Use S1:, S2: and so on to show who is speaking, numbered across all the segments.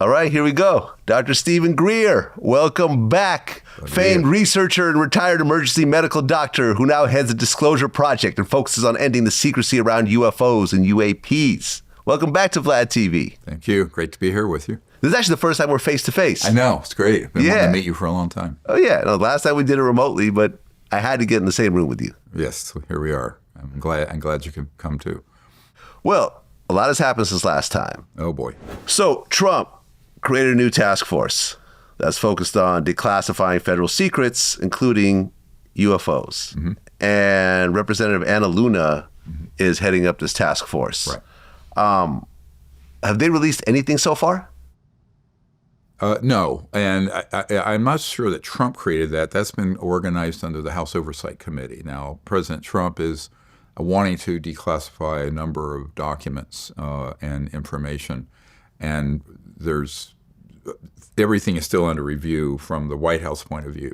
S1: All right, here we go. Dr. Stephen Greer, welcome back. Famed researcher and retired emergency medical doctor who now heads a disclosure project and focuses on ending the secrecy around UFOs and UAPs. Welcome back to VladTV.
S2: Thank you. Great to be here with you.
S1: This is actually the first time we're face-to-face.
S2: I know. It's great. I've been wanting to meet you for a long time.
S1: Oh, yeah. No, last time we did it remotely, but I had to get in the same room with you.
S2: Yes, so here we are. I'm glad you could come too.
S1: Well, a lot has happened since last time.
S2: Oh, boy.
S1: So Trump created a new task force that's focused on declassifying federal secrets, including UFOs. Mm-hmm. And Representative Anna Luna is heading up this task force.
S2: Right.
S1: Have they released anything so far?
S2: No, and I'm not sure that Trump created that. That's been organized under the House Oversight Committee. Now, President Trump is wanting to declassify a number of documents and information, and everything is still under review from the White House point of view.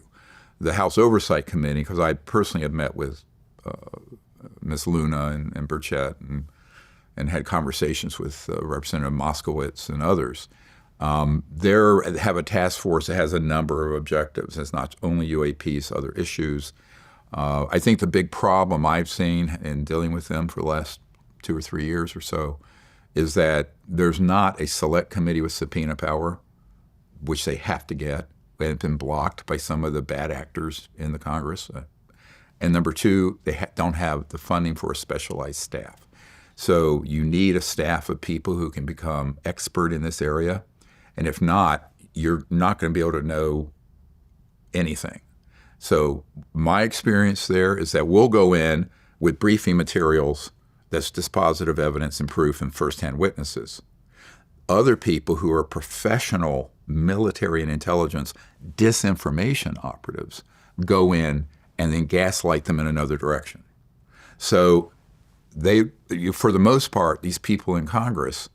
S2: The House Oversight Committee, because I personally have met with Ms. Luna and Burchett and had conversations with Representative Moskowitz and others. They have a task force that has a number of objectives. It's not only UAPs, other issues. I think the big problem I've seen in dealing with them for the last 2 or 3 years or so is that there's not a select committee with subpoena power, which they have to get. They've been blocked by some of the bad actors in the Congress. And number two, they don't have the funding for a specialized staff. So you need a staff of people who can become expert in this area. And if not, you're not going to be able to know anything. So my experience there is that we'll go in with briefing materials that's dispositive evidence and proof and firsthand witnesses. Other people who are professional military and intelligence disinformation operatives go in and then gaslight them in another direction. So for the most part, these people in Congress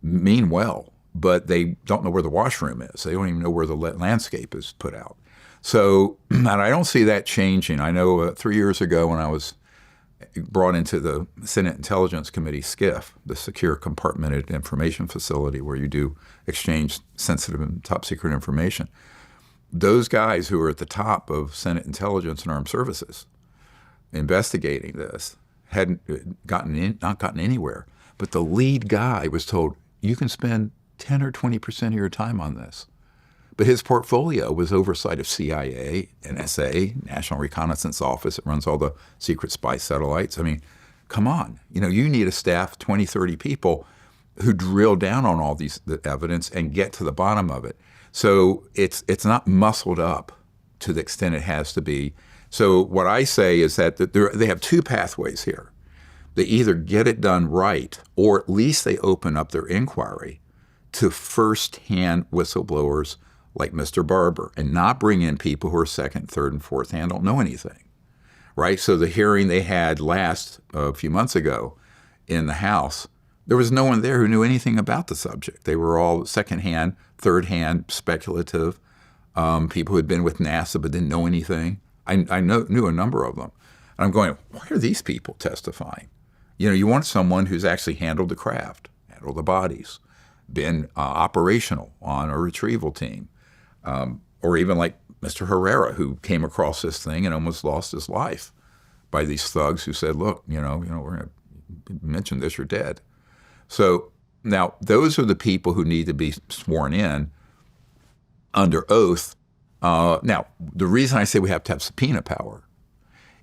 S2: mean well, but they don't know where the washroom is. They don't even know where the landscape is put out. So, and I don't see that changing. I know 3 years ago when I was brought into the Senate Intelligence Committee SCIF, the Secure Compartmented Information Facility where you do exchange sensitive and top secret information, those guys who are at the top of Senate Intelligence and Armed Services investigating this hadn't not gotten anywhere. But the lead guy was told, you can spend 10 or 20% of your time on this. But his portfolio was oversight of CIA, NSA, National Reconnaissance Office. It runs all the secret spy satellites. I mean, come on. You need a staff, 20, 30 people who drill down on all the evidence and get to the bottom of it. So it's not muscled up to the extent it has to be. So what I say is that they have two pathways here. They either get it done right, or at least they open up their inquiry to first-hand whistleblowers like Mr. Barber, and not bring in people who are second, third, and fourth hand, don't know anything, right? So the hearing they had a few months ago in the House, there was no one there who knew anything about the subject. They were all second-hand, third-hand, speculative, people who had been with NASA but didn't know anything. I knew a number of them. And I'm going, why are these people testifying? You want someone who's actually handled the craft, handled the bodies, been operational on a retrieval team, or even like Mr. Herrera, who came across this thing and almost lost his life by these thugs who said, look, we're going to mention this, you're dead. So now those are the people who need to be sworn in under oath. Now, the reason I say we have to have subpoena power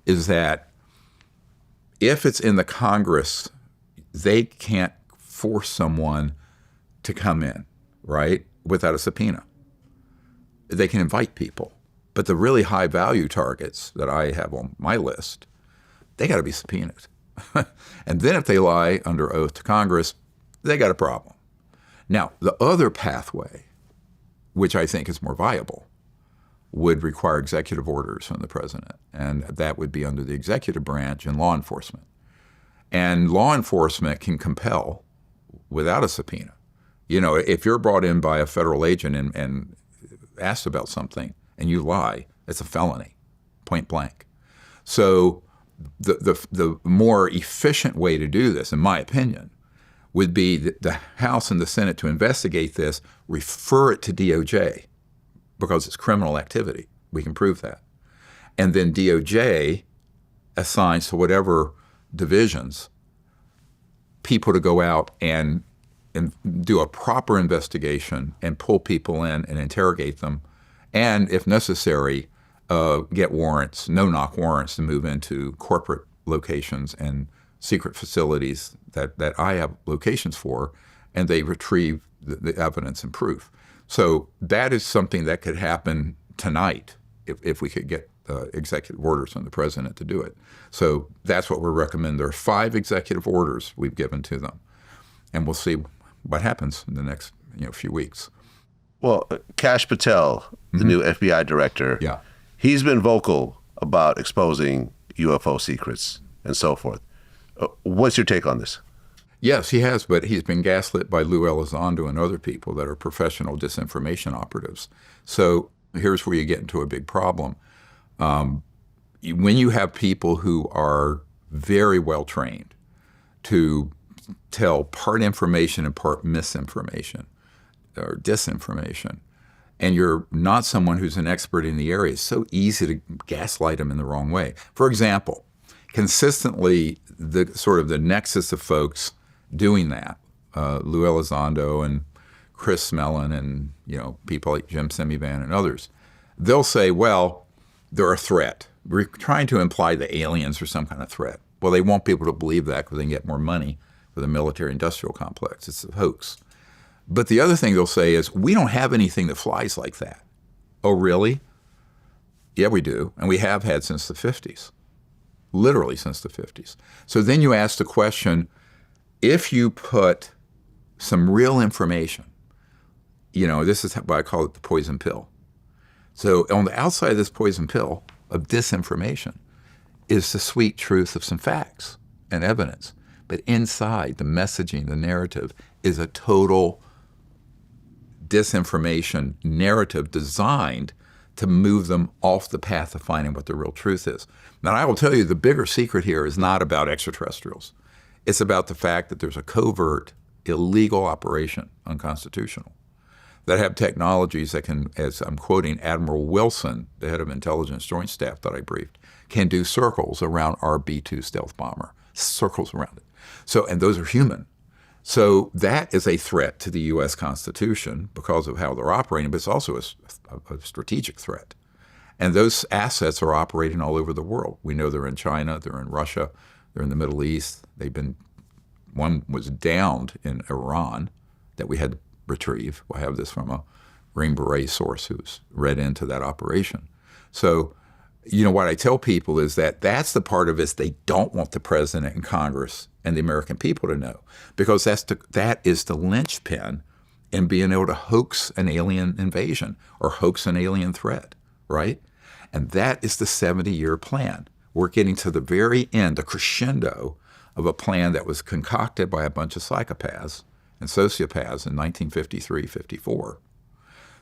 S2: is that if it's in the Congress, they can't force someone to come in, right, without a subpoena. They can invite people. But the really high value targets that I have on my list, they got to be subpoenaed. And then if they lie under oath to Congress, they got a problem. Now, the other pathway, which I think is more viable, would require executive orders from the president. And that would be under the executive branch and law enforcement. And law enforcement can compel without a subpoena. If you're brought in by a federal agent and asked about something and you lie, it's a felony, point blank. So the more efficient way to do this, in my opinion, would be the House and the Senate to investigate this, refer it to DOJ because it's criminal activity. We can prove that. And then DOJ assigns to whatever divisions people to go out and do a proper investigation and pull people in and interrogate them, and if necessary, get warrants, no-knock warrants to move into corporate locations and secret facilities that I have locations for, and they retrieve the evidence and proof. So that is something that could happen tonight if we could get executive orders from the president to do it. So that's what we recommend. There are 5 executive orders we've given to them, and we'll see what happens in the next few weeks.
S1: Well, Kash Patel, the new FBI director, he's been vocal about exposing UFO secrets and so forth. What's your take on this?
S2: Yes, he has, but he's been gaslit by Lou Elizondo and other people that are professional disinformation operatives. So here's where you get into a big problem. When you have people who are very well trained to tell part information and part misinformation or disinformation, and you're not someone who's an expert in the area, it's so easy to gaslight them in the wrong way. For example, consistently, the nexus of folks doing that, Lou Elizondo and Chris Mellon and people like Jim Semivan and others, they'll say, well, they're a threat. We're trying to imply the aliens are some kind of threat. Well, they want people to believe that because they can get more money for the military-industrial complex. It's a hoax. But the other thing they'll say is, we don't have anything that flies like that. Oh, really? Yeah, we do. And we have had since the 50s, literally since the 50s. So then you ask the question, if you put some real information, this is why I call it the poison pill. So on the outside of this poison pill of disinformation is the sweet truth of some facts and evidence. But inside, the messaging, the narrative, is a total disinformation narrative designed to move them off the path of finding what the real truth is. Now, I will tell you, the bigger secret here is not about extraterrestrials. It's about the fact that there's a covert, illegal operation, unconstitutional, that have technologies that can, as I'm quoting Admiral Wilson, the head of Intelligence Joint Staff that I briefed, can do circles around our B-2 stealth bomber, circles around it. So, and those are human. So that is a threat to the U.S. Constitution because of how they're operating, but it's also a strategic threat. And those assets are operating all over the world. We know they're in China, they're in Russia, they're in the Middle East. One was downed in Iran that we had to retrieve. I have this from a Green Beret source who's read into that operation. So, what I tell people is that that's the part of it they don't want the president and Congress and the American people to know, because that is the linchpin in being able to hoax an alien invasion or hoax an alien threat, right? And that is the 70-year plan. We're getting to the very end, the crescendo of a plan that was concocted by a bunch of psychopaths and sociopaths in 1953-54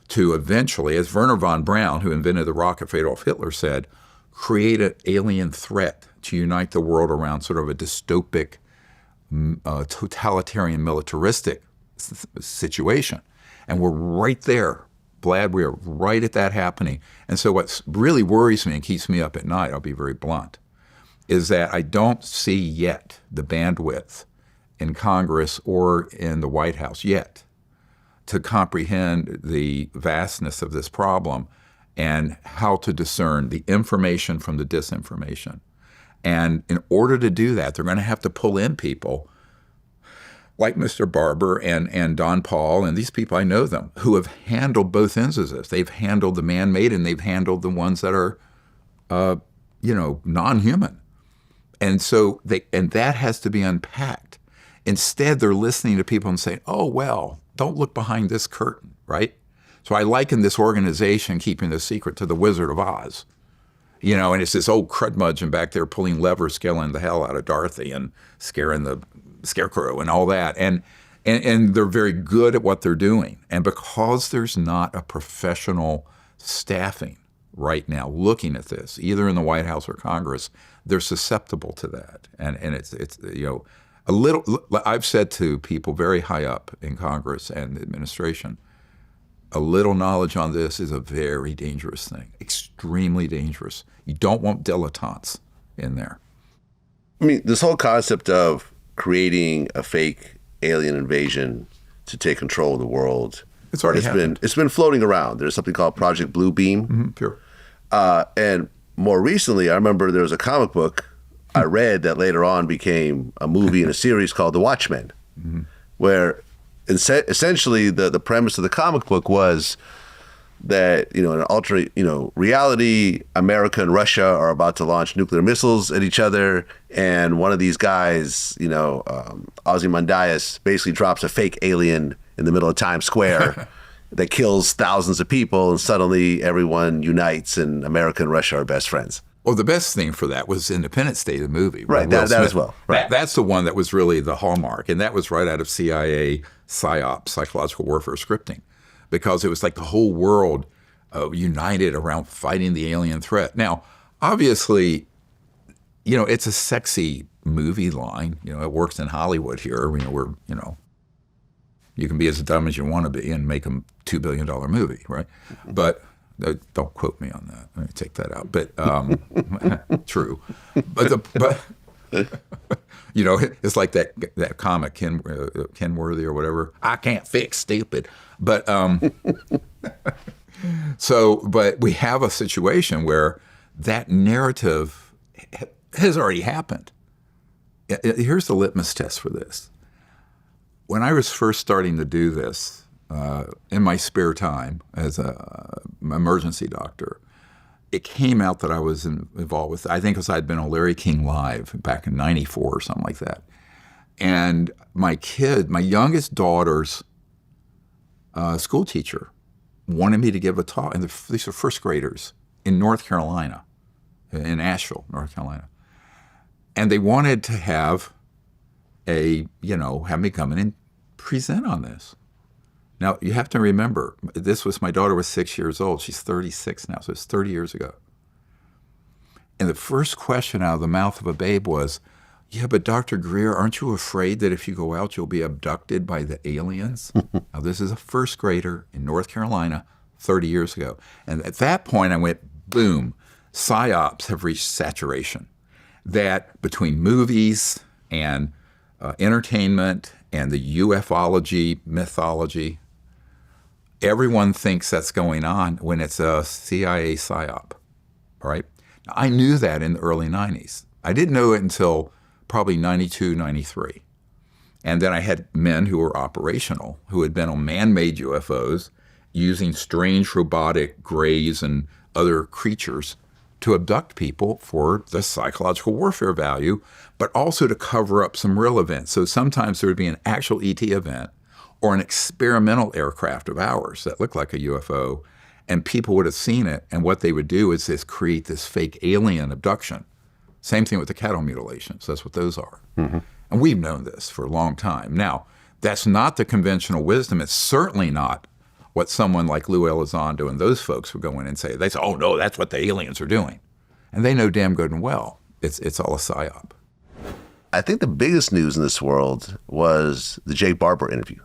S2: to eventually, as Werner von Braun, who invented the rocket for Adolf Hitler, said, create an alien threat to unite the world around sort of a dystopic, totalitarian, militaristic situation. And we're right there. Vlad, we are right at that happening. And so what really worries me and keeps me up at night, I'll be very blunt, is that I don't see yet the bandwidth in Congress or in the White House yet to comprehend the vastness of this problem and how to discern the information from the disinformation. And in order to do that, they're going to have to pull in people like Mr. Barber and Don Paul, and these people, I know them, who have handled both ends of this. They've handled the man-made and they've handled the ones that are, non-human. And so that has to be unpacked. Instead, they're listening to people and saying, oh, well, don't look behind this curtain, right? So I liken this organization keeping the secret to the Wizard of Oz. And it's this old crudmudgeon back there pulling levers, scaling the hell out of Dorothy and scaring the scarecrow and all that. And they're very good at what they're doing. And because there's not a professional staffing right now looking at this, either in the White House or Congress, they're susceptible to that. And it's I've said to people very high up in Congress and the administration, a little knowledge on this is a very dangerous thing, extremely dangerous. You don't want dilettantes in there.
S1: I mean, this whole concept of creating a fake alien invasion to take control of the world,
S2: It's already happened.
S1: It's been floating around. There's something called Project Blue Beam.
S2: Sure.
S1: And more recently, I remember there was a comic book I read that later on became a movie and a series called The Watchmen, where essentially the premise of the comic book was that, in an alternate, reality, America and Russia are about to launch nuclear missiles at each other. And one of these guys, Ozymandias, basically drops a fake alien in the middle of Times Square that kills thousands of people. And suddenly everyone unites and America and Russia are best friends.
S2: Well, the best thing for that was Independence Day, the movie.
S1: Right, that as well. Right.
S2: That's the one that was really the hallmark. And that was right out of CIA PSYOP, psychological warfare scripting, because it was like the whole world united around fighting the alien threat. Now, obviously, it's a sexy movie line. It works in Hollywood here. You can be as dumb as you want to be and make a $2 billion movie, right? But don't quote me on that. Let me take that out. But true. But it's like that comic Kenworthy or whatever. I can't fix stupid. But but we have a situation where that narrative has already happened. Here's the litmus test for this. When I was first starting to do this in my spare time as an emergency doctor, it came out that I was involved with, I think because I'd been on Larry King Live back in '94 or something like that. And my youngest daughter's school teacher wanted me to give a talk, and these are first graders in North Carolina, in Asheville, North Carolina. And they wanted to have me come in and present on this. Now, you have to remember, my daughter was 6 years old. She's 36 now, so it's 30 years ago. And the first question out of the mouth of a babe was, yeah, but Dr. Greer, aren't you afraid that if you go out, you'll be abducted by the aliens? Now, this is a first grader in North Carolina 30 years ago. And at that point, I went, boom, PSYOPs have reached saturation. That between movies and entertainment and the ufology mythology, everyone thinks that's going on when it's a CIA PSYOP, all right? Now, I knew that in the early 90s. I didn't know it until probably 92, 93. And then I had men who were operational, who had been on man-made UFOs using strange robotic grays and other creatures to abduct people for the psychological warfare value, but also to cover up some real events. So sometimes there would be an actual ET event or an experimental aircraft of ours that looked like a UFO, and people would have seen it, and what they would do is create this fake alien abduction. Same thing with the cattle mutilations. That's what those are. Mm-hmm. And we've known this for a long time. Now, that's not the conventional wisdom. It's certainly not what someone like Lou Elizondo and those folks would go in and say. They say, oh, no, that's what the aliens are doing. And they know damn good and well it's all a PSYOP.
S1: I think the biggest news in this world was the Jake Barber interview.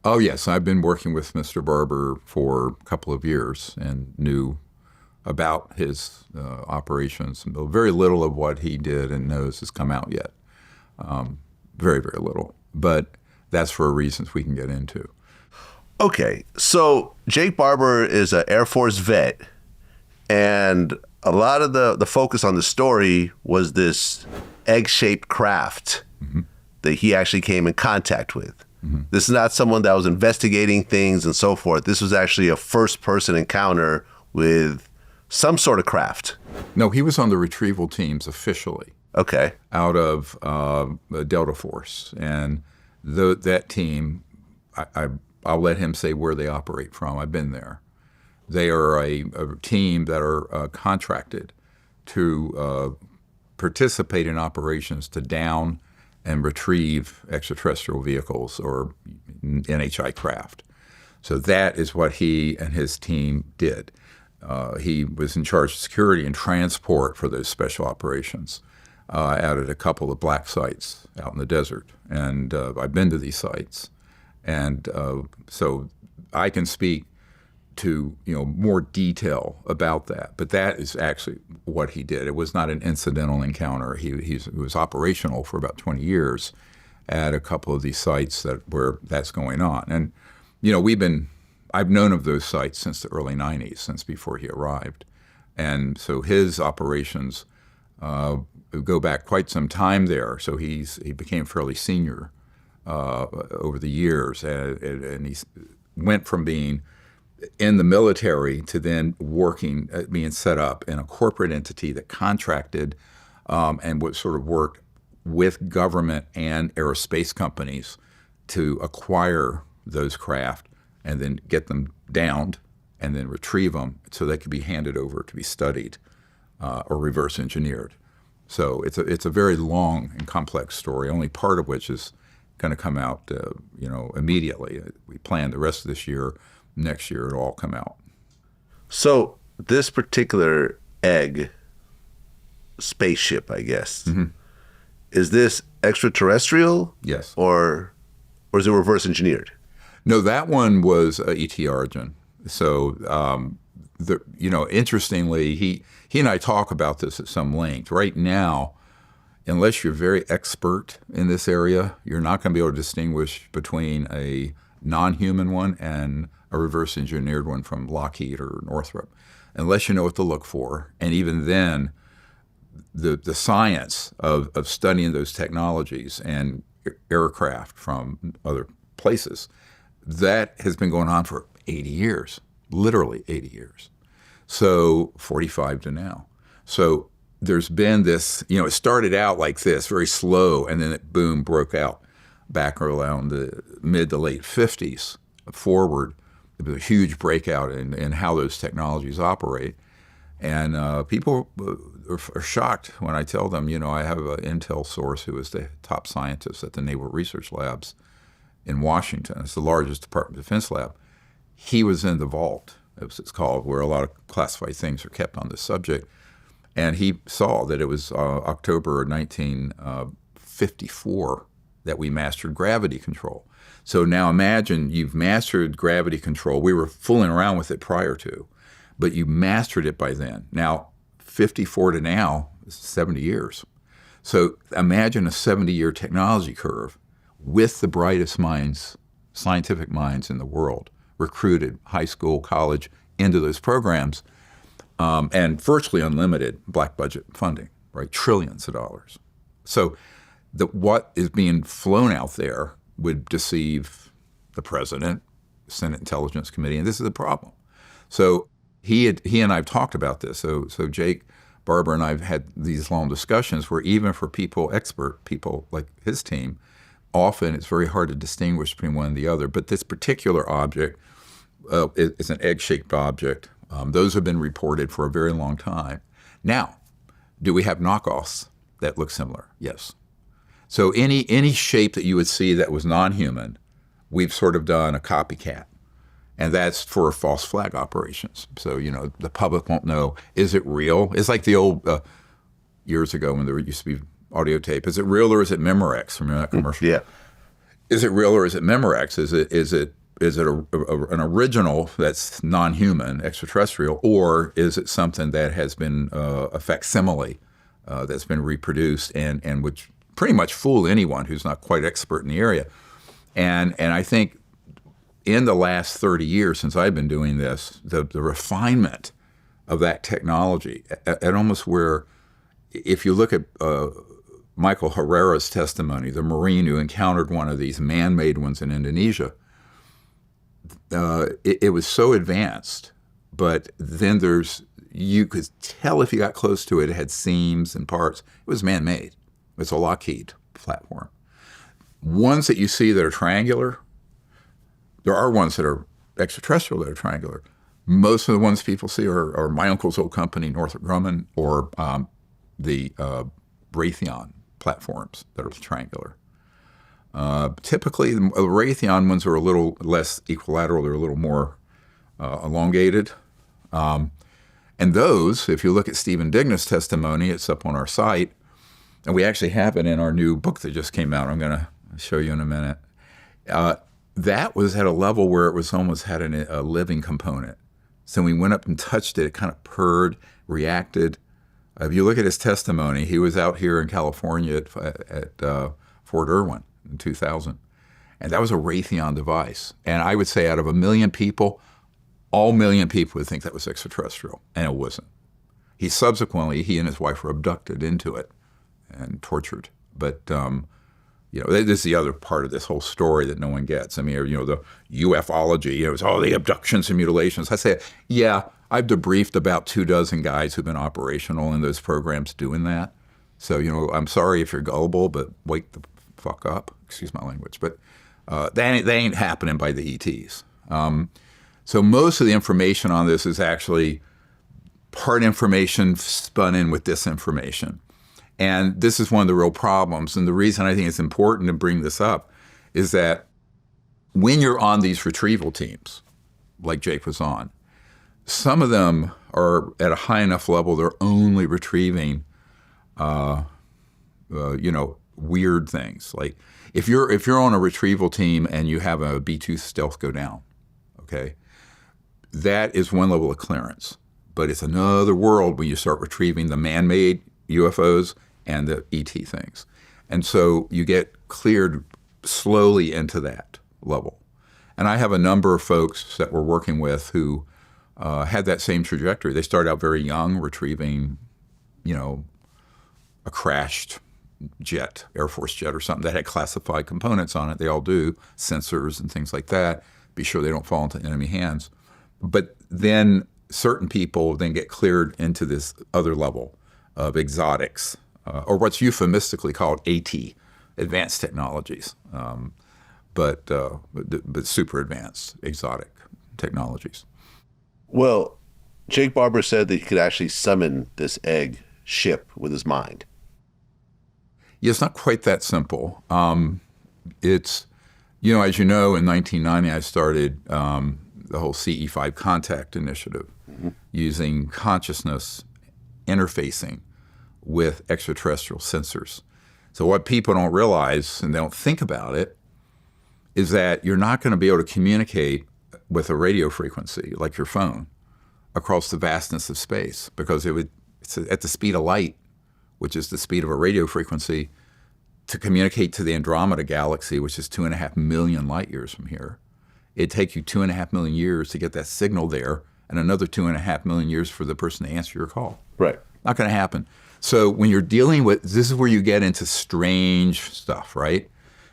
S2: Oh, yes. I've been working with Mr. Barber for a couple of years and knew about his operations. Very little of what he did and knows has come out yet. Very, very little. But that's for reasons we can get into.
S1: Okay. So Jake Barber is an Air Force vet, and a lot of the focus on the story was this egg-shaped craft that he actually came in contact with. Mm-hmm. This is not someone that was investigating things and so forth. This was actually a first-person encounter with some sort of craft.
S2: No, he was on the retrieval teams officially.
S1: Okay.
S2: Out of Delta Force. And that team, I'll let him say where they operate from. I've been there. They are a team that are contracted to participate in operations to down and retrieve extraterrestrial vehicles or NHI craft. So that is what he and his team did. He was in charge of security and transport for those special operations. out at a couple of black sites out in the desert. And I've been to these sites. And so I can speak to more detail about that. But that is actually what he did. It was not an incidental encounter. He was operational for about 20 years at a couple of these sites where that's going on. And I've known of those sites since the early 90s, since before he arrived. And so his operations go back quite some time there. So he became fairly senior over the years, and he went from being in the military to then being set up in a corporate entity that contracted and would sort of work with government and aerospace companies to acquire those craft and then get them downed and then retrieve them so they could be handed over to be studied or reverse engineered. So it's a very long and complex story, only part of which is going to come out immediately. We plan the rest of this year, next year it'll all come out.
S1: So this particular egg spaceship, I guess, is this extraterrestrial?
S2: Yes.
S1: Or is it reverse engineered?
S2: No, that one was ET origin. So, interestingly, he and I talk about this at some length. Right now, unless you're very expert in this area, you're not going to be able to distinguish between a non-human one and a reverse engineered one from Lockheed or Northrop, unless you know what to look for. And even then, the science of studying those technologies and aircraft from other places, that has been going on for 80 years, literally 80 years. So 45 to now. So there's been this, it started out like this, very slow, and then it, boom, broke out back around the mid to late 50s forward. There was a huge breakout in how those technologies operate. And people are shocked when I tell them, I have an intel source who is the top scientist at the Naval Research Labs in Washington. It's the largest Department of Defense lab. He was in the vault, as it's called, where a lot of classified things are kept on this subject. And he saw that it was October 1954 that we mastered gravity control. So now imagine you've mastered gravity control. We were fooling around with it prior to, but you mastered it by then. Now, 54 to now is 70 years. So imagine a 70-year technology curve with the brightest minds, scientific minds in the world, recruited high school, college, into those programs, and virtually unlimited black budget funding, right? Trillions of dollars. So what is being flown out there would deceive the president, Senate Intelligence Committee, and this is the problem. So he and I have talked about this. So Jake Barber and I have had these long discussions where even for expert people like his team, often it's very hard to distinguish between one and the other. But this particular object is an egg-shaped object. Those have been reported for a very long time. Now, do we have knockoffs that look similar? Yes. So any shape that you would see that was non-human, we've sort of done a copycat. And that's for false flag operations. So, the public won't know, is it real? It's like the old, years ago when there used to be audio tape, is it real or is it Memorex? Remember that commercial?
S1: Yeah.
S2: Is it real or is it Memorex? Is it an original that's non-human, extraterrestrial, or is it something that has been a facsimile that's been reproduced and which pretty much fool anyone who's not quite expert in the area? And I think in the last 30 years since I've been doing this, the refinement of that technology at almost where, if you look at Michael Herrera's testimony, the Marine who encountered one of these man-made ones in Indonesia, it was so advanced, but then you could tell if you got close to it, it had seams and parts. It was man-made. It's a Lockheed platform. Ones that you see that are triangular, there are ones that are extraterrestrial that are triangular. Most of the ones people see are my uncle's old company, Northrop Grumman, or the Raytheon platforms that are triangular. Typically, the Raytheon ones are a little less equilateral. They're a little more elongated. And those, if you look at Stephen Dignan's testimony, it's up on our site, and we actually have it in our new book that just came out. I'm going to show you in a minute. That was at a level where it was almost had a living component. So when we went up and touched it, it kind of purred, reacted. If you look at his testimony, he was out here in California at Fort Irwin in 2000. And that was a Raytheon device. And I would say out of 1 million people, all 1 million people would think that was extraterrestrial, and it wasn't. He and his wife were abducted into it and tortured. But, this is the other part of this whole story that no one gets. I mean, the ufology, it's all the abductions and mutilations. I say, yeah, I've debriefed about 24 guys who've been operational in those programs doing that. So, I'm sorry if you're gullible, but wake the fuck up. Excuse my language. But they ain't happening by the ETs. So most of the information on this is actually part information spun in with disinformation. And this is one of the real problems. And the reason I think it's important to bring this up is that when you're on these retrieval teams, like Jake was on, some of them are at a high enough level they're only retrieving, weird things. Like if you're on a retrieval team and you have a B-2 stealth go down, okay, that is one level of clearance. But it's another world when you start retrieving the man-made UFOs and the ET things. And so you get cleared slowly into that level. And I have a number of folks that we're working with who had that same trajectory. They start out very young, retrieving, a crashed jet, Air Force jet or something that had classified components on it. They all do, sensors and things like that. Be sure they don't fall into enemy hands. But then certain people then get cleared into this other level of exotics, or what's euphemistically called AT, advanced technologies, but super advanced exotic technologies.
S1: Well, Jake Barber said that he could actually summon this egg ship with his mind.
S2: Yeah, it's not quite that simple. It's, as you know, in 1990, I started the whole CE5 contact initiative, using consciousness interfacing with extraterrestrial sensors. So what people don't realize, and they don't think about it, is that you're not going to be able to communicate with a radio frequency like your phone across the vastness of space, because it's at the speed of light, which is the speed of a radio frequency, to communicate to the Andromeda galaxy, which is 2.5 million light years from here. It'd take you 2.5 million years to get that signal there, and another 2.5 million years for the person to answer your call.
S1: Right.
S2: Not going to happen. So when you're dealing with, this is where you get into strange stuff, right?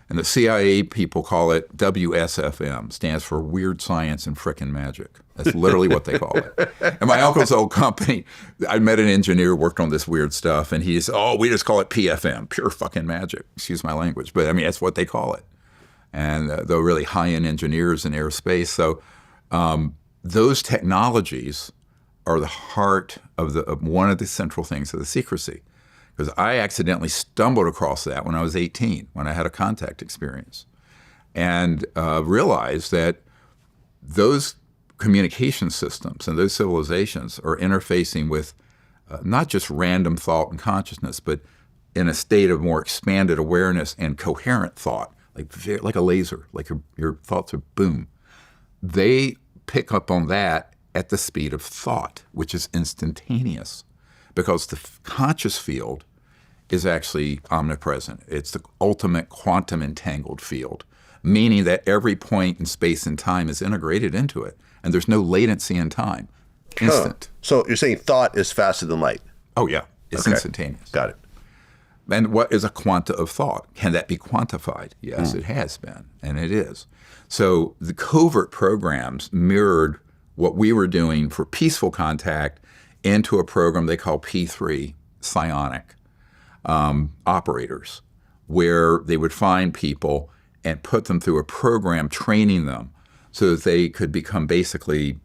S2: And the CIA people call it WSFM, stands for Weird Science and Frickin' Magic. That's literally what they call it. And my uncle's old company, I met an engineer who worked on this weird stuff, and he said, we just call it PFM, pure fucking magic. Excuse my language, but I mean, that's what they call it. And they're really high-end engineers in aerospace. So those technologies are the heart of one of the central things of the secrecy. Because I accidentally stumbled across that when I was 18, when I had a contact experience, and realized that those communication systems and those civilizations are interfacing with not just random thought and consciousness, but in a state of more expanded awareness and coherent thought, like a laser, like your thoughts are boom. They pick up on that at the speed of thought, which is instantaneous, because the conscious field is actually omnipresent. It's the ultimate quantum entangled field, meaning that every point in space and time is integrated into it, and there's no latency in time. Instant.
S1: So you're saying thought is faster than light?
S2: Oh, yeah. It's instantaneous.
S1: Got it.
S2: And what is a quanta of thought? Can that be quantified? Yes, it has been, and it is. So the covert programs mirrored what we were doing for peaceful contact into a program they call P3, psionic operators, where they would find people and put them through a program training them so that they could become basically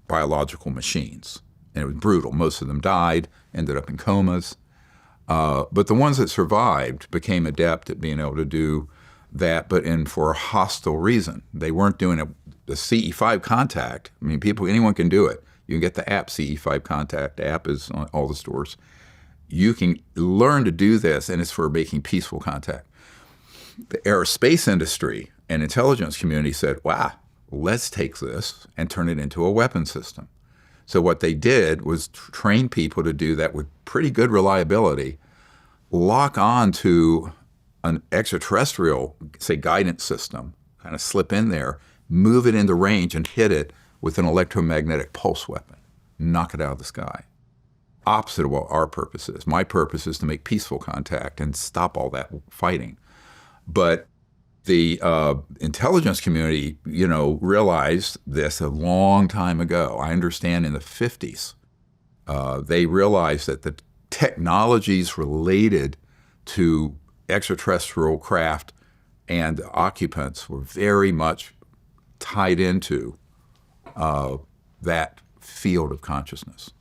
S2: biological machines. And it was brutal. Most of them died, ended up in comas. But the ones that survived became adept at being able to do that, but for a hostile reason. They weren't doing the CE5 contact. I mean, anyone can do it. You can get the app, CE5 contact. The app is on all the stores. you can learn to do this, and it's for making peaceful contact. The aerospace industry and intelligence community said, wow, let's take this and turn it into a weapon system. So what they did was train people to do that with pretty good reliability, lock on to an extraterrestrial, say, guidance system, kind of slip in there, move it into range and hit it with an electromagnetic pulse weapon, knock it out of the sky. Opposite of what our purpose is. My purpose is to make peaceful contact and stop all that fighting. But the intelligence community, realized this a long time ago. I understand in the 50s, they realized that the technologies related to extraterrestrial craft and the occupants were very much tied into that field of consciousness.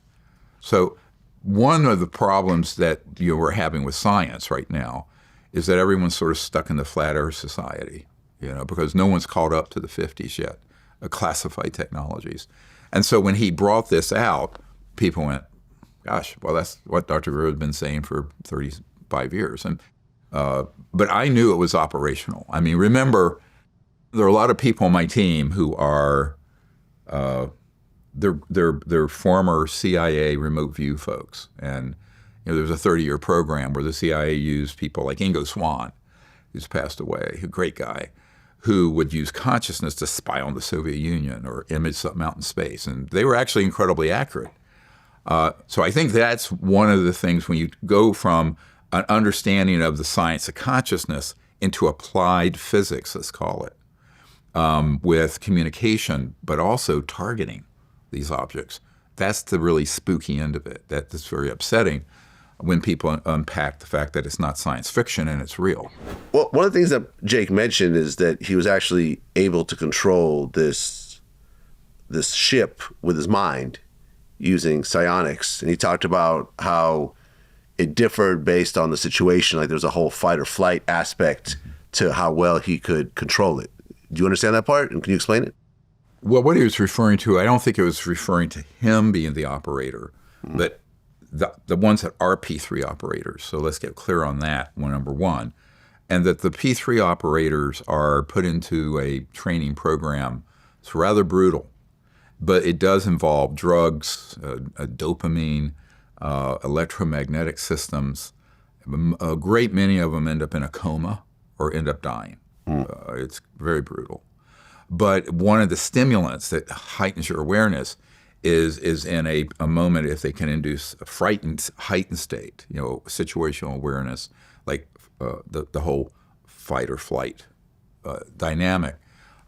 S2: So one of the problems that we're having with science right now is that everyone's sort of stuck in the flat earth society, because no one's caught up to the 50s yet, classified technologies. And so when he brought this out, people went, gosh, well, that's what Dr. Greer had been saying for 35 years. And but I knew it was operational. I mean, remember, there are a lot of people on my team who are they're former CIA remote view folks. And there was a 30-year program where the CIA used people like Ingo Swann, who's passed away, a great guy, who would use consciousness to spy on the Soviet Union or image something out in space. And they were actually incredibly accurate. So I think that's one of the things when you go from an understanding of the science of consciousness into applied physics, let's call it, with communication, but also targeting these objects. That's the really spooky end of it. That's very upsetting when people unpack the fact that it's not science fiction and it's real.
S1: Well, one of the things that Jake mentioned is that he was actually able to control this ship with his mind using psionics. And he talked about how it differed based on the situation. Like there's a whole fight or flight aspect to how well he could control it. Do you understand that part? And can you explain it?
S2: Well, what he was referring to, I don't think it was referring to him being the operator, but the ones that are P3 operators. So let's get clear on that, number one. And that the P3 operators are put into a training program. It's rather brutal, but it does involve drugs, dopamine, electromagnetic systems. A great many of them end up in a coma or end up dying. It's very brutal. But one of the stimulants that heightens your awareness is in a moment if they can induce a heightened state, situational awareness, like the whole fight or flight dynamic.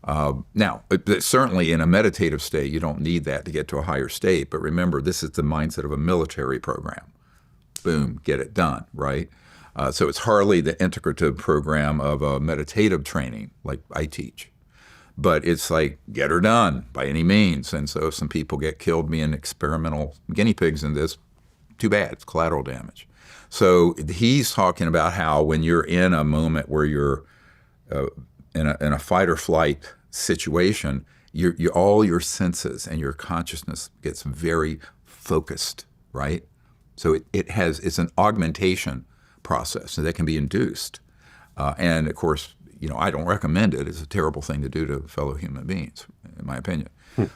S2: Now, certainly in a meditative state, you don't need that to get to a higher state. But remember, this is the mindset of a military program. Boom, get it done, right? So it's hardly the integrative program of a meditative training like I teach. But it's like, get her done by any means. And so if some people get killed being experimental guinea pigs in this, too bad, it's collateral damage. So he's talking about how when you're in a moment where you're in a fight or flight situation, all your senses and your consciousness gets very focused, right? So it's an augmentation process that can be induced. And of course, I don't recommend it. It's a terrible thing to do to fellow human beings, in my opinion.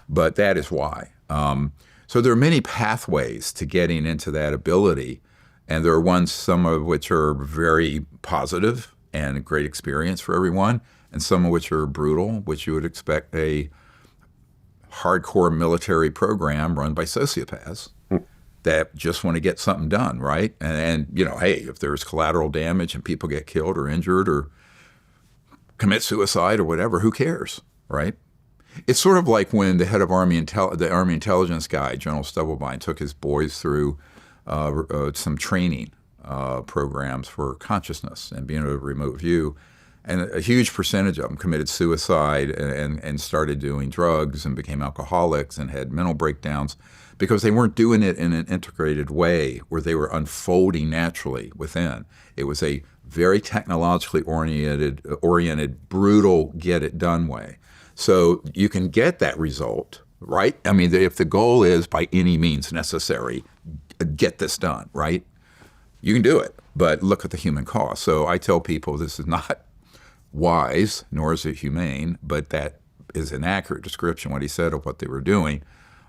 S2: But that is why. So there are many pathways to getting into that ability, and there are ones, some of which are very positive and a great experience for everyone, and some of which are brutal, which you would expect a hardcore military program run by sociopaths that just want to get something done, right? And hey, if there's collateral damage and people get killed or injured or commit suicide or whatever, who cares, right? It's sort of like when the head of the Army intelligence guy, General Stubblebine, took his boys through some training programs for consciousness and being a remote view. And a huge percentage of them committed suicide and started doing drugs and became alcoholics and had mental breakdowns because they weren't doing it in an integrated way where they were unfolding naturally within. It was a very technologically oriented, brutal, get-it-done way. So you can get that result, right? I mean, if the goal is by any means necessary, get this done, right? You can do it, but look at the human cost. So I tell people this is not wise, nor is it humane, but that is an accurate description, what he said, of what they were doing.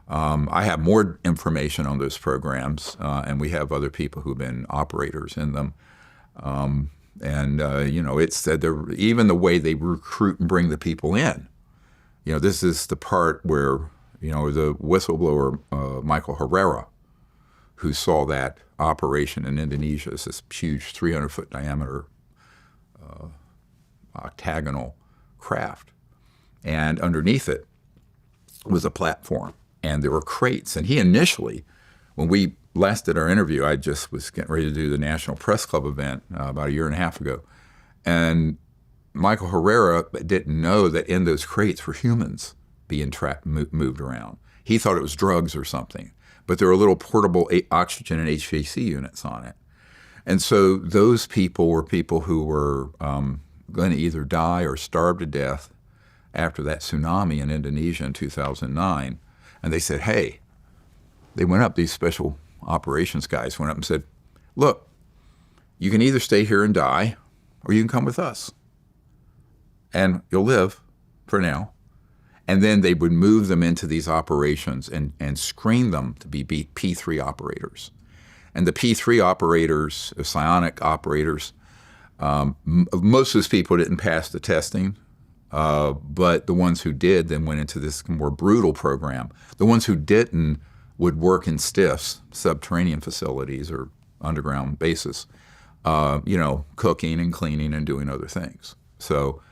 S2: I have more information on those programs, and we have other people who've been operators in them. It's that even the way they recruit and bring the people in. This is the part where, the whistleblower, Michael Herrera, who saw that operation in Indonesia, is this huge 300-foot diameter octagonal craft. And underneath it was a platform, and there were crates. And he initially, when we last did our interview, I just was getting ready to do the National Press Club event about a year and a half ago. And Michael Herrera didn't know that in those crates were humans being moved around. He thought it was drugs or something, but there were little portable oxygen and HVAC units on it. And so those people were people who were going to either die or starve to death after that tsunami in Indonesia in 2009. And they said, hey, they went up, these special operations guys went up and said, look, you can either stay here and die, or you can come with us. And you'll live for now. And then they would move them into these operations and screen them to be P3 operators. And the P3 operators, psionic operators, most of those people didn't pass the testing, but the ones who did then went into this more brutal program. The ones who didn't would work in STIFs, subterranean facilities or underground bases, cooking and cleaning and doing other things. So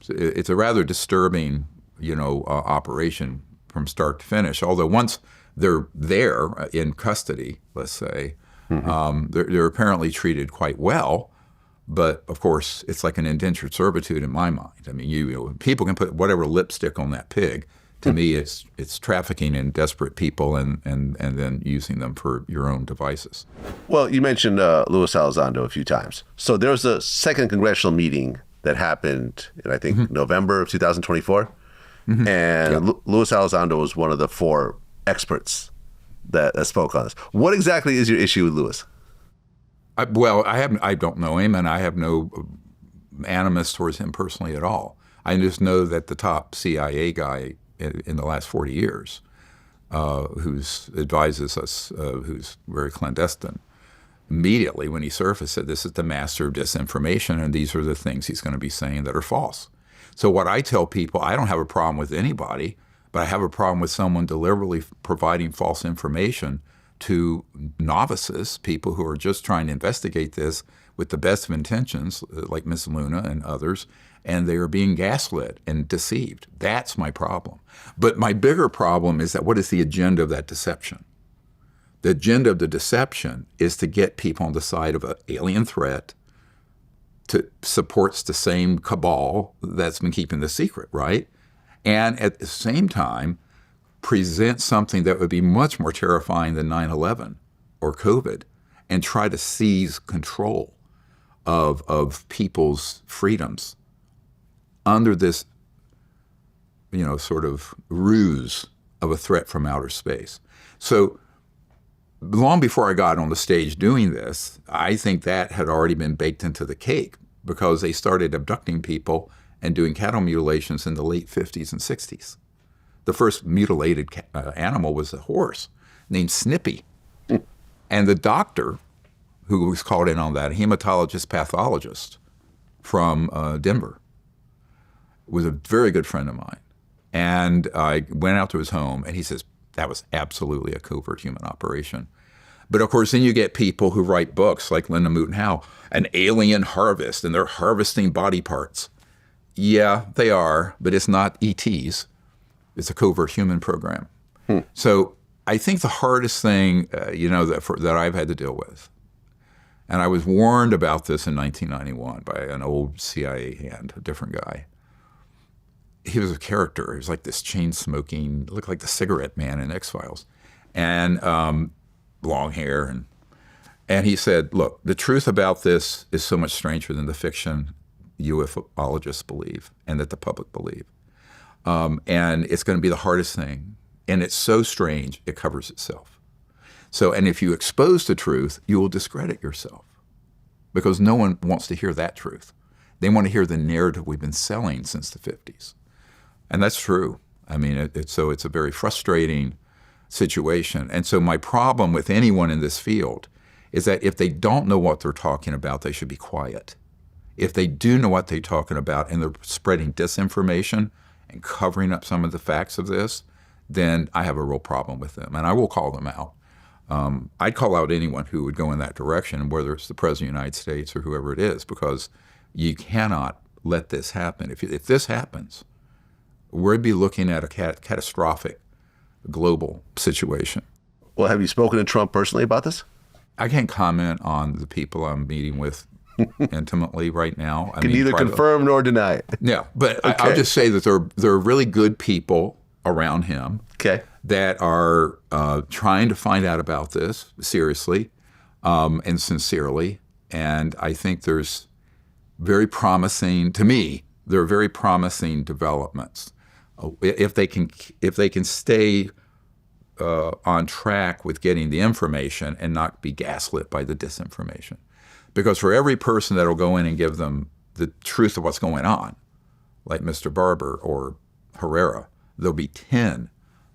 S2: it's a rather disturbing, operation from start to finish. Although once they're there in custody, let's say, they're apparently treated quite well. But of course, it's like an indentured servitude in my mind. I mean, people can put whatever lipstick on that pig. To me, it's trafficking in desperate people and then using them for your own devices.
S1: Well, you mentioned Luis Elizondo a few times. So there was a second congressional meeting that happened in, I think, November of 2024. And Luis Elizondo was one of the 4 experts that spoke on this. What exactly is your issue with Luis?
S2: I don't know him, and I have no animus towards him personally at all. I just know that the top CIA guy in the last 40 years, who advises us, who's very clandestine, immediately when he surfaced said, this is the master of disinformation, and these are the things he's going to be saying that are false. So what I tell people, I don't have a problem with anybody, but I have a problem with someone deliberately providing false information to novices, people who are just trying to investigate this with the best of intentions, like Ms. Luna and others, and they are being gaslit and deceived. That's my problem. But my bigger problem is that what is the agenda of that deception? The agenda of the deception is to get people on the side of an alien threat, to supports the same cabal that's been keeping the secret, right? And at the same time, present something that would be much more terrifying than 9/11 or COVID, and try to seize control of people's freedoms under this, sort of ruse of a threat from outer space. So long before I got on the stage doing this, I think that had already been baked into the cake, because they started abducting people and doing cattle mutilations in the late 50s and 60s. The first mutilated animal was a horse named Snippy. And the doctor who was called in on that, a hematologist pathologist from Denver, was a very good friend of mine. And I went out to his home, and he says, that was absolutely a covert human operation. But of course, then you get people who write books like Linda Moulton Howe, an alien harvest, and they're harvesting body parts. Yeah, they are, but it's not ETs. It's a covert human program. So I think the hardest thing, that I've had to deal with, and I was warned about this in 1991 by an old CIA hand, a different guy. He was a character. He was like this chain-smoking, looked like the cigarette man in X-Files, and long hair. And he said, look, the truth about this is so much stranger than the fiction ufologists believe and that the public believe. And it's going to be the hardest thing. And it's so strange, it covers itself. So, and if you expose the truth, you will discredit yourself because no one wants to hear that truth. They want to hear the narrative we've been selling since the 50s. And that's true. I mean, so it's a very frustrating situation. And so my problem with anyone in this field is that if they don't know what they're talking about, they should be quiet. If they do know what they're talking about and they're spreading disinformation and covering up some of the facts of this, then I have a real problem with them, and I will call them out. I'd call out anyone who would go in that direction, whether it's the President of the United States or whoever it is, because you cannot let this happen. If this happens, we'd be looking at a catastrophic global situation.
S1: Well, have you spoken to Trump personally about this?
S2: I can't comment on the people I'm meeting with intimately right now.
S1: Can neither confirm nor deny it.
S2: Yeah, but okay. I'll just say that there are really good people around him that are trying to find out about this seriously and sincerely. And I think there's very promising, to me, there are very promising developments. If they can stay on track with getting the information and not be gaslit by the disinformation. Because for every person that will go in and give them the truth of what's going on, like Mr. Barber or Herrera, there'll be 10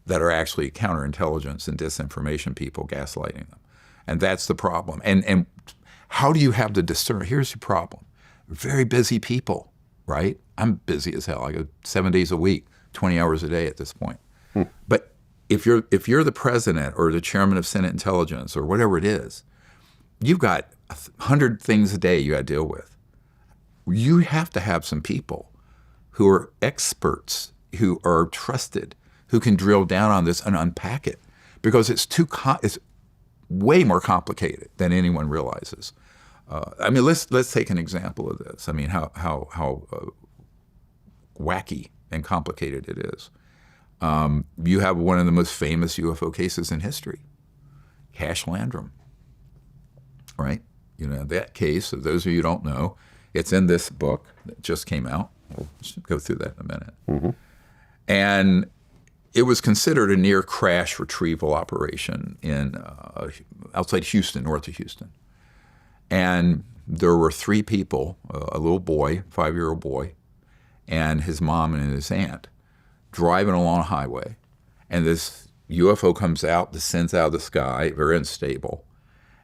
S2: that are actually counterintelligence and disinformation people gaslighting them. And that's the problem. And how do you have the discernment? Here's your problem. Very busy people, right? I'm busy as hell. I go 7 days a week, 20 hours a day at this point. But if you're the president or the chairman of Senate Intelligence or whatever it is, you've got 100 things a day you got to deal with. You have to have some people who are experts, who are trusted, who can drill down on this and unpack it, because it's way more complicated than anyone realizes. I mean, let's take an example of this. I mean, how wacky and complicated it is. You have one of the most famous UFO cases in history, Cash Landrum, right? You know, that case, of those of you who don't know, it's in this book that just came out. We'll go through that in a minute. Mm-hmm. And it was considered a near-crash retrieval operation in outside Houston, north of Houston. And there were 3 people, a little boy, 5-year-old boy, and his mom and his aunt, driving along a highway. And this UFO comes out, descends out of the sky, very unstable,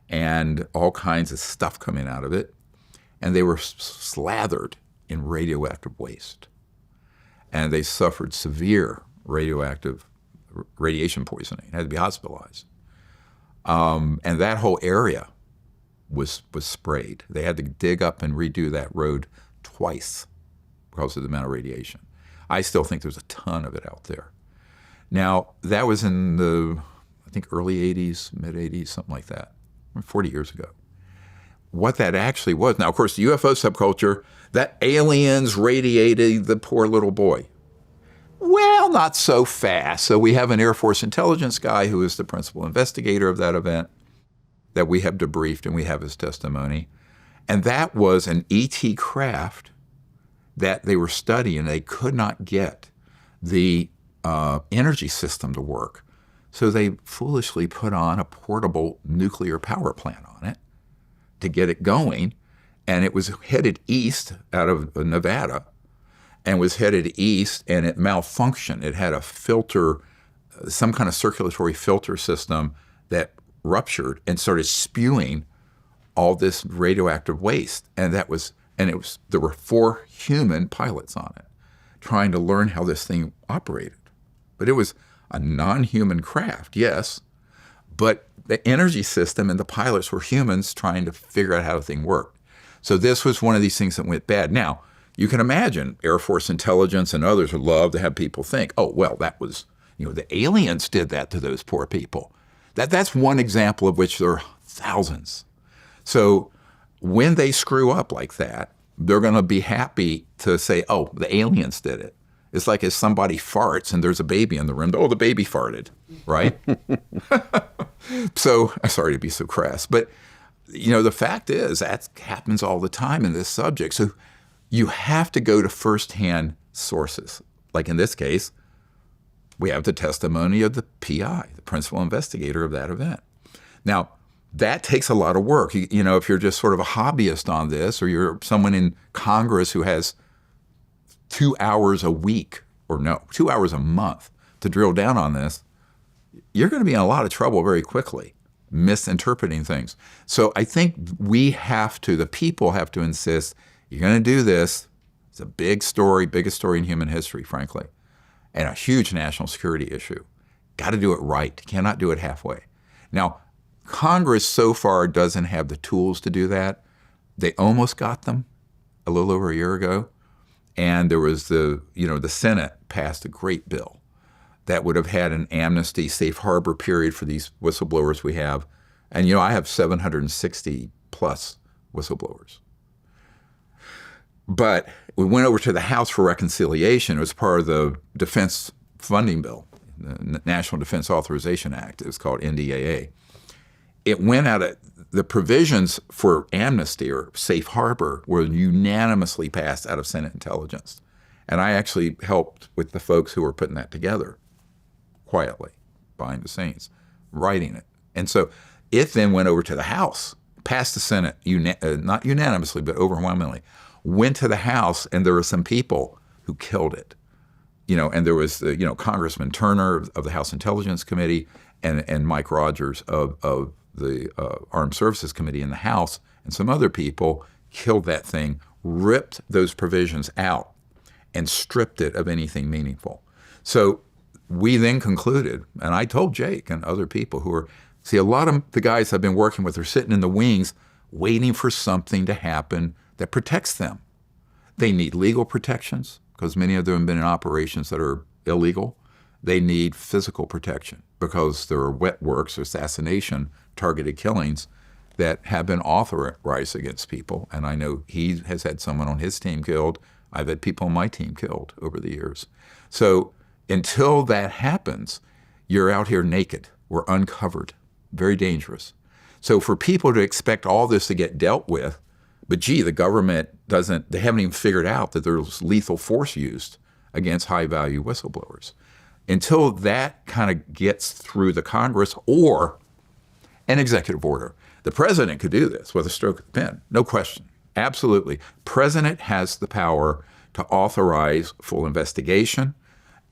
S2: and all kinds of stuff coming out of it. And they were slathered in radioactive waste. And they suffered severe radiation poisoning, had to be hospitalized. And that whole area was sprayed. They had to dig up and redo that road twice because of the amount of radiation. I still think there's a ton of it out there. Now, that was in the, I think, early 80s, mid 80s, something like that, 40 years ago. What that actually was, now, of course, the UFO subculture, that aliens radiated the poor little boy. Well, not so fast. So we have an Air Force intelligence guy who is the principal investigator of that event that we have debriefed, and we have his testimony. And that was an ET craft that they were studying. They could not get the energy system to work. So they foolishly put on a portable nuclear power plant on it to get it going. And it was headed east out of Nevada and was headed east, and it malfunctioned. It had a filter, some kind of circulatory filter system that ruptured and started spewing all this radioactive waste. And there were 4 human pilots on it trying to learn how this thing operated. But it was a non-human craft, yes, but the energy system and the pilots were humans trying to figure out how the thing worked. So this was one of these things that went bad. Now, you can imagine Air Force intelligence and others would love to have people think, oh, well, that was, the aliens did that to those poor people. That's one example of which there are thousands. So when they screw up like that, they're going to be happy to say, oh, the aliens did it. It's like if somebody farts and there's a baby in the room, oh, the baby farted, right? So, I'm sorry to be so crass, but the fact is that happens all the time in this subject. So you have to go to firsthand sources. Like in this case, we have the testimony of the PI, the principal investigator of that event. Now, that takes a lot of work. You know, if you're just sort of a hobbyist on this, or you're someone in Congress who has 2 hours a week, or no, 2 hours a month to drill down on this, you're going to be in a lot of trouble very quickly, misinterpreting things. So I think the people have to insist, you're going to do this. It's a big story, biggest story in human history, frankly, and a huge national security issue. Got to do it right. Cannot do it halfway. Now, Congress so far doesn't have the tools to do that. They almost got them a little over a year ago. And there was the Senate passed a great bill that would have had an amnesty, safe harbor period for these whistleblowers we have. And, I have 760 plus whistleblowers. But we went over to the House for reconciliation. It was part of the defense funding bill, the National Defense Authorization Act. It was called NDAA. It went out of the provisions for amnesty or safe harbor were unanimously passed out of Senate Intelligence. And I actually helped with the folks who were putting that together quietly behind the scenes, writing it. And so it then went over to the House, passed the Senate, not unanimously, but overwhelmingly, went to the House, and there were some people who killed it. And there was, Congressman Turner of the House Intelligence Committee and Mike Rogers of the Armed Services Committee in the House, and some other people killed that thing, ripped those provisions out, and stripped it of anything meaningful. So we then concluded, and I told Jake and other people a lot of the guys I've been working with are sitting in the wings waiting for something to happen that protects them. They need legal protections because many of them have been in operations that are illegal. They need physical protection because there are wet works, assassination, targeted killings that have been authorized against people. And I know he has had someone on his team killed. I've had people on my team killed over the years. So until that happens, you're out here naked. We're uncovered. Very dangerous. So for people to expect all this to get dealt with, but the government they haven't even figured out that there's lethal force used against high-value whistleblowers. Until that kind of gets through the Congress or an executive order. The president could do this with a stroke of the pen, no question. Absolutely. President has the power to authorize full investigation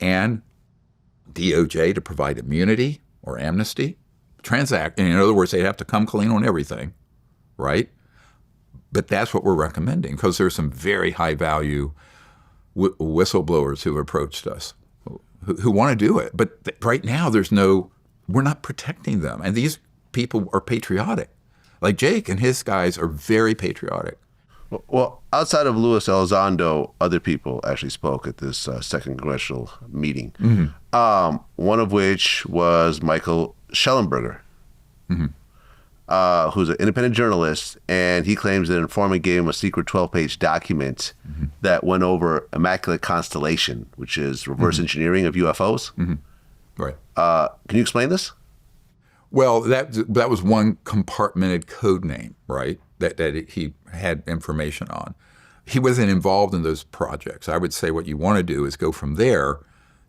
S2: and DOJ to provide immunity or amnesty, in other words, they'd have to come clean on everything, right? But that's what we're recommending because there's some very high-value whistleblowers who approached us who want to do it. But right now, we're not protecting them. And these people are patriotic. Like Jake and his guys are very patriotic.
S1: Well, outside of Luis Elizondo, other people actually spoke at this second congressional meeting. Mm-hmm. One of which was Michael Schellenberger, mm-hmm. Who's an independent journalist, and he claims that an informant gave him a secret 12-page document mm-hmm. that went over Immaculate Constellation, which is reverse mm-hmm. engineering of UFOs. Mm-hmm.
S2: Right.
S1: Can you explain this?
S2: Well, that was one compartmented code name, right, that he had information on. He wasn't involved in those projects. I would say what you want to do is go from there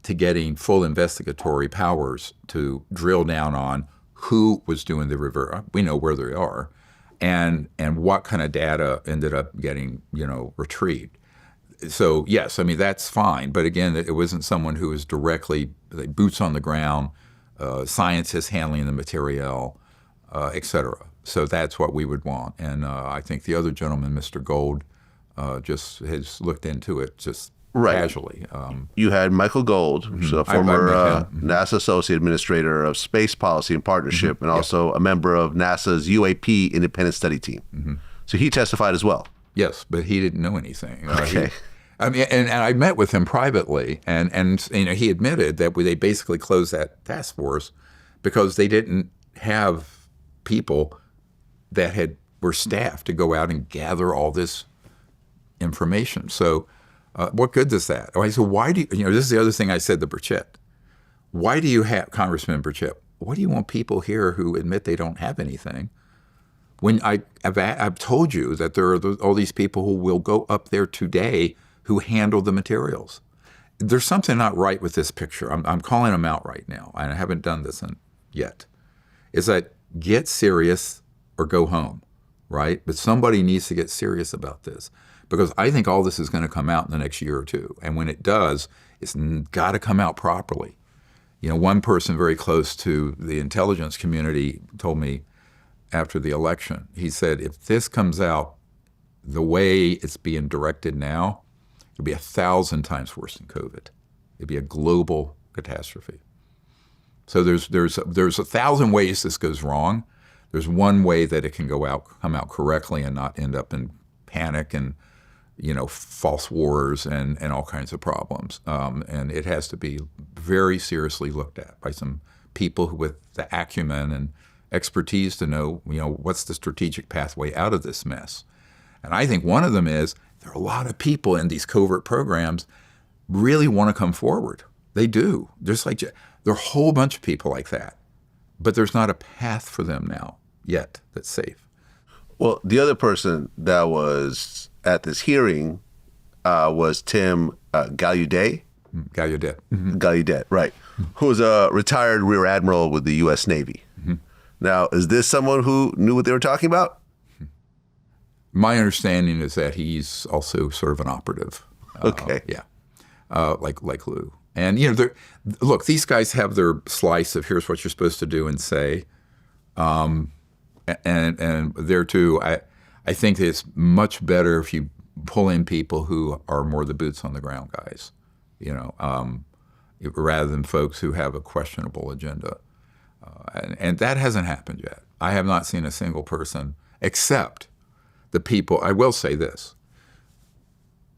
S2: to getting full investigatory powers to drill down on who was doing the reverse. We know where they are, and what kind of data ended up getting retrieved. So yes, I mean that's fine, but again, it wasn't someone who was directly boots on the ground, scientists handling the material, et cetera. So that's what we would want, and I think the other gentleman, Mr. Gold, just has looked into it just casually.
S1: You had Michael Gold, who's a former NASA Associate Administrator of Space Policy and Partnership, mm-hmm. and also a member of NASA's UAP Independent Study Team. Mm-hmm. So he testified as well.
S2: Yes, but he didn't know anything.
S1: Okay.
S2: And I met with him privately, and he admitted that they basically closed that task force because they didn't have people that were staffed to go out and gather all this information. So what good does that? I said, why do you, this is the other thing I said to Burchett. Why do you have, Congressman Burchett, why do you want people here who admit they don't have anything? When I've told you that there are all these people who will go up there today who handle the materials. There's something not right with this picture. I'm calling them out right now, and I haven't done this yet. Is that get serious or go home, right? But somebody needs to get serious about this, because I think all this is going to come out in the next year or two. And when it does, it's got to come out properly. You know, one person very close to the intelligence community told me after the election, he said, if this comes out the way it's being directed now, it'll be 1,000 times worse than COVID. It'd be a global catastrophe. So there's 1,000 ways this goes wrong. There's one way that it can come out correctly and not end up in panic and, you know, false wars and all kinds of problems. And it has to be very seriously looked at by some people with the acumen and expertise to know, you know, what's the strategic pathway out of this mess. And I think one of them is there are a lot of people in these covert programs really want to come forward. They do. Just like there are a whole bunch of people like that, but there's not a path for them now yet that's safe.
S1: Well, the other person that was at this hearing was Tim Gallaudet.
S2: Gallaudet.
S1: Mm-hmm. Gallaudet, right, who was a retired Rear Admiral with the U.S. Navy. Mm-hmm. Now, is this someone who knew what they were talking about?
S2: My understanding is that he's also sort of an operative.
S1: Okay.
S2: Like Lou. And, you know, look, these guys have their slice of here's what you're supposed to do and say. And there, too, I think it's much better if you pull in people who are more the boots on the ground guys, you know, rather than folks who have a questionable agenda. And that hasn't happened yet. I have not seen a single person except the people. I will say this.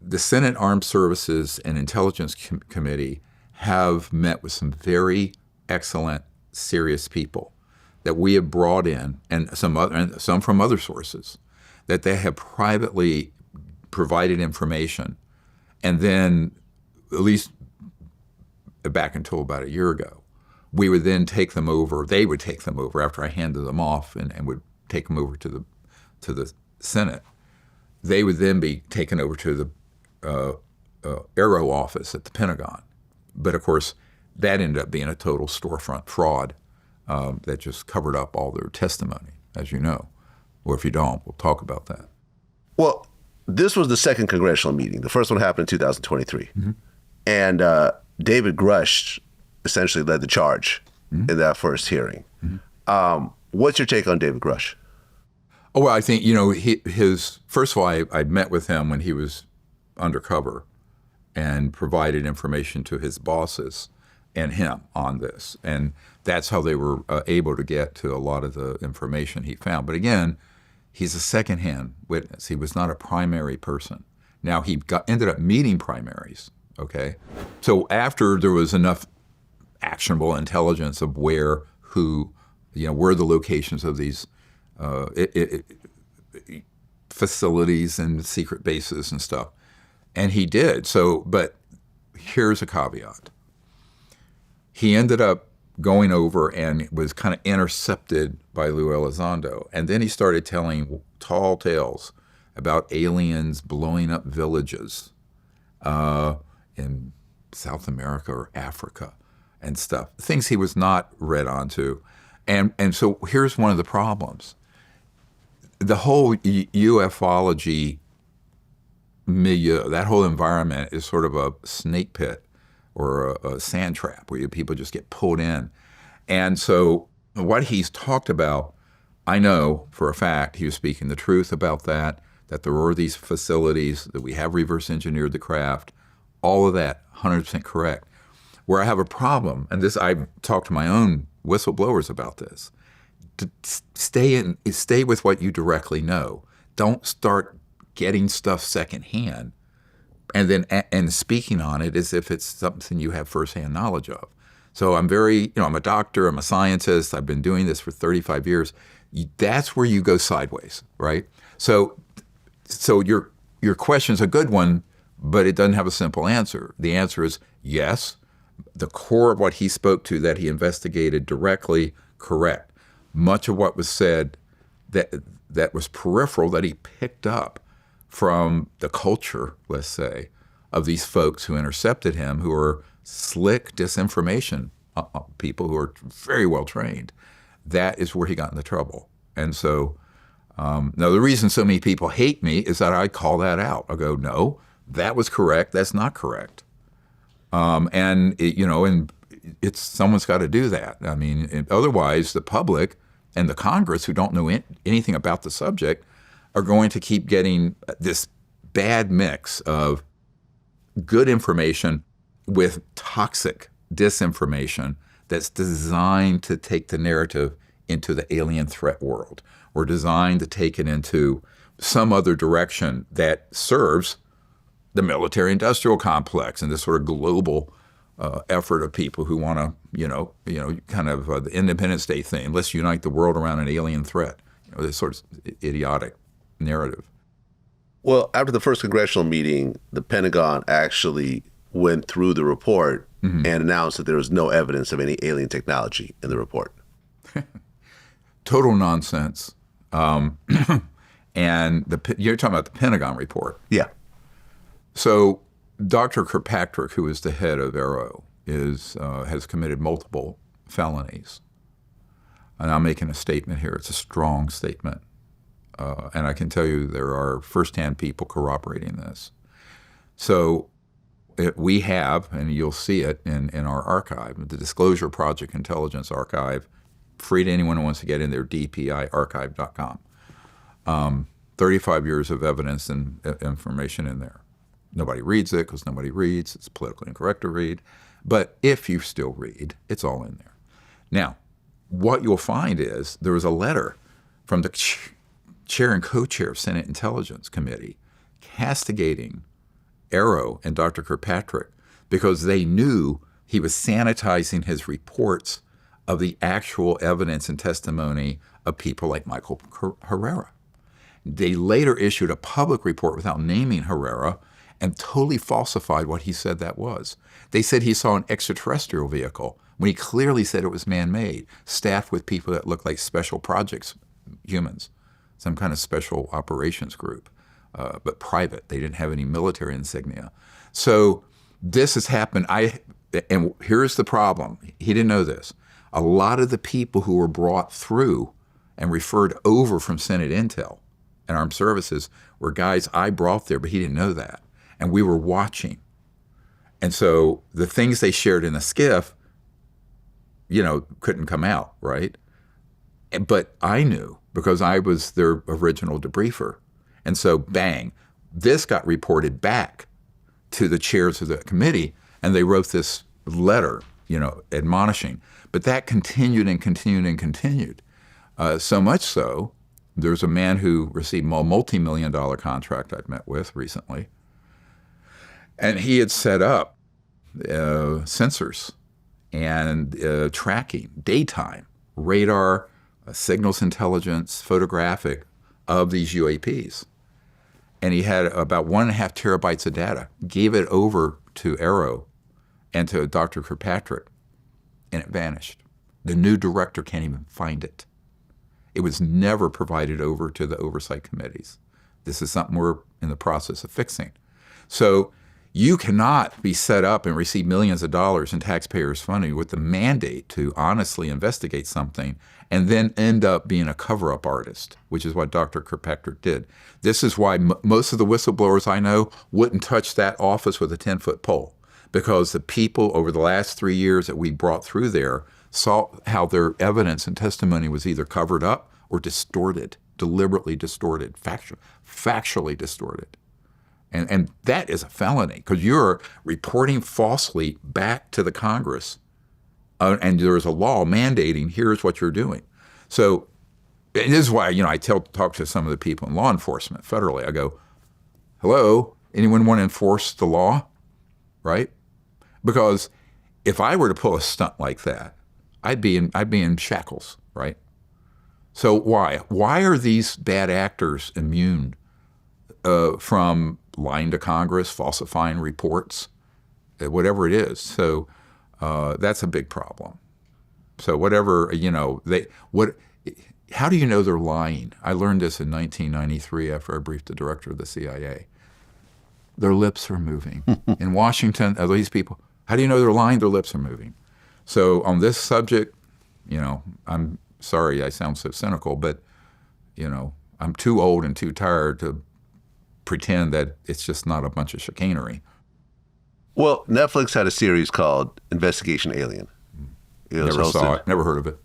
S2: The Senate Armed Services and Intelligence Committee have met with some very excellent, serious people that we have brought in, and some from other sources, that they have privately provided information. And then, at least back until about a year ago, we would then take them over. They would take them over after I handed them off, and would take them over to the Senate. They would then be taken over to the Aero office at the Pentagon. But of course, that ended up being a total storefront fraud that just covered up all their testimony, as you know. Or if you don't, we'll talk about that.
S1: Well, this was the second congressional meeting. The first one happened in 2023. Mm-hmm. And David Grush essentially led the charge in that first hearing. Mm-hmm. What's your take on David Grush?
S2: Oh, well, I think, you know, his first of all, I met with him when he was undercover and provided information to his bosses and him on this. And that's how they were able to get to a lot of the information he found. But again, he's a secondhand witness. He was not a primary person. Now, he ended up meeting primaries, okay? So after there was enough actionable intelligence of where the locations of these facilities and secret bases and stuff. And he did. So, but here's a caveat. He ended up going over and was kind of intercepted by Lou Elizondo. And then he started telling tall tales about aliens blowing up villages in South America or Africa and stuff, things he was not read onto. And so here's one of the problems. The whole ufology milieu, that whole environment is sort of a snake pit or a sand trap where people just get pulled in. And so what he's talked about, I know for a fact he was speaking the truth about that there were these facilities, that we have reverse engineered the craft, all of that 100% correct. Where I have a problem, and this I've talked to my own whistleblowers about this, to stay with what you directly know. Don't start getting stuff secondhand and speaking on it as if it's something you have firsthand knowledge of. So I'm I'm a doctor, I'm a scientist, I've been doing this for 35 years. That's where you go sideways, right? So your question's a good one, but it doesn't have a simple answer. The answer is yes. The core of what he spoke to that he investigated directly, correct. Much of what was said that was peripheral, that he picked up from the culture, let's say, of these folks who intercepted him, who are slick disinformation people who are very well trained. that is where he got into trouble. And so now the reason so many people hate me is that I call that out. I go, no, that was correct. That's not correct. And it's someone's got to do that. I mean, otherwise the public and the Congress, who don't know anything about the subject, are going to keep getting this bad mix of good information with toxic disinformation that's designed to take the narrative into the alien threat world, or designed to take it into some other direction that serves the military-industrial complex and this sort of global effort of people who want to, kind of the Independence Day thing. Let's unite the world around an alien threat. This sort of idiotic narrative.
S1: Well, after the first congressional meeting, the Pentagon actually went through the report and announced that there was no evidence of any alien technology in the report.
S2: Total nonsense. And you're talking about the Pentagon report.
S1: Yeah.
S2: So Dr. Kirkpatrick, who is the head of AARO, has committed multiple felonies. And I'm making a statement here. It's a strong statement. And I can tell you there are firsthand people corroborating this. So we have, and you'll see it in our archive, the Disclosure Project Intelligence Archive, free to anyone who wants to get in there, dpiarchive.com. 35 years of evidence and information in there. Nobody reads it because nobody reads. It's politically incorrect to read. But if you still read, it's all in there. Now, what you'll find is there was a letter from the chair and co-chair of Senate Intelligence Committee castigating AARO and Dr. Kirkpatrick because they knew he was sanitizing his reports of the actual evidence and testimony of people like Michael Herrera. They later issued a public report without naming Herrera and totally falsified what he said that was. They said he saw an extraterrestrial vehicle when he clearly said it was man-made, staffed with people that looked like special projects humans, some kind of special operations group, but private. They didn't have any military insignia. So this has happened. And here's the problem. He didn't know this. A lot of the people who were brought through and referred over from Senate Intel and Armed Services were guys I brought there, but he didn't know that. And we were watching. And so the things they shared in the skiff, couldn't come out, right? But I knew because I was their original debriefer. And so, bang, this got reported back to the chairs of the committee, and they wrote this letter, admonishing. But that continued and continued and continued. So much so, there's a man who received a multi-million-dollar contract I've met with recently, and he had set up sensors and tracking, daytime, radar, signals intelligence, photographic of these UAPs. And he had about 1.5 terabytes of data, gave it over to AARO and to Dr. Kirkpatrick, and it vanished. The new director can't even find it. It was never provided over to the oversight committees. This is something we're in the process of fixing. So you cannot be set up and receive millions of dollars in taxpayers' funding with the mandate to honestly investigate something and then end up being a cover-up artist, which is what Dr. Kirkpatrick did. This is why most of the whistleblowers I know wouldn't touch that office with a 10-foot pole, because the people over the last 3 years that we brought through there saw how their evidence and testimony was either covered up or distorted, deliberately distorted, factually distorted. And that is a felony because you're reporting falsely back to the Congress. And there is a law mandating here's what you're doing. So this is why, I talk to some of the people in law enforcement federally. I go, hello, anyone want to enforce the law? Right? Because if I were to pull a stunt like that, I'd be in shackles, right? So why? Why are these bad actors immune from lying to Congress, falsifying reports, whatever it is? So that's a big problem. So whatever, how do you know they're lying? I learned this in 1993 after I briefed the director of the CIA. Their lips are moving. In Washington, these people, how do you know they're lying? Their lips are moving. So on this subject, I'm sorry I sound so cynical, but, you know, I'm too old and too tired to pretend that it's just not a bunch of chicanery.
S1: Well, Netflix had a series called Investigation Alien.
S2: Never saw it, never heard of it.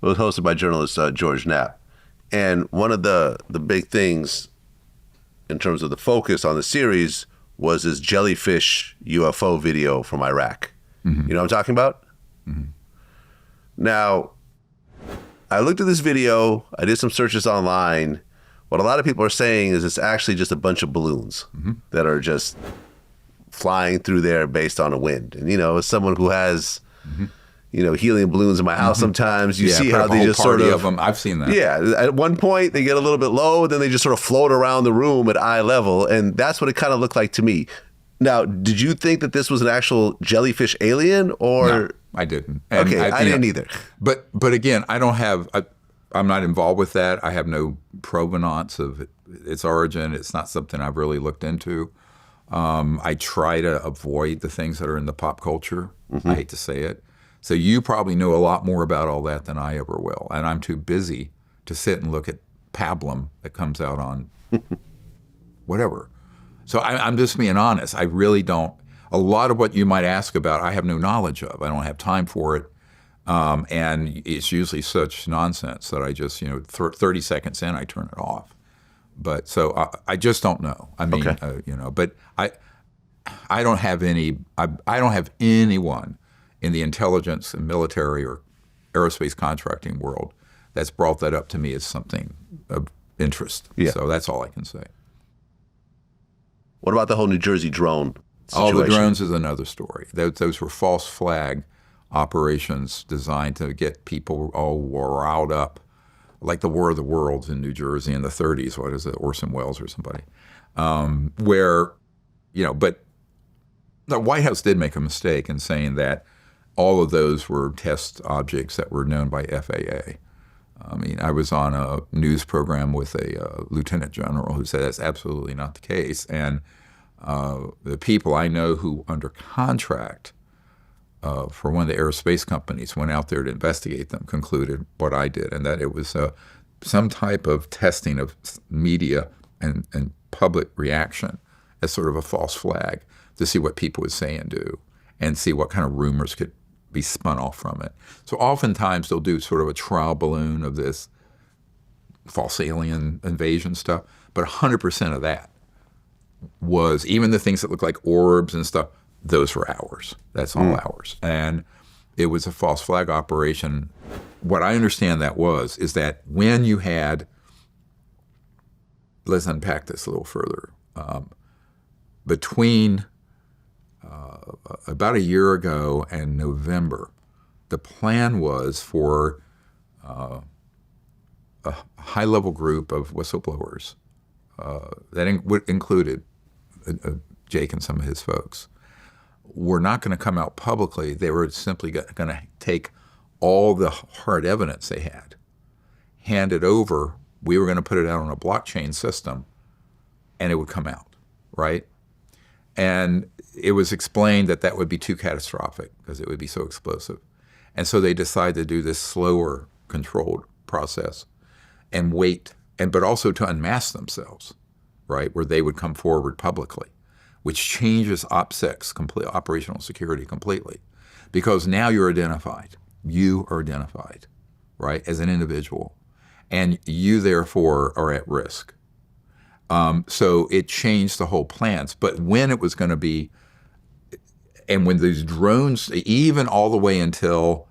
S1: It was hosted by journalist George Knapp. And one of the big things in terms of the focus on the series was this jellyfish UFO video from Iraq. Mm-hmm. You know what I'm talking about? Mm-hmm. Now, I looked at this video, I did some searches online. What a lot of people are saying is it's actually just a bunch of balloons that are just flying through there based on a wind. And, you know, as someone who has, you know, helium balloons in my house sometimes, you see how they just sort
S2: of them. I've seen that.
S1: Yeah. At one point, they get a little bit low, then they just sort of float around the room at eye level. And that's what it kind of looked like to me. Now, did you think that this was an actual jellyfish alien or?
S2: No, I didn't. And
S1: okay, I didn't either.
S2: But again, I'm not involved with that. I have no provenance of its origin. It's not something I've really looked into. I try to avoid the things that are in the pop culture. I hate to say it. So you probably know a lot more about all that than I ever will. And I'm too busy to sit and look at pablum that comes out on whatever. So I'm just being honest. I really don't. A lot of what you might ask about, I have no knowledge of. I don't have time for it. And it's usually such nonsense that I just, 30 seconds in, I turn it off. But so I just don't know. I mean, but I don't have I don't have anyone in the intelligence and military or aerospace contracting world that's brought that up to me as something of interest. Yeah. So that's all I can say.
S1: What about the whole New Jersey drone situation?
S2: Oh, the drones is another story. Those were false flag operations designed to get people all riled up, like the War of the Worlds in New Jersey in the 30s. What is it, Orson Welles or somebody? But the White House did make a mistake in saying that all of those were test objects that were known by FAA. I mean, I was on a news program with a lieutenant general who said that's absolutely not the case. And the people I know who under contract for one of the aerospace companies went out there to investigate them concluded what I did, and that it was some type of testing of media and public reaction as sort of a false flag to see what people would say and do and see what kind of rumors could be spun off from it. So oftentimes they'll do sort of a trial balloon of this false alien invasion stuff, but 100% of that was, even the things that look like orbs and stuff, those were ours. That's all ours. And it was a false flag operation. What I understand that is that when you had, let's unpack this a little further, between about a year ago and November, the plan was for a high-level group of whistleblowers that included Jake and some of his folks, were not going to come out publicly. They were simply going to take all the hard evidence they had, hand it over. We were going to put it out on a blockchain system, and it would come out, right? And it was explained that that would be too catastrophic because it would be so explosive. And so they decided to do this slower, controlled process and wait, but also to unmask themselves, right, where they would come forward publicly, which changes OPSEC, operational security, completely. Because now you're identified. You are identified, right, as an individual. And you, therefore, are at risk. So it changed the whole plans. But when it was going to be, and when these drones, even all the way until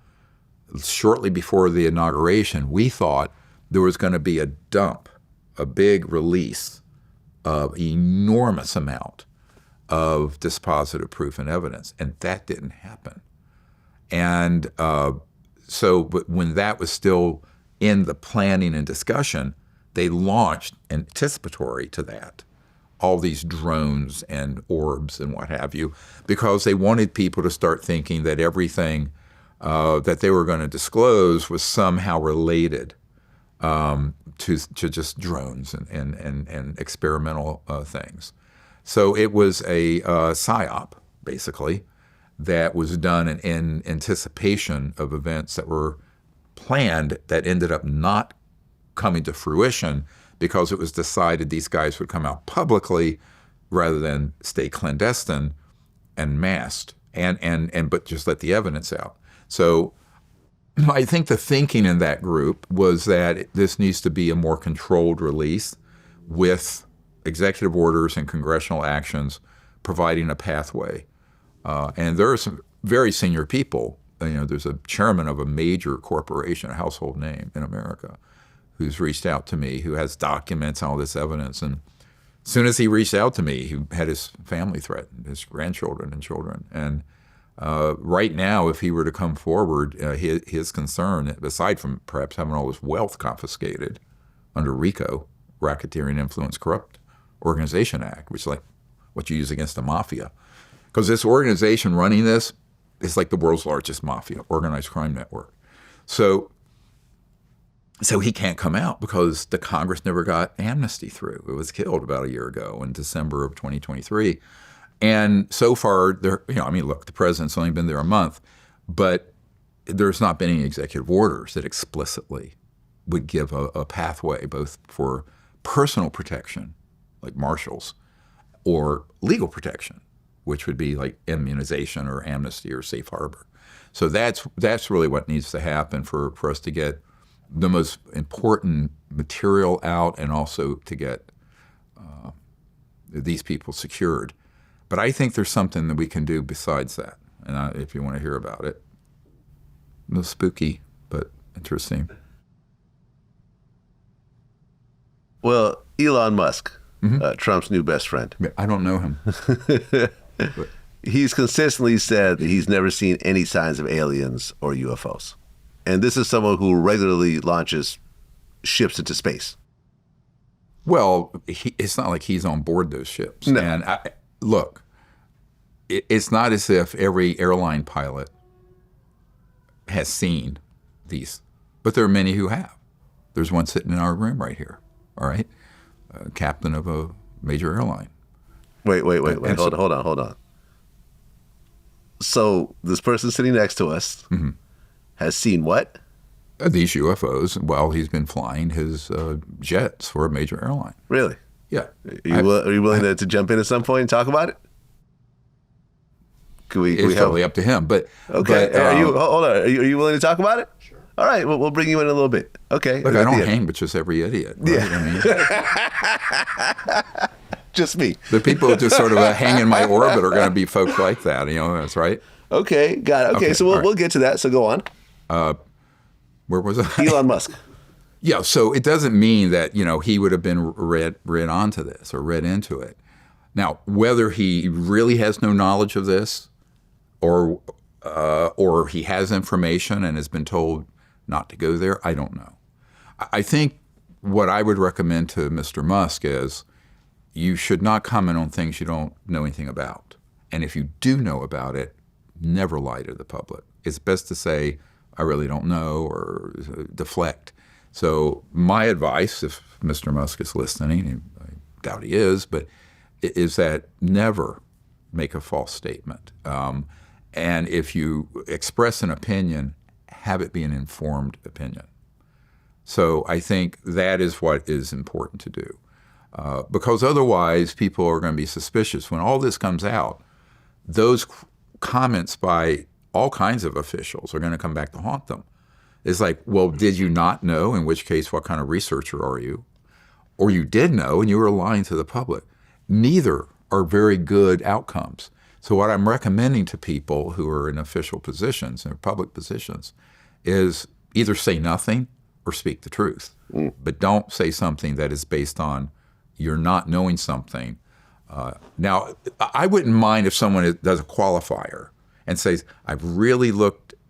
S2: shortly before the inauguration, we thought there was going to be a dump, a big release of enormous amount of dispositive proof and evidence, and that didn't happen. And but when that was still in the planning and discussion, they launched, anticipatory to that, all these drones and orbs and what have you, because they wanted people to start thinking that everything that they were going to disclose was somehow related to just drones and experimental things. So it was a psyop, basically, that was done in anticipation of events that were planned that ended up not coming to fruition because it was decided these guys would come out publicly rather than stay clandestine and masked but just let the evidence out. So I think the thinking in that group was that this needs to be a more controlled release with executive orders and congressional actions providing a pathway. And there are some very senior people. There's a chairman of a major corporation, a household name in America, who's reached out to me, who has documents, all this evidence. And as soon as he reached out to me, he had his family threatened, his grandchildren and children. And right now, if he were to come forward, his concern, aside from perhaps having all his wealth confiscated under RICO, Racketeering Influence Corrupt Organization Act, which is like what you use against the mafia. Because this organization running this is like the world's largest mafia, organized crime network. So he can't come out because the Congress never got amnesty through. It was killed about a year ago in December of 2023. And so far, look, the president's only been there a month, but there's not been any executive orders that explicitly would give a pathway both for personal protection, like marshals, or legal protection, which would be like immunization or amnesty or safe harbor. So that's really what needs to happen for us to get the most important material out and also to get these people secured. But I think there's something that we can do besides that. And if you want to hear about it, a little spooky, but interesting.
S1: Well, Elon Musk, Trump's new best friend.
S2: I don't know him. But
S1: he's consistently said that he's never seen any signs of aliens or UFOs. And this is someone who regularly launches ships into space.
S2: Well, it's not like he's on board those ships.
S1: No.
S2: And look, it's not as if every airline pilot has seen these, but there are many who have. There's one sitting in our room right here, all right? Captain of a major airline.
S1: Wait. Hold on. So this person sitting next to us has seen what?
S2: These UFOs while he's been flying his jets for a major airline.
S1: Really?
S2: Yeah.
S1: Are you willing to jump in at some point and talk about it?
S2: It's totally up to him. But
S1: okay.
S2: But,
S1: hold on. Are you willing to talk about it? Sure. All right. We'll bring you in a little bit. Okay.
S2: Look, I don't hang with just every idiot. Right?
S1: Yeah. I mean, just me.
S2: The people who just sort of hang in my orbit are going to be folks like that. That's right.
S1: Okay. Got it. Okay. So we'll get to that. So go on.
S2: Where was I?
S1: Elon Musk.
S2: Yeah. So it doesn't mean that he would have been read onto this or read into it. Now, whether he really has no knowledge of this, or he has information and has been told not to go there, I don't know. I think what I would recommend to Mr. Musk is you should not comment on things you don't know anything about. And if you do know about it, never lie to the public. It's best to say, I really don't know, or deflect. So my advice, if Mr. Musk is listening, I doubt he is, but is that never make a false statement. And if you express an opinion, have it be an informed opinion. So I think that is what is important to do. Because otherwise, people are going to be suspicious. When all this comes out, those comments by all kinds of officials are going to come back to haunt them. It's like, well, did you not know? In which case, what kind of researcher are you? Or you did know and you were lying to the public. Neither are very good outcomes. So what I'm recommending to people who are in official positions, in public positions, is either say nothing or speak the truth. But don't say something that is based on you're not knowing something. Now, I wouldn't mind if someone does a qualifier and says, I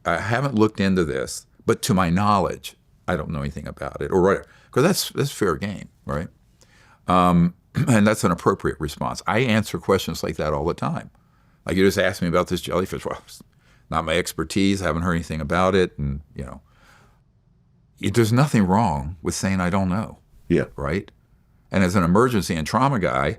S2: haven't looked into this, but to my knowledge, I don't know anything about it, or whatever. Because that's fair game, right? And that's an appropriate response. I answer questions like that all the time. Like, you just asked me about this jellyfish. Well, it's not my expertise. I haven't heard anything about it. And, there's nothing wrong with saying I don't know.
S1: Yeah.
S2: Right? And as an emergency and trauma guy,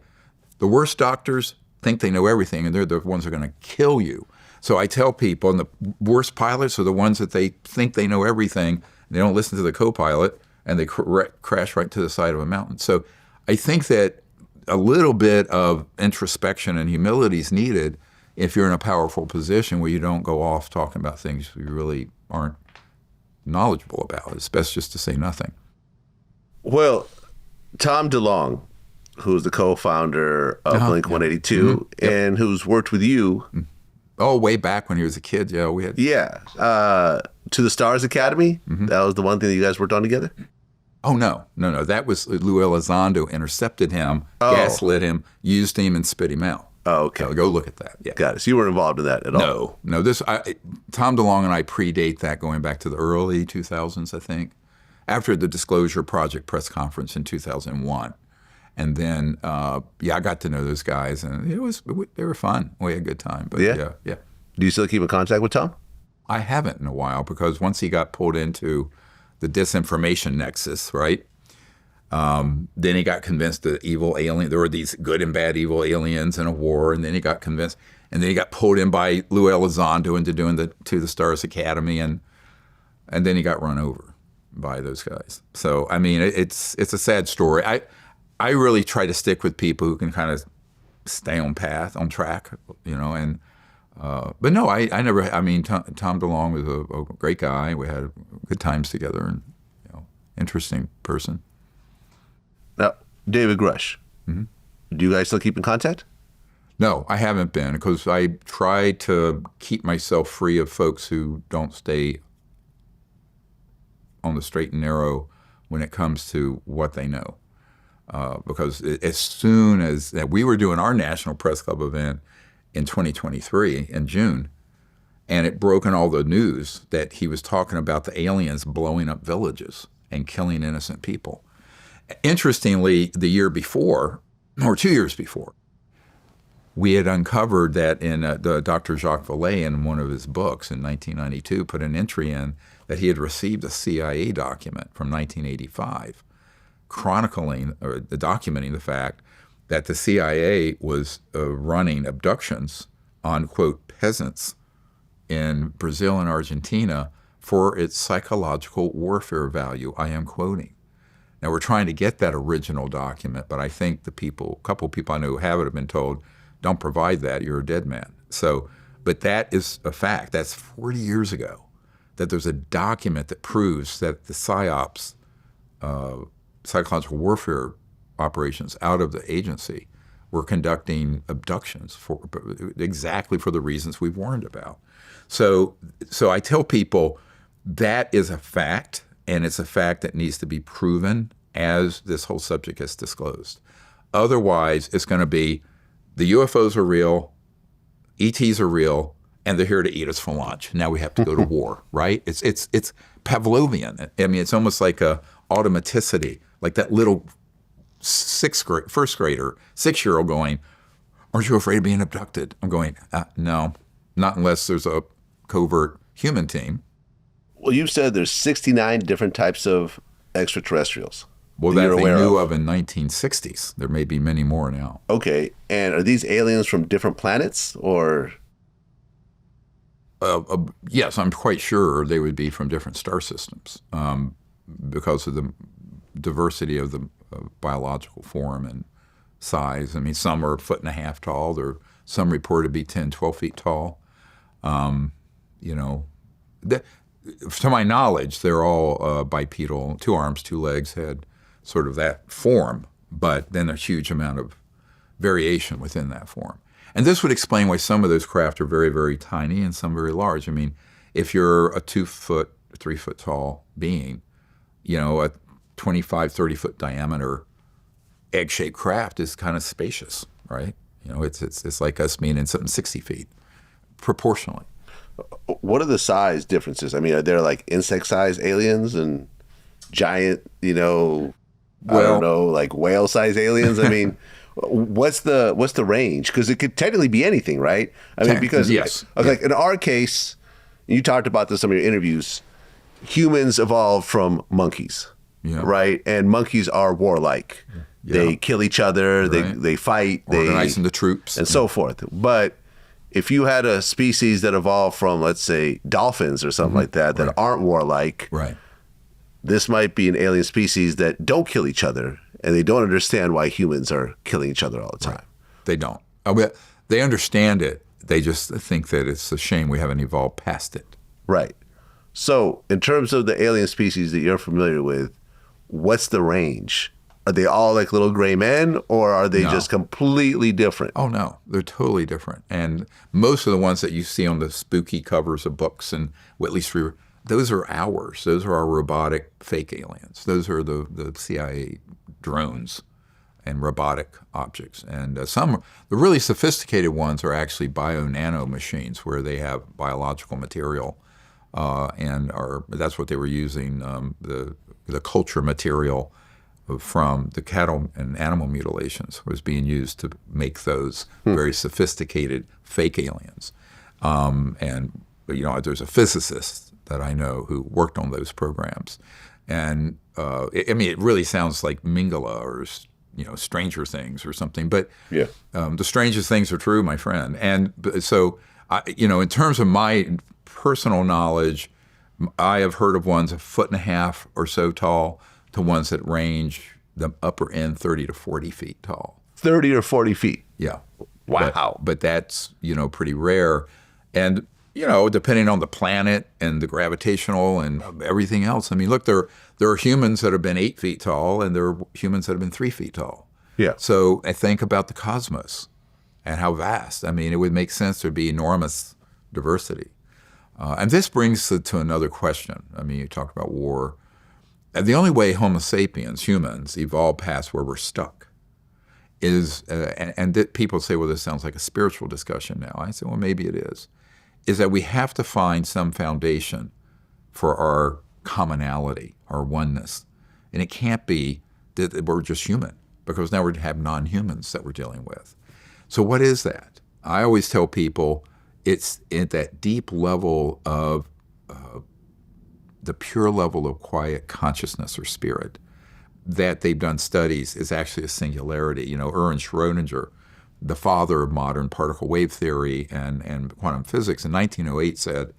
S2: the worst doctors think they know everything, and they're the ones who are going to kill you. So I tell people, and the worst pilots are the ones that they think they know everything, They don't listen to the co-pilot, and they crash right to the side of a mountain. So I think that a little bit of introspection and humility is needed if you're in a powerful position where you don't go off talking about things you really aren't knowledgeable about. It's best just to say nothing.
S1: Well, Tom DeLonge, who's the co-founder of Blink-182 and who's worked with you.
S2: Oh, way back when he was a kid. Yeah, we had.
S1: Yeah. To the Stars Academy. That was the one thing that you guys worked on together?
S2: Oh, no. That was Lou Elizondo intercepted him, gaslit him, used him, and spit him out.
S1: Oh, okay.
S2: So go look at that. Yeah.
S1: Got it. So you weren't involved in that at all?
S2: No. Tom DeLonge and I predate that going back to the early 2000s, I think, after the Disclosure Project press conference in 2001. And then, I got to know those guys, and they were fun. We had a good time. But yeah.
S1: Do you still keep in contact with Tom?
S2: I haven't in a while, because once he got pulled into the disinformation nexus, right? Then he got convinced that evil alien, there were these good and bad evil aliens in a war, and then he got convinced, and then he got pulled in by Lou Elizondo into doing To the Stars Academy, and then he got run over by those guys. So I mean, it's a sad story. I really try to stick with people who can kind of stay on track, and but no, I never. I mean, Tom DeLonge was a great guy. We had good times together, and interesting person.
S1: Now, David Grush, do you guys still keep in contact?
S2: No, I haven't been, because I try to keep myself free of folks who don't stay on the straight and narrow when it comes to what they know. Because as soon as we were doing our National Press Club event in 2023 in June, and it broke in all the news that he was talking about the aliens blowing up villages and killing innocent people. Interestingly, the year before, or 2 years before, we had uncovered that in the Dr. Jacques Vallée, in one of his books in 1992, put an entry in that he had received a CIA document from 1985 chronicling or documenting the fact that the CIA was running abductions on, quote, peasants in Brazil and Argentina for its psychological warfare value. I am quoting. Now, we're trying to get that original document, but I think a couple of people I know who have it have been told, don't provide that, you're a dead man. So, but that is a fact. That's 40 years ago, that there's a document that proves that the PSYOPs, psychological warfare operations out of the agency, were conducting abductions exactly for the reasons we've warned about. So I tell people that is a fact, and it's a fact that needs to be proven as this whole subject gets disclosed. Otherwise, it's going to be the UFOs are real, ETs are real, and they're here to eat us for lunch. Now we have to go to war, right? It's Pavlovian. I mean, it's almost like a automaticity, like that little first grader, 6-year-old going, aren't you afraid of being abducted? I'm going, no, not unless there's a covert human team.
S1: Well, you've said there's 69 different types of extraterrestrials.
S2: Well, that they knew of in 1960s. There may be many more now. Okay.
S1: And are these aliens from different planets, or?
S2: Yes, I'm quite sure they would be from different star systems because of the diversity of the biological form and size. I mean, some are 1.5 feet tall. Some reported to be 10, 12 feet tall. To my knowledge, they're all bipedal, 2 arms, 2 legs, had sort of that form, but then a huge amount of variation within that form. And this would explain why some of those craft are very, very tiny and some very large. I mean, if you're a 2 foot, 3 foot tall being, a 25, 30 foot diameter egg-shaped craft is kind of spacious, right? It's like us being in something 60 feet, proportionally.
S1: What are the size differences? I mean, are there like insect-sized aliens and giant, like whale-sized aliens? I mean, what's the range? Because it could technically be anything, right? I mean, because
S2: yes.
S1: Like in our case, you talked about this in some of your interviews, humans evolved from monkeys, right? And monkeys are warlike. Yeah. They kill each other, right. they fight,
S2: organizing the troops,
S1: and so forth. But if you had a species that evolved from, let's say, dolphins or something like that, that aren't warlike,
S2: right.
S1: this might be an alien species that don't kill each other, and they don't understand why humans are killing each other all the time.
S2: Right. They don't. They understand it. They just think that it's a shame we haven't evolved past it.
S1: Right. So in terms of the alien species that you're familiar with, what's the range? Are they all like little gray men, or are they just completely different?
S2: Oh, no. They're totally different. And most of the ones that you see on the spooky covers of books, and at least those are ours. Those are our robotic fake aliens. Those are the CIA drones and robotic objects. And the really sophisticated ones are actually bio-nano machines where they have biological material, and that's what they were using, the culture material from the cattle and animal mutilations was being used to make those very sophisticated fake aliens. And there's a physicist that I know who worked on those programs. And it really sounds like Mingala or Stranger Things or something. But the strangest things are true, my friend. And so, in terms of my personal knowledge, I have heard of ones 1.5 feet or so tall to ones that range the upper end 30 to 40 feet tall.
S1: 30 or 40 feet?
S2: Yeah.
S1: Wow.
S2: But that's, pretty rare. And, depending on the planet and the gravitational and everything else. I mean, look, there are humans that have been 8 feet tall, and there are humans that have been 3 feet tall.
S1: Yeah.
S2: So I think about the cosmos and how vast. I mean, it would make sense there'd be enormous diversity. And this brings to another question. I mean, you talked about war. The only way Homo sapiens, humans, evolve past where we're stuck is, and people say, well, this sounds like a spiritual discussion now. I say, well, maybe it is that we have to find some foundation for our commonality, our oneness. And it can't be that we're just human, because now we have non-humans that we're dealing with. So what is that? I always tell people it's at that deep level of the pure level of quiet consciousness or spirit that they've done studies is actually a singularity. Ernst Schrödinger, the father of modern particle wave theory and quantum physics, in 1908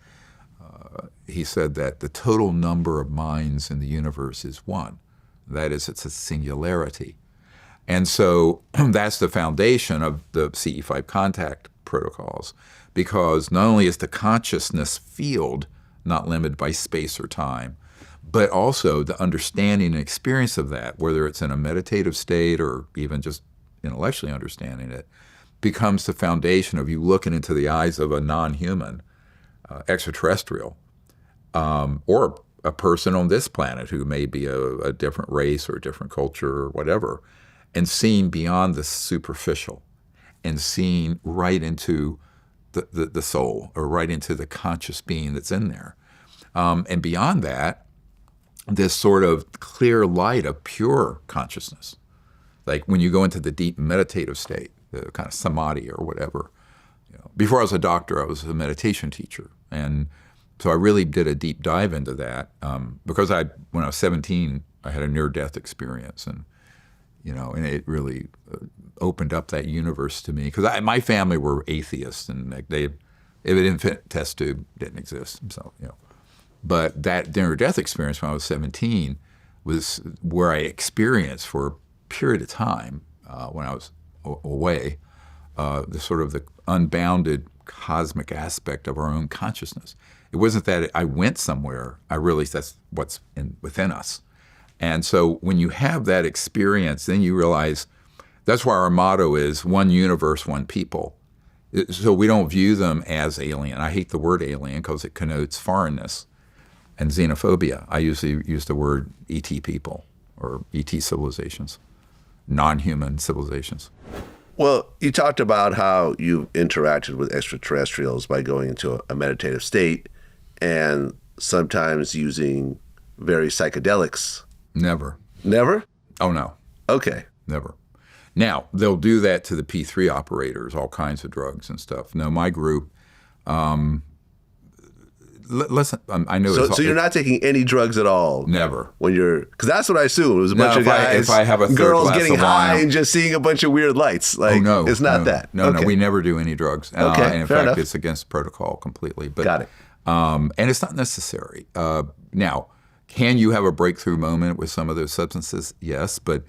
S2: he said that the total number of minds in the universe is one. That is, it's a singularity. And so that's the foundation of the CE5 contact protocols, because not only is the consciousness field not limited by space or time, but also the understanding and experience of that, whether it's in a meditative state or even just intellectually understanding it, becomes the foundation of you looking into the eyes of a non-human extraterrestrial, or a person on this planet who may be a different race or a different culture or whatever, and seeing beyond the superficial and seeing right into the soul, or right into the conscious being that's in there. And beyond that, this sort of clear light of pure consciousness. Like when you go into the deep meditative state, the kind of samadhi or whatever. Before I was a doctor, I was a meditation teacher. And so I really did a deep dive into that, because when I was 17, I had a near-death experience. And it really opened up that universe to me, because my family were atheists, and if an infant test tube didn't exist, so But that near-death experience when I was 17 was where I experienced for a period of time when I was away the sort of the unbounded cosmic aspect of our own consciousness. It wasn't that I went somewhere. I realized that's what's within us. And so when you have that experience, then you realize that's why our motto is one universe, one people. So we don't view them as alien. I hate the word alien because it connotes foreignness and xenophobia. I usually use the word ET people or ET civilizations, non-human civilizations.
S1: Well, you talked about how you interacted with extraterrestrials by going into a meditative state and sometimes using various psychedelics.
S2: Never.
S1: Never?
S2: Oh, no.
S1: Okay.
S2: Never. Now, they'll do that to the P3 operators, all kinds of drugs and stuff. No, my group, listen, I know.
S1: So you're not taking any drugs at all?
S2: Never.
S1: Because that's what I assumed. It was a bunch of guys,
S2: if I have a third
S1: girls
S2: glass
S1: getting
S2: of
S1: high
S2: wine,
S1: and just seeing a bunch of weird lights. Like,
S2: no,
S1: it's not that.
S2: No, we never do any drugs.
S1: Okay,
S2: and in
S1: fair
S2: fact,
S1: enough.
S2: it's against protocol completely. But,
S1: Got it.
S2: And it's not necessary. Now, Can you have a breakthrough moment with some of those substances? Yes, but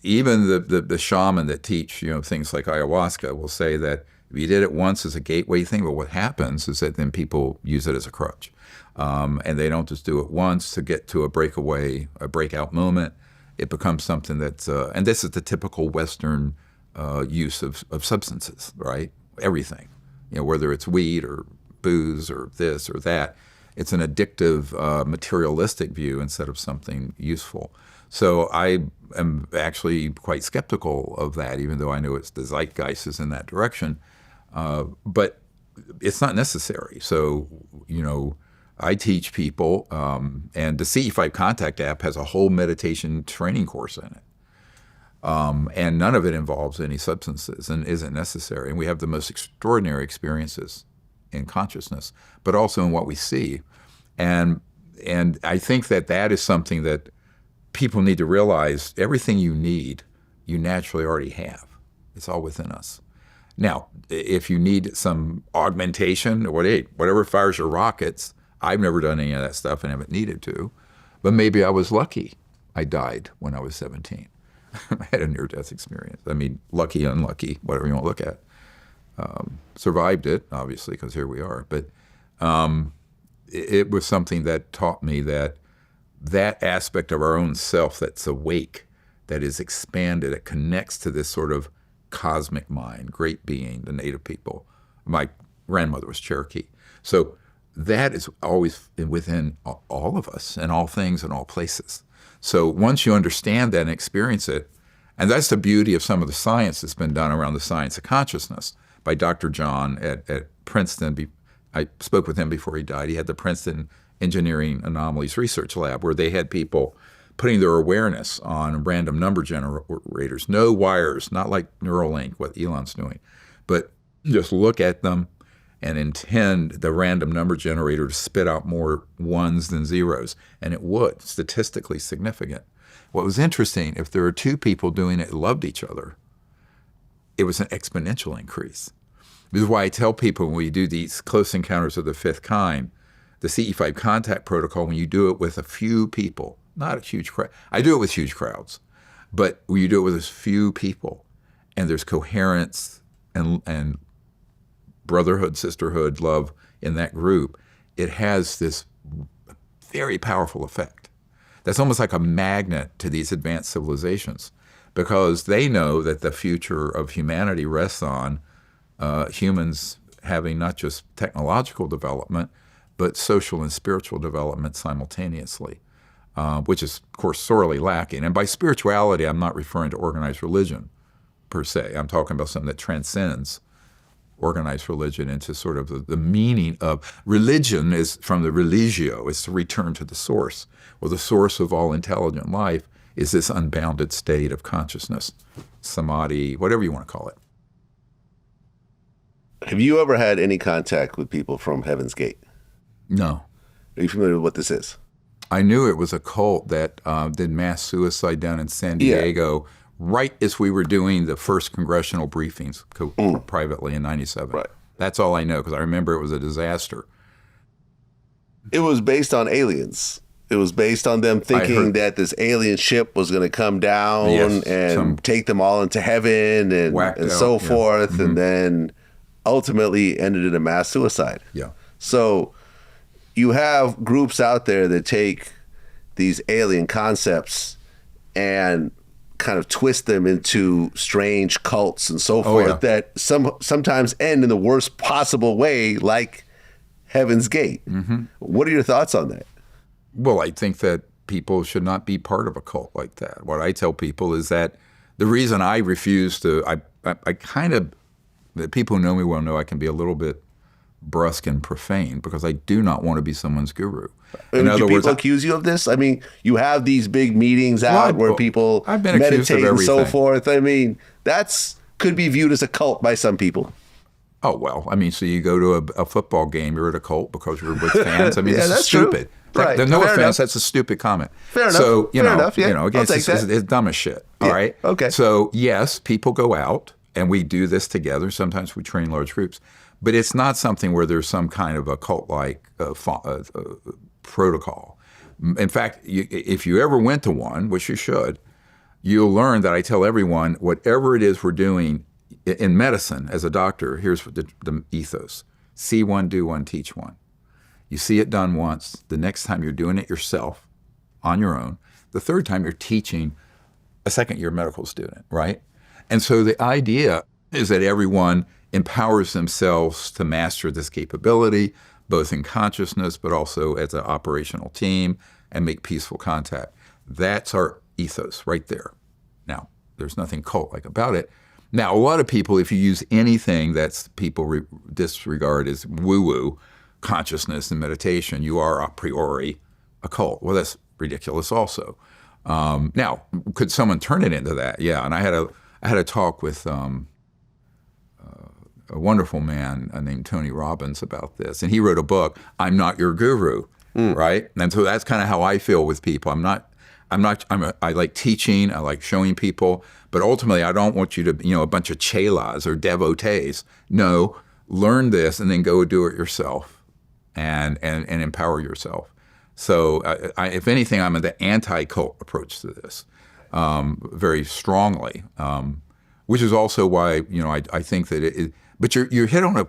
S2: even the shaman that teach things like ayahuasca will say that if you did it once as a gateway thing, but what happens is that then people use it as a crutch, and they don't just do it once to get to a breakout moment. It becomes something that's and this is the typical Western use of substances, right? Everything, whether it's weed or booze or this or that. It's an addictive, materialistic view instead of something useful. So I am actually quite skeptical of that, even though I know the zeitgeist is in that direction. But it's not necessary. So, I teach people, and the CE5 Contact app has a whole meditation training course in it. And none of it involves any substances and isn't necessary. And we have the most extraordinary experiences in consciousness, but also in what we see. And I think that is something that people need to realize. Everything you need, you naturally already have. It's all within us. Now, if you need some augmentation or whatever fires your rockets, I've never done any of that stuff and haven't needed to, but maybe I was lucky. I died when I was 17. I had a near-death experience. I mean, lucky, unlucky, whatever you want to look at. Survived it, obviously, because here we are. But it was something that taught me that aspect of our own self that's awake, that is expanded, that connects to this sort of cosmic mind, great being, the native people. My grandmother was Cherokee. So that is always within all of us, in all things, in all places. So once you understand that and experience it, and that's the beauty of some of the science that's been done around the science of consciousness by Dr. John at Princeton. I spoke with him before he died. He had the Princeton Engineering Anomalies Research Lab where they had people putting their awareness on random number generators, no wires, not like Neuralink, what Elon's doing, but just look at them and intend the random number generator to spit out more ones than zeros, and it would, statistically significant. What was interesting, if there were two people doing it who loved each other, it was an exponential increase. This is why I tell people when we do these close encounters of the fifth kind, the CE5 contact protocol, when you do it with a few people, not a huge crowd. I do it with huge crowds, but when you do it with as few people, and there's coherence and brotherhood, sisterhood, love in that group, it has this very powerful effect. That's almost like a magnet to these advanced civilizations because they know that the future of humanity rests on humans having not just technological development, but social and spiritual development simultaneously, which is, of course, sorely lacking. And by spirituality, I'm not referring to organized religion per se. I'm talking about something that transcends organized religion into sort of the meaning of religion is from the religio, is to return to the source. Well, the source of all intelligent life is this unbounded state of consciousness, samadhi, whatever you want to call it.
S1: Have you ever had any contact with people from Heaven's Gate?
S2: No.
S1: Are you familiar with what this is?
S2: I knew it was a cult that did mass suicide down in San Diego right as we were doing the first congressional briefings privately in 97.
S1: Right.
S2: That's all I know because I remember it was a disaster.
S1: It was based on aliens. It was based on them thinking that this alien ship was going to come down and take them all into heaven and so forth, mm-hmm. and then ultimately ended in a mass suicide.
S2: Yeah.
S1: So you have groups out there that take these alien concepts and kind of twist them into strange cults and so forth that sometimes end in the worst possible way, like Heaven's Gate. Mm-hmm. What are your thoughts on that?
S2: Well, I think that people should not be part of a cult like that. What I tell people is that the reason I refuse to, I kind of, the people who know me well know I can be a little bit brusque and profane because I do not want to be someone's guru. In other words, people
S1: accuse you of this? I mean, you have these big meetings out where people meditate and so forth. I mean, that's could be viewed as a cult by some people.
S2: Oh, well, I mean, so you go to a football game, you're at a cult because you're with fans. I mean, this is stupid.
S1: Right.
S2: No offense, that's a stupid comment.
S1: Fair enough.
S2: So,
S1: Fair enough. Yeah.
S2: Again, it's dumb as shit. All right?
S1: Okay.
S2: So, yes, people go out and we do this together. Sometimes we train large groups. But it's not something where there's some kind of a cult-like protocol. In fact, if you ever went to one, which you should, you'll learn that I tell everyone, whatever it is we're doing in medicine as a doctor, here's the ethos. See one, do one, teach one. You see it done once. The next time you're doing it yourself on your own. The third time you're teaching a second-year medical student, right? And so the idea is that everyone empowers themselves to master this capability, both in consciousness but also as an operational team, and make peaceful contact. That's our ethos right there. Now, there's nothing cult-like about it. Now, a lot of people, if you use anything that people disregard as woo-woo, consciousness and meditation, you are a priori a cult. Well, that's ridiculous also. Now, could someone turn it into that? Yeah, and I had a talk with a wonderful man named Tony Robbins about this, and he wrote a book, I'm Not Your Guru, right? And so that's kind of how I feel with people. I like teaching, I like showing people, but ultimately I don't want you to, a bunch of chelas or devotees. No, learn this and then go do it yourself and empower yourself. So if anything, I'm in the anti-cult approach to this very strongly, which is also why, I think that it but you hit on a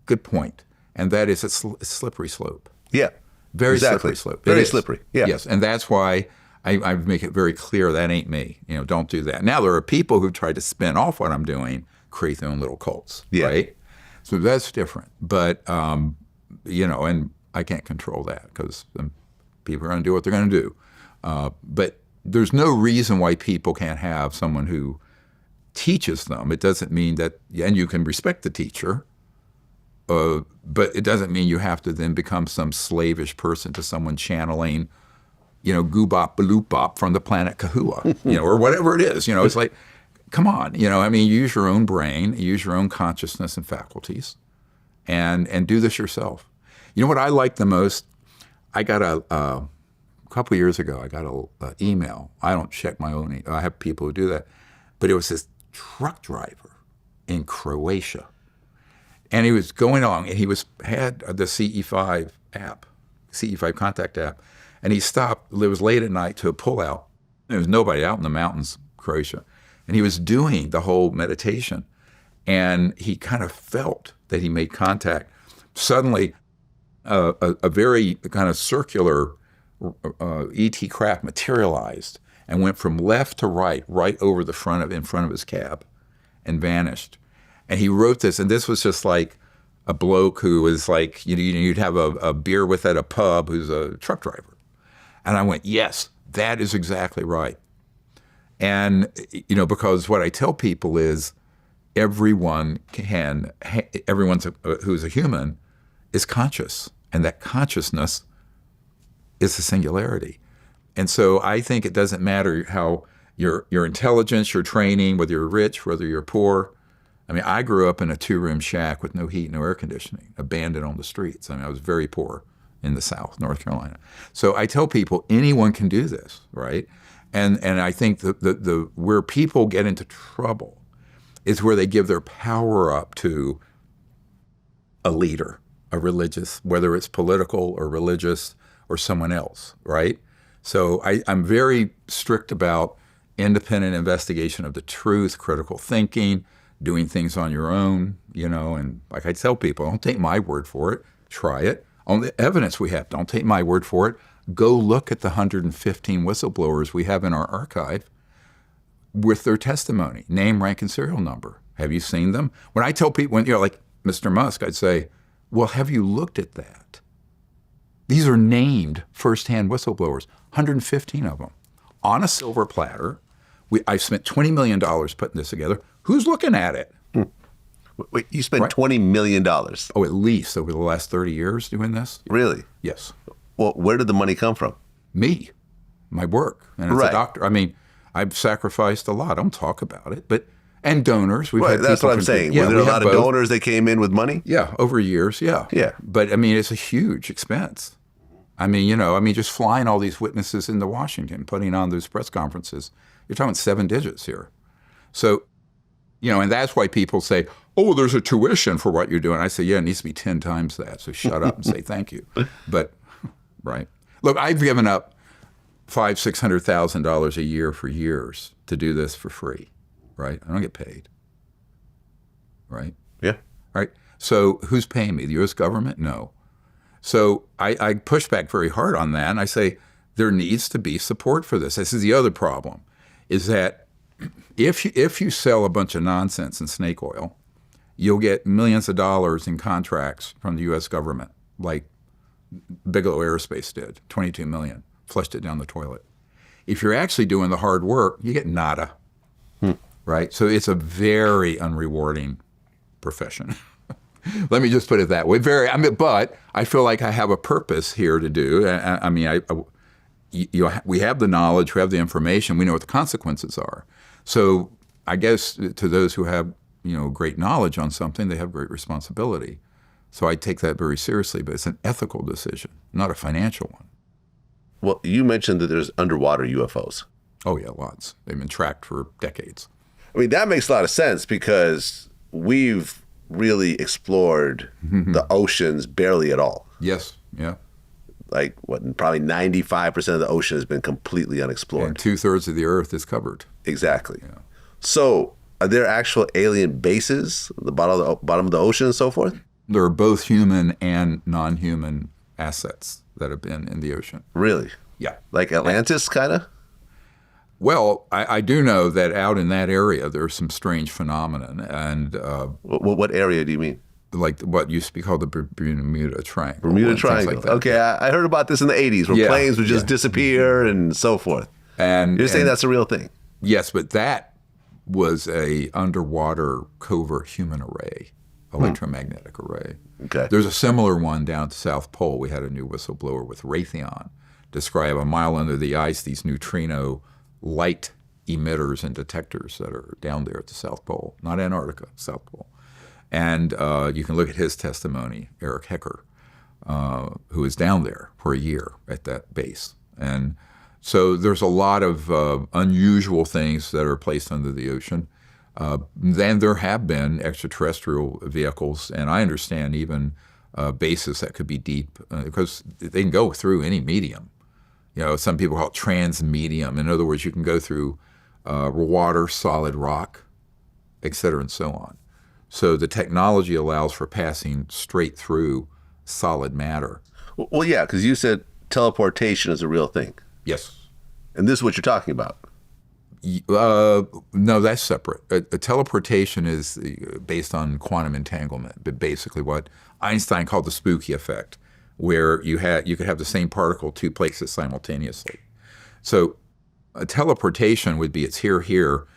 S2: good point, and that is it's slippery slope.
S1: Yeah.
S2: Very
S1: exactly.
S2: slippery slope.
S1: Very slippery. Yeah.
S2: Yes, and that's why I make it very clear that ain't me. Don't do that. Now, there are people who try to spin off what I'm doing, create their own little cults, right? So that's different. But, and I can't control that because people are going to do what they're going to do. But there's no reason why people can't have someone who teaches them. It doesn't mean that, and you can respect the teacher, but it doesn't mean you have to then become some slavish person to someone channeling, goobop baloop from the planet Kahua, or whatever it is. It's like, come on, use your own brain, use your own consciousness and faculties, and do this yourself. What I like the most? I got a couple of years ago. I got an email. I don't check my own. I have people who do that, but it was this truck driver in Croatia. And he was going along, and he had the CE5 app, CE5 contact app, and he stopped. It was late at night to a pullout. There was nobody out in the mountains, Croatia, and he was doing the whole meditation, and he kind of felt that he made contact. Suddenly, a very kind of circular ET craft materialized and went from left to right over in front of his cab, and vanished. And he wrote this, and this was just like a bloke who was like, you'd have a beer with at a pub who's a truck driver. And I went, yes, that is exactly right. And, because what I tell people is everyone who's a human is conscious, and that consciousness is a singularity. And so I think it doesn't matter how your intelligence, your training, whether you're rich, whether you're poor. I grew up in a 2-room shack with no heat, no air conditioning, abandoned on the streets. I was very poor in the South, North Carolina. So I tell people anyone can do this, right? And I think the where people get into trouble is where they give their power up to a leader, a religious, whether it's political or religious or someone else, right? So I'm very strict about independent investigation of the truth, critical thinking, doing things on your own, and like I tell people, don't take my word for it, try it. On the evidence we have, don't take my word for it. Go look at the 115 whistleblowers we have in our archive with their testimony, name, rank, and serial number. Have you seen them? When I tell people, like Mr. Musk, I'd say, well, have you looked at that? These are named firsthand whistleblowers, 115 of them, on a silver platter. I spent $20 million putting this together. Who's looking at it?
S1: Wait, you spent $20 million?
S2: Oh, at least over the last 30 years doing this.
S1: Really?
S2: Yes.
S1: Well, where did the money come from?
S2: Me, my work. And as a doctor, I've sacrificed a lot. I don't talk about it, and donors.
S1: That's what I'm saying. Were there a lot of donors that came in with money?
S2: Yeah, over years, yeah.
S1: Yeah.
S2: But, it's a huge expense. Just flying all these witnesses into Washington, putting on those press conferences, you're talking 7 digits here. So, and that's why people say, oh, there's a tuition for what you're doing. I say, yeah, it needs to be 10 times that. So shut up and say thank you. But, right. Look, I've given up $500,000-$600,000 a year for years to do this for free, right? I don't get paid, right?
S1: Yeah.
S2: Right. So who's paying me? The U.S. government? No. So I push back very hard on that, and I say there needs to be support for this. This is the other problem, is that if you sell a bunch of nonsense in snake oil, you'll get millions of dollars in contracts from the U.S. government, like Bigelow Aerospace did, $22 million, flushed it down the toilet. If you're actually doing the hard work, you get nada, right? So it's a very unrewarding profession. Let me just put it that way. But I feel like I have a purpose here to do. We have the knowledge, we have the information, we know what the consequences are. So I guess to those who have great knowledge on something, they have great responsibility. So I take that very seriously, but it's an ethical decision, not a financial one.
S1: Well, you mentioned that there's underwater UFOs.
S2: Oh yeah, lots. They've been tracked for decades.
S1: I mean, that makes a lot of sense because we've really explored the oceans barely at all.
S2: Yes, yeah.
S1: Like, probably 95% of the ocean has been completely unexplored.
S2: And 2/3 of the Earth is covered.
S1: Exactly.
S2: Yeah.
S1: So are there actual alien bases at the bottom of the ocean and so forth?
S2: There are both human and non-human assets that have been in the ocean.
S1: Really?
S2: Yeah.
S1: Like Atlantis, kind of?
S2: Well, I do know that out in that area there's some strange phenomenon, and
S1: What area do you mean?
S2: like what used to be called the Bermuda Triangle.
S1: Bermuda Triangle.
S2: Like
S1: okay, I heard about this in the 80s where planes would just disappear and so forth.
S2: And
S1: you're saying that's a real thing?
S2: Yes, but that was a underwater covert human array, electromagnetic array.
S1: Okay.
S2: There's a similar one down at the South Pole. We had a new whistleblower with Raytheon describe a mile under the ice these neutrino light emitters and detectors that are down there at the South Pole, not Antarctica, South Pole. And you can look at his testimony, Eric Hecker, who was down there for a year at that base. And so there's a lot of unusual things that are placed under the ocean. Then there have been extraterrestrial vehicles, and I understand even bases that could be deep because they can go through any medium. Some people call it transmedium. In other words, you can go through water, solid rock, et cetera, and so on. So the technology allows for passing straight through solid matter.
S1: Well, yeah, because you said teleportation is a real thing.
S2: Yes.
S1: And this is what you're talking about.
S2: No, that's separate. A teleportation is based on quantum entanglement, but basically what Einstein called the spooky effect, where you could have the same particle 2 places simultaneously. So a teleportation would be it's here,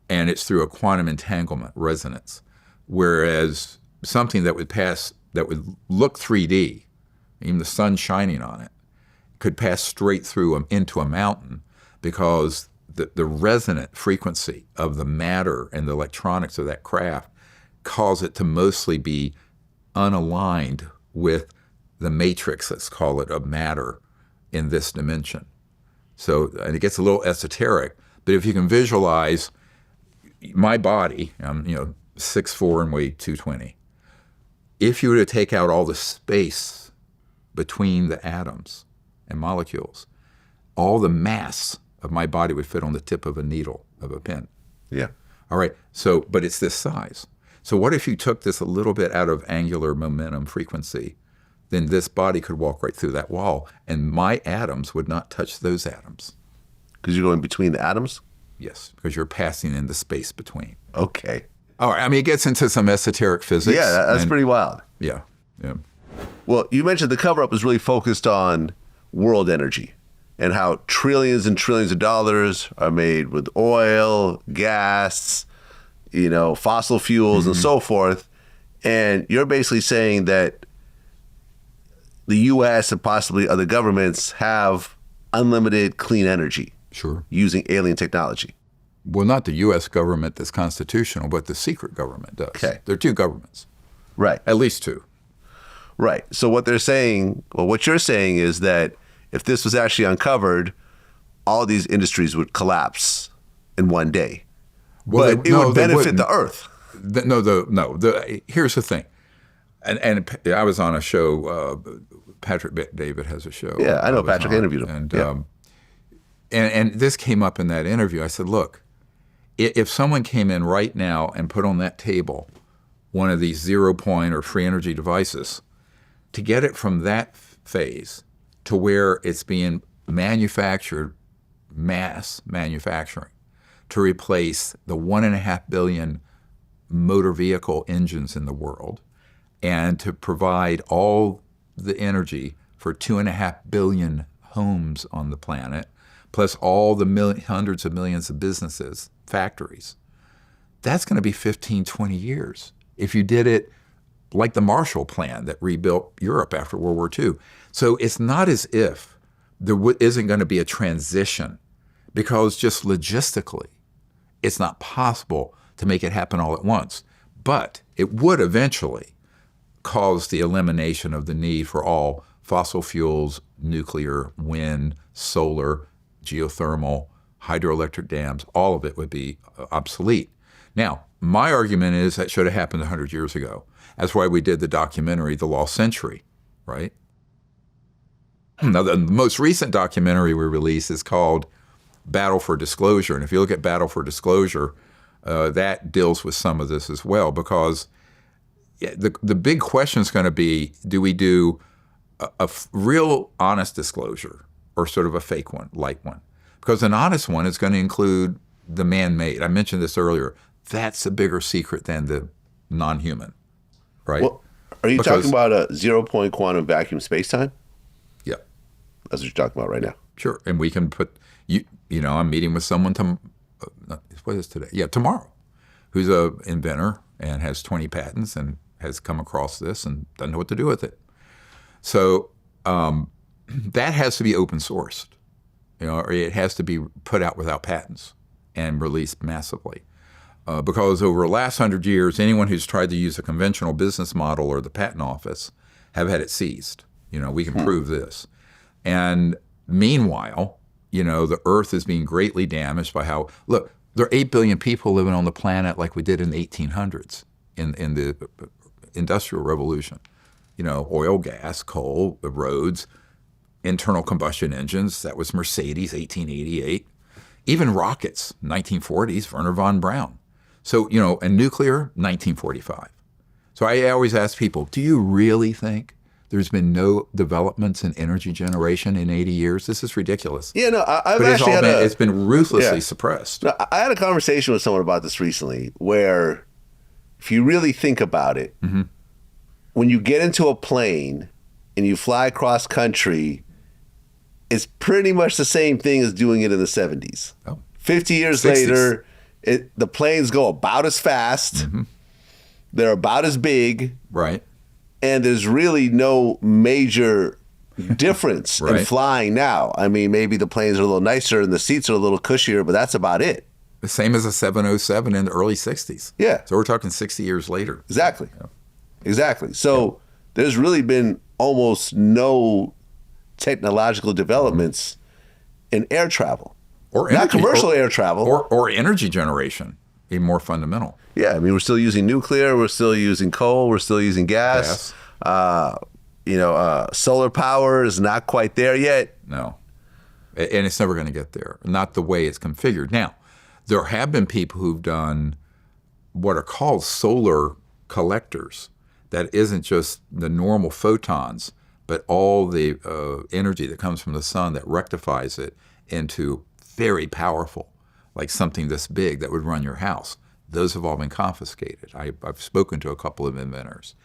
S2: and it's through a quantum entanglement resonance, whereas something that would look 3D, even the sun shining on it, could pass straight through into a mountain because the resonant frequency of the matter and the electronics of that craft cause it to mostly be unaligned with the matrix, let's call it, of matter in this dimension. So, and it gets a little esoteric, but if you can visualize my body, I'm 6'4" and weigh 220. If you were to take out all the space between the atoms and molecules, all the mass of my body would fit on the tip of a needle of a pen.
S1: Yeah.
S2: All right. So, but it's this size. So what if you took this a little bit out of angular momentum frequency? Then this body could walk right through that wall, and my atoms would not touch those atoms.
S1: Because you're going between the atoms?
S2: Yes, because you're passing in the space between.
S1: Okay.
S2: All right. I mean, it gets into some esoteric physics.
S1: Yeah, that's pretty wild.
S2: Yeah.
S1: Well, you mentioned the cover-up is really focused on world energy and how trillions and trillions of dollars are made with oil, gas, fossil fuels, and so forth. And you're basically saying that the U.S. and possibly other governments have unlimited clean energy.
S2: Sure.
S1: Using alien technology.
S2: Well, not the U.S. government that's constitutional, but the secret government does.
S1: Okay.
S2: There are 2 governments.
S1: Right.
S2: At least 2.
S1: Right. So what they're saying, what you're saying is that if this was actually uncovered, all these industries would collapse in one day.
S2: Well,
S1: but it would benefit the Earth.
S2: Here's the thing. And I was on a show Patrick David has a show.
S1: Yeah, I know Patrick. I interviewed him.
S2: And,
S1: yeah.
S2: and this came up in that interview. I said, look, if someone came in right now and put on that table one of these 0-point or free energy devices, to get it from that phase to where it's being manufactured, mass manufacturing, to replace the 1.5 billion motor vehicle engines in the world, and to provide all the energy for 2.5 billion homes on the planet, plus all the hundreds of millions of businesses, factories, that's going to be 15, 20 years. If you did it like the Marshall Plan that rebuilt Europe after World War II. So it's not as if there isn't going to be a transition, because just logistically, it's not possible to make it happen all at once. But it would eventually cause the elimination of the need for all fossil fuels, nuclear, wind, solar, geothermal, hydroelectric dams. All of it would be obsolete. Now, my argument is that should have happened 100 years ago. That's why we did the documentary, The Lost Century, right? Now, the most recent documentary we released is called Battle for Disclosure. And if you look at Battle for Disclosure, that deals with some of this as well, because the big question is going to be, do we do a real honest disclosure or sort of a fake one, light one? Because an honest one is going to include the man-made. I mentioned this earlier. That's a bigger secret than the non-human, right?
S1: Well, are you talking about a 0-point quantum vacuum space-time?
S2: Yeah.
S1: That's what you're talking about right now.
S2: Sure. And we can put, you know, I'm meeting with someone, what is today? Yeah, tomorrow, who's a inventor and has 20 patents and has come across this and doesn't know what to do with it. So that has to be open sourced, you know, or it has to be put out without patents and released massively. Because over the last 100 years, anyone who's tried to use a conventional business model or the patent office have had it seized. You know, we can prove this. And meanwhile, you know, the Earth is being greatly damaged by how, look, there are 8 billion people living on the planet like we did in the 1800s in the Industrial Revolution. You know, oil, gas, coal, the roads, internal combustion engines. That was Mercedes, 1888. Even rockets, 1940s, Werner von Braun. So, you know, and nuclear, 1945. So I always ask people, do you really think there's been no developments in energy generation in 80 years? This is ridiculous.
S1: Yeah, no, I've
S2: but
S1: actually
S2: it's been ruthlessly suppressed.
S1: No, I had a conversation with someone about this recently, where if you really think about it, when you get into a plane and you fly across country, it's pretty much the same thing as doing it in the 70s.
S2: Oh.
S1: 50 years
S2: 60s.
S1: later, the planes go about as fast. They're about as big.
S2: Right.
S1: And there's really no major difference in
S2: Right.
S1: flying now. I mean, maybe the planes are a little nicer and the seats are a little cushier, but that's about it.
S2: The same as a 707 in the early 60s.
S1: Yeah.
S2: So we're talking 60 years later.
S1: Exactly. Exactly. So there's really been almost no technological developments in air travel.
S2: Or
S1: Not commercial air travel.
S2: Or energy generation, even more fundamental.
S1: Yeah, I mean, we're still using nuclear, we're still using coal, we're still using gas. Solar power is not quite there yet.
S2: No. And it's never going to get there, not the way it's configured. Now, there have been people who've done what are called solar collectors. That isn't just the normal photons, but all the energy that comes from the sun that rectifies it into very powerful, like something this big that would run your house. Those have all been confiscated. I've spoken to a couple of inventors.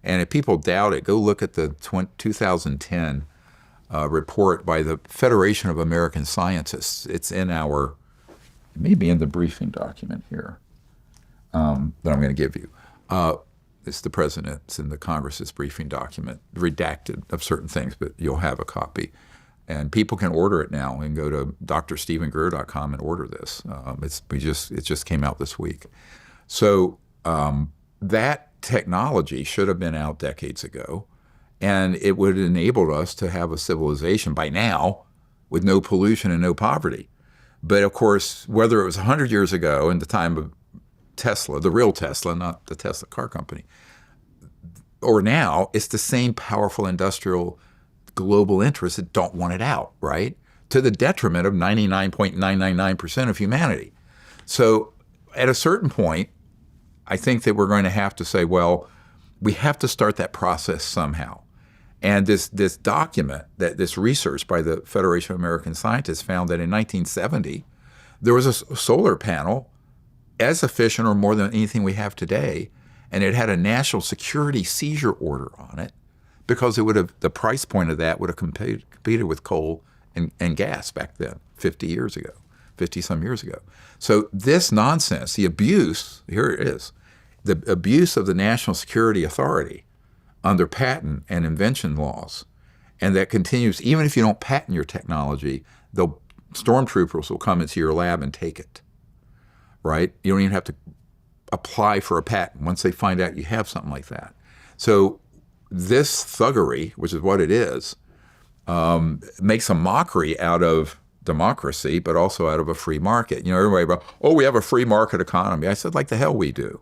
S2: And if people doubt it, go look at the 2010 report by the Federation of American Scientists. It's in maybe in the briefing document here that I'm going to give you. It's the president's and the Congress's briefing document, redacted of certain things, but you'll have a copy. And people can order it now and go to drstevengreer.com and order this. It just came out this week. So that technology should have been out decades ago, and it would have enabled us to have a civilization by now with no pollution and no poverty. But of course, whether it was 100 years ago in the time of Tesla, the real Tesla, not the Tesla car company, or now, it's the same powerful industrial global interests that don't want it out, right? To the detriment of 99.999% of humanity. So at a certain point, I think that we're going to have to say, well, we have to start that process somehow. And this document, this research by the Federation of American Scientists found that in 1970, there was a solar panel as efficient or more than anything we have today, and it had a national security seizure order on it because the price point of that would have competed with coal and gas back then, 50-some years ago. So this nonsense, the abuse, here it is, the abuse of the National Security Authority under patent and invention laws, and that continues even if you don't patent your technology, the stormtroopers will come into your lab and take it, right? You don't even have to apply for a patent once they find out you have something like that. So this thuggery, which is what it is, makes a mockery out of democracy, but also out of a free market. You know, everybody, we have a free market economy. I said, like the hell we do.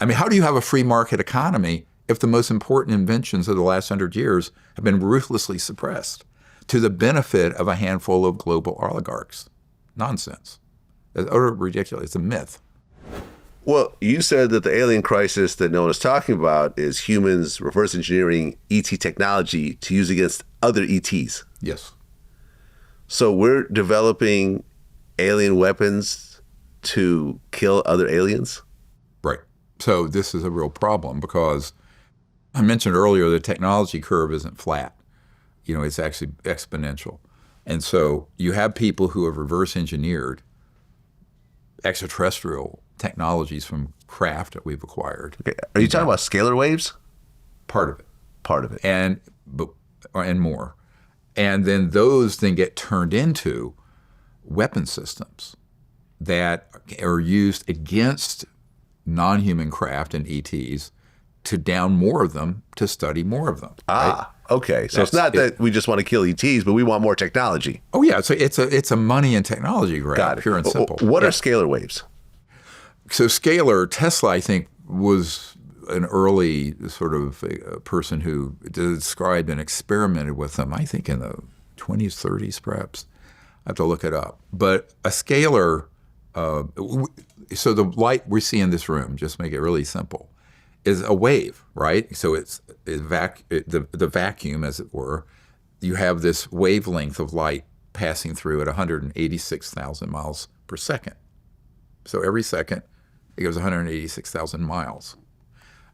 S2: I mean, how do you have a free market economy if the most important inventions of the last 100 years have been ruthlessly suppressed to the benefit of a handful of global oligarchs? Nonsense. It's utterly ridiculous. It's a myth.
S1: Well, you said that the alien crisis that no one is talking about is humans reverse engineering ET technology to use against other ETs.
S2: Yes.
S1: So we're developing alien weapons to kill other aliens?
S2: Right. So this is a real problem because I mentioned earlier the technology curve isn't flat. You know, it's actually exponential. And so you have people who have reverse engineered extraterrestrial technologies from craft that we've acquired.
S1: Okay. Are you talking about scalar waves?
S2: Part of it.
S1: Part of it.
S2: And more. And then those then get turned into weapon systems that are used against non-human craft and ETs to down more of them, to study more of them. Right?
S1: Okay. So it's not that we just want to kill ETs, but we want more technology.
S2: Oh yeah, so it's a money and technology grab, pure and simple.
S1: What are scalar waves?
S2: So scalar, Tesla, I think, was an early sort of person who described and experimented with them, I think in the 20s, 30s perhaps. I have to look it up. But a scalar, so the light we see in this room, just make it really simple, is a wave, right? So it's the vacuum, as it were. You have this wavelength of light passing through at 186,000 miles per second. So every second, it goes 186,000 miles.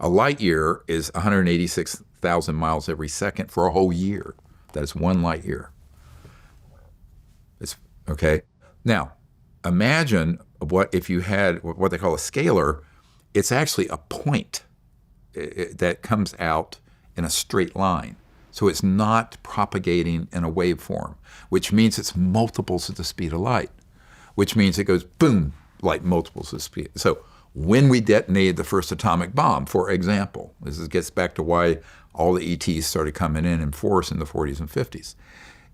S2: A light year is 186,000 miles every second for a whole year. That is one light year. It's okay. Now, imagine what if you had what they call a scalar. It's actually a point that comes out in a straight line. So it's not propagating in a waveform, which means it's multiples of the speed of light, which means it goes boom, like multiples of the speed. So when we detonated the first atomic bomb, for example, gets back to why all the ETs started coming in force in the 40s and 50s,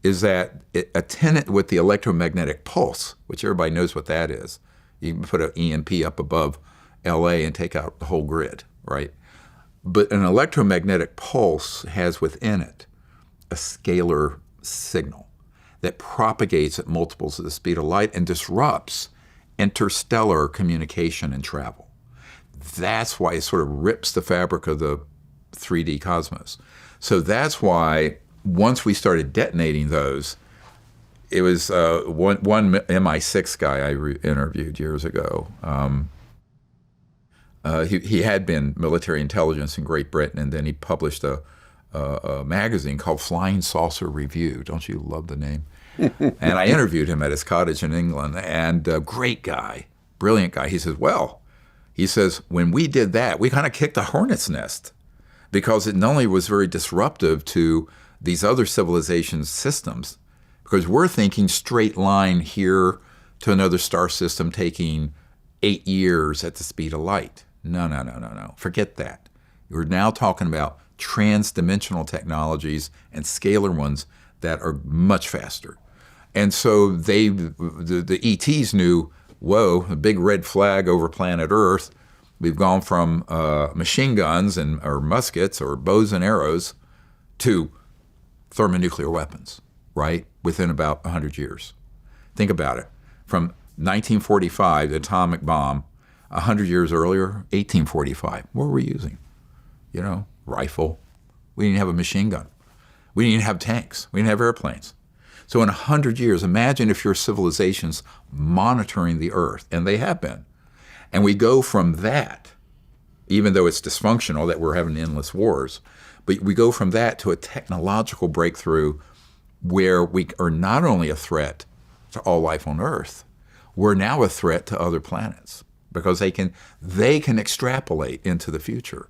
S2: is that it attended with the electromagnetic pulse, which everybody knows what that is. You can put an EMP up above LA and take out the whole grid, right? But an electromagnetic pulse has within it a scalar signal that propagates at multiples of the speed of light and disrupts interstellar communication and travel. That's why it sort of rips the fabric of the 3D cosmos. So that's why once we started detonating those, it was one MI6 guy I interviewed years ago. He had been military intelligence in Great Britain, and then he published a magazine called Flying Saucer Review. Don't you love the name? And I interviewed him at his cottage in England, and great guy, brilliant guy. He says, when we did that, we kind of kicked a hornet's nest because it not only was very disruptive to these other civilizations' systems, because we're thinking straight line here to another star system taking 8 years at the speed of light. No. Forget that. We're now talking about transdimensional technologies and scalar ones that are much faster. And so the ETs knew, whoa, a big red flag over planet Earth. We've gone from machine guns or muskets or bows and arrows to thermonuclear weapons, right, within about 100 years. Think about it. From 1945, the atomic bomb, 100 years earlier, 1845, what were we using? Rifle. We didn't have a machine gun. We didn't have tanks. We didn't have airplanes. So in 100 years, imagine if your civilization's monitoring the Earth, and they have been. And we go from that, even though it's dysfunctional that we're having endless wars, but we go from that to a technological breakthrough where we are not only a threat to all life on Earth, we're now a threat to other planets because they can extrapolate into the future.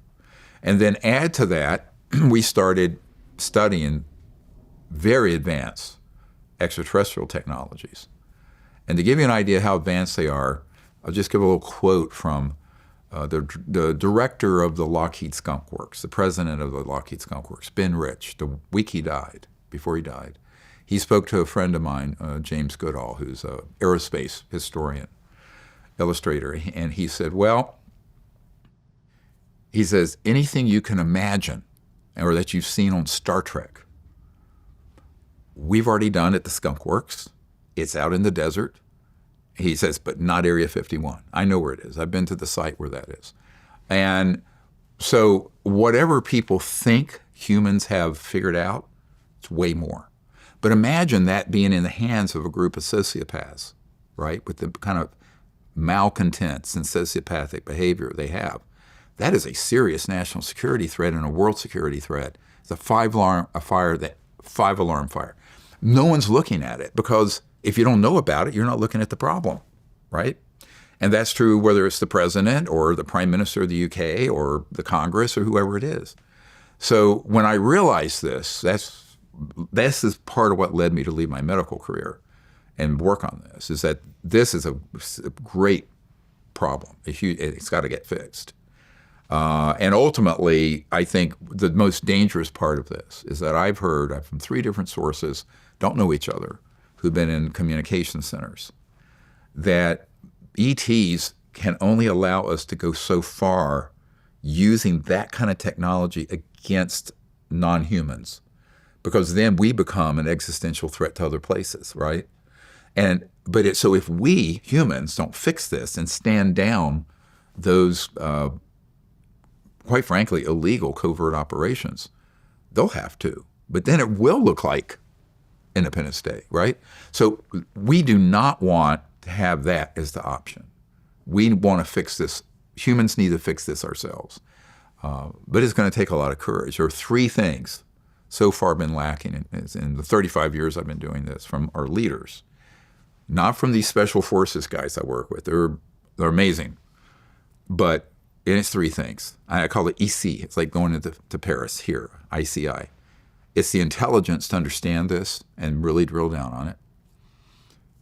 S2: And then add to that, we started studying very advanced extraterrestrial technologies. And to give you an idea how advanced they are, I'll just give a little quote from the director of the Lockheed Skunk Works, the president of the Lockheed Skunk Works, Ben Rich, the week he died, before he died. He spoke to a friend of mine, James Goodall, who's an aerospace historian, illustrator, and he said, he says, anything you can imagine or that you've seen on Star Trek, we've already done at the Skunk Works. It's out in the desert. He says, but not Area 51. I know where it is. I've been to the site where that is. And so whatever people think humans have figured out, it's way more. But imagine that being in the hands of a group of sociopaths, right, with the kind of malcontents and sociopathic behavior they have. That is a serious national security threat and a world security threat. It's a five-alarm fire. No one's looking at it because if you don't know about it, you're not looking at the problem, right? And that's true whether it's the president or the prime minister of the UK or the Congress or whoever it is. So when I realized this, this is part of what led me to leave my medical career and work on this, is that this is a great problem. It's got to get fixed. And ultimately, I think the most dangerous part of this is that I've heard from 3 different sources, don't know each other, who've been in communication centers, that ETs can only allow us to go so far using that kind of technology against non-humans, because then we become an existential threat to other places, right? So if we humans don't fix this and stand down those, quite frankly, illegal covert operations, they'll have to. But then it will look like Independence Day, right? So we do not want to have that as the option. We want to fix this. Humans need to fix this ourselves. But it's going to take a lot of courage. There are 3 things so far been lacking in the 35 years I've been doing this from our leaders, not from these special forces guys I work with. They're amazing. But it's 3 things. I call it EC. It's like going to Paris here, ICI. It's the intelligence to understand this and really drill down on it.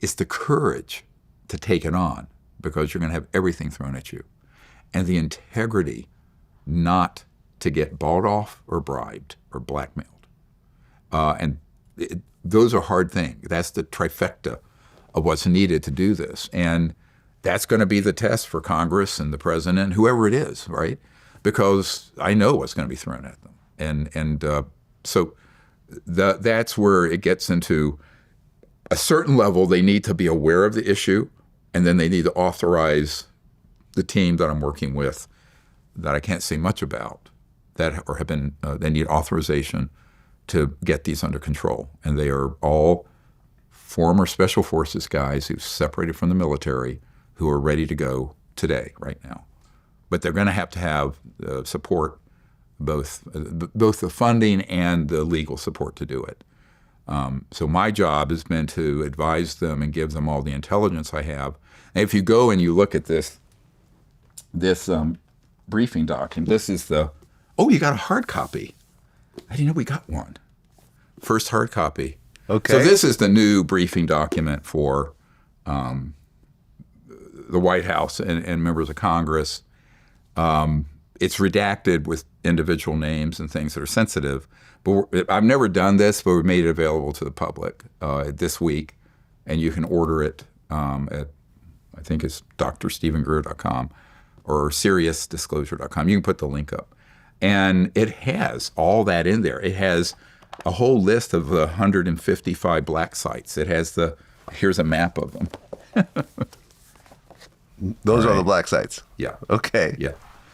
S2: It's the courage to take it on because you're going to have everything thrown at you. And the integrity not to get bought off or bribed or blackmailed. Those are hard things. That's the trifecta of what's needed to do this. And that's going to be the test for Congress and the president, whoever it is, right? Because I know what's going to be thrown at them. So that's where it gets into a certain level. They need to be aware of the issue, and then they need to authorize the team that I'm working with that I can't say much about they need authorization to get these under control. And they are all former special forces guys who've separated from the military who are ready to go today, right now. But they're going to have support, both the funding and the legal support to do it. So my job has been to advise them and give them all the intelligence I have. And if you go and you look at this briefing document, this is you got a hard copy. I didn't know we got one. First hard copy. Okay. So this is the new briefing document for the White House and members of Congress. It's redacted with individual names and things that are sensitive. But I've never done this, but we made it available to the public this week, and you can order it at, I think it's drstephengreer.com or SiriusDisclosure.com. You can put the link up. And it has all that in there. It has a whole list of the 155 black sites. It has here's a map of them.
S1: Those are the black sites.
S2: Yeah.
S1: Okay.
S2: Yeah.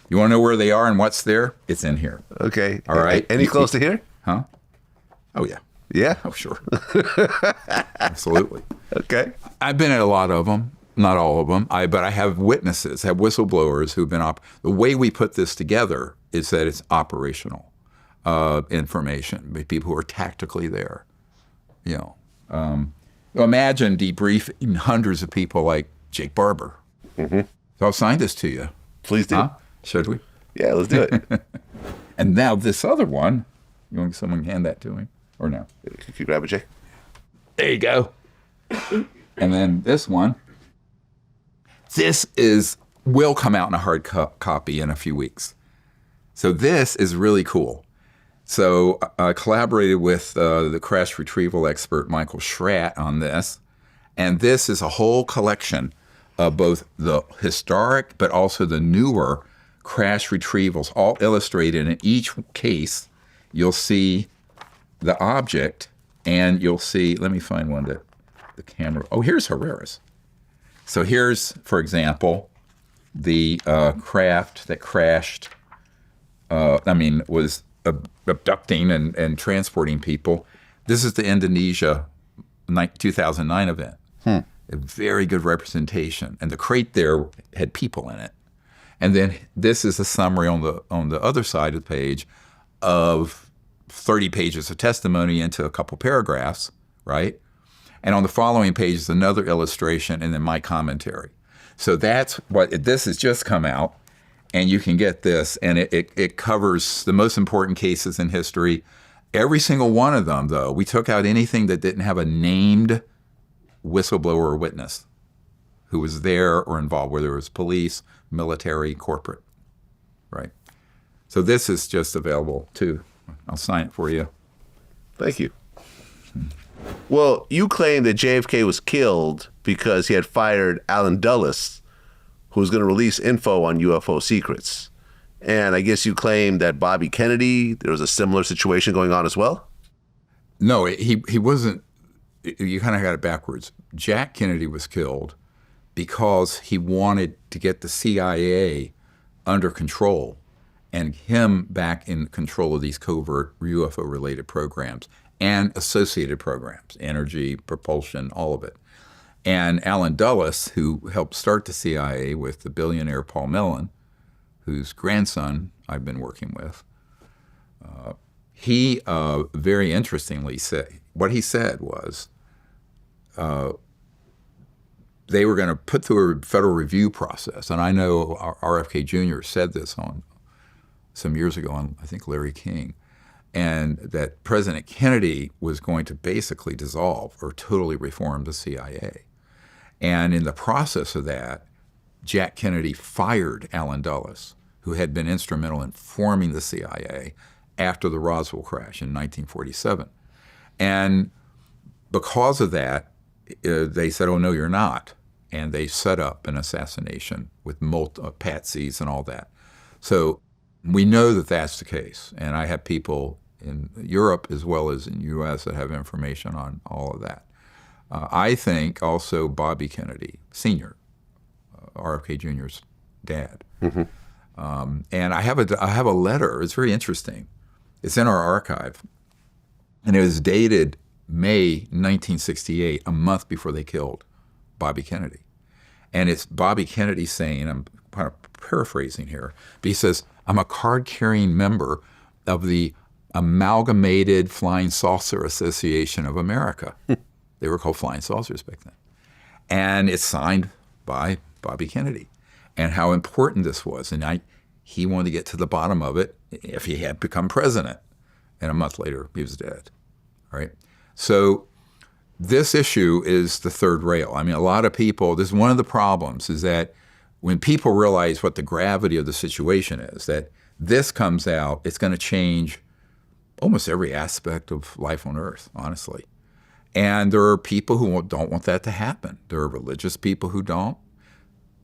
S2: You want to know where they are and what's there? It's in here.
S1: Okay.
S2: All right.
S1: Any close to here?
S2: Huh? Oh, yeah.
S1: Yeah.
S2: Oh, sure. Absolutely.
S1: Okay.
S2: I've been at a lot of them, not all of them, but I have witnesses, have whistleblowers who've been the way we put this together is that it's operational information, people who are tactically there. Imagine debriefing hundreds of people like Jake Barber. Mm-hmm. So I'll sign this to you.
S1: Please do.
S2: Huh? Should we?
S1: Yeah, let's do it.
S2: And now this other one, you want someone to hand that to me or no?
S1: Can you grab it, Jake?
S2: There you go. And then this one. This will come out in a hard copy in a few weeks. So this is really cool. So I collaborated with the crash retrieval expert Michael Schratt on this. And this is a whole collection of both the historic but also the newer crash retrievals, all illustrated. In each case, you'll see the object and you'll see, let me find one that the camera, oh, here's Herrera's. So here's, for example, the craft that crashed, was abducting and transporting people. This is the Indonesia 2009 event. A very good representation. And the crate there had people in it. And then this is a summary on the other side of the page of 30 pages of testimony into a couple paragraphs, right? And on the following page is another illustration and then my commentary. So that's what this has just come out, and you can get this, and it covers the most important cases in history. Every single one of them, though, we took out anything that didn't have a named whistleblower or witness who was there or involved, whether it was police, military, corporate, right? So this is just available too. I'll sign it for you.
S1: Thank you. Well, you claim that JFK was killed because he had fired Alan Dulles, who was going to release info on UFO secrets. And I guess you claim that Bobby Kennedy, there was a similar situation going on as well?
S2: No, he wasn't. You kind of got it backwards. Jack Kennedy was killed because he wanted to get the CIA under control and him back in control of these covert UFO-related programs and associated programs, energy, propulsion, all of it. And Alan Dulles, who helped start the CIA with the billionaire Paul Mellon, whose grandson I've been working with, he very interestingly said, what he said was they were going to put through a federal review process. And I know RFK Jr. said this on some years ago on, I think, Larry King, and that President Kennedy was going to basically dissolve or totally reform the CIA. And in the process of that, Jack Kennedy fired Alan Dulles, who had been instrumental in forming the CIA after the Roswell crash in 1947. And because of that, they said, oh, no, you're not. And they set up an assassination with patsies and all that. So we know that that's the case. And I have people in Europe as well as in the U.S. that have information on all of that. I think also Bobby Kennedy, Sr., RFK Jr.'s dad. Mm-hmm. And I have a letter. It's very interesting. It's in our archive. And it was dated May 1968, a month before they killed Bobby Kennedy. And it's Bobby Kennedy saying, I'm kind of paraphrasing here, but he says, I'm a card-carrying member of the Amalgamated Flying Saucer Association of America. They were called Flying Saucers back then. And it's signed by Bobby Kennedy. And how important this was. And he wanted to get to the bottom of it if he had become president. And a month later, he was dead. All right? So this issue is the third rail. I mean, a lot of people, this is one of the problems, is that when people realize what the gravity of the situation is, that this comes out, it's going to change almost every aspect of life on Earth, honestly. And there are people who don't want that to happen. There are religious people who don't.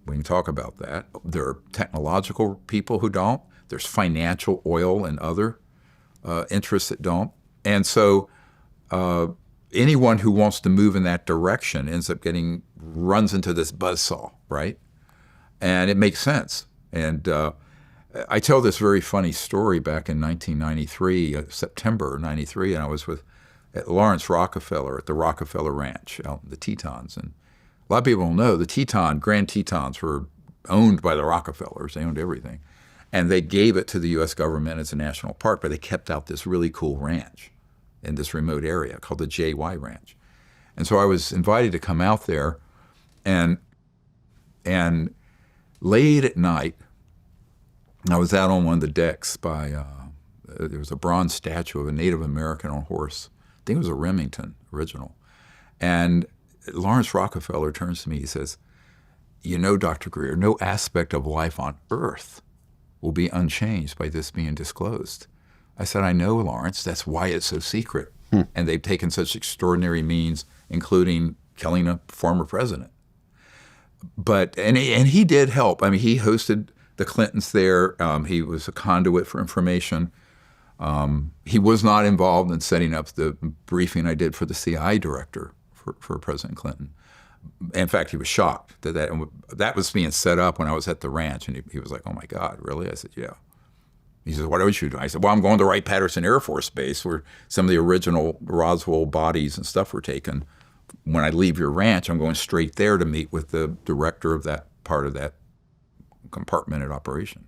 S2: We can talk about that. There are technological people who don't. There's financial, oil, and other interests that don't. And so anyone who wants to move in that direction ends up runs into this buzzsaw, right? And it makes sense. And I tell this very funny story back in 1993, September 93, and I was at Lawrence Rockefeller at the Rockefeller Ranch out in the Tetons. And a lot of people don't know the Grand Tetons were owned by the Rockefellers. They owned everything. And they gave it to the U.S. government as a national park, but they kept out this really cool ranch in this remote area called the JY Ranch. And so I was invited to come out there, and late at night, I was out on one of the decks by, there was a bronze statue of a Native American on a horse. I think it was a Remington original. And Lawrence Rockefeller turns to me, he says, "You know, Dr. Greer, no aspect of life on Earth will be unchanged by this being disclosed." I said, "I know, Lawrence, that's why it's so secret." And they've taken such extraordinary means, including killing a former president. But, and he did help. I mean, he hosted the Clintons there. He was a conduit for information. He was not involved in setting up the briefing I did for the CIA director for President Clinton. In fact, he was shocked that was being set up when I was at the ranch, and he was like, "Oh my God, really?" I said, "Yeah." He said, "What would you do?" I said, "Well, I'm going to Wright-Patterson Air Force Base where some of the original Roswell bodies and stuff were taken. When I leave your ranch, I'm going straight there to meet with the director of that part of that compartmented operation."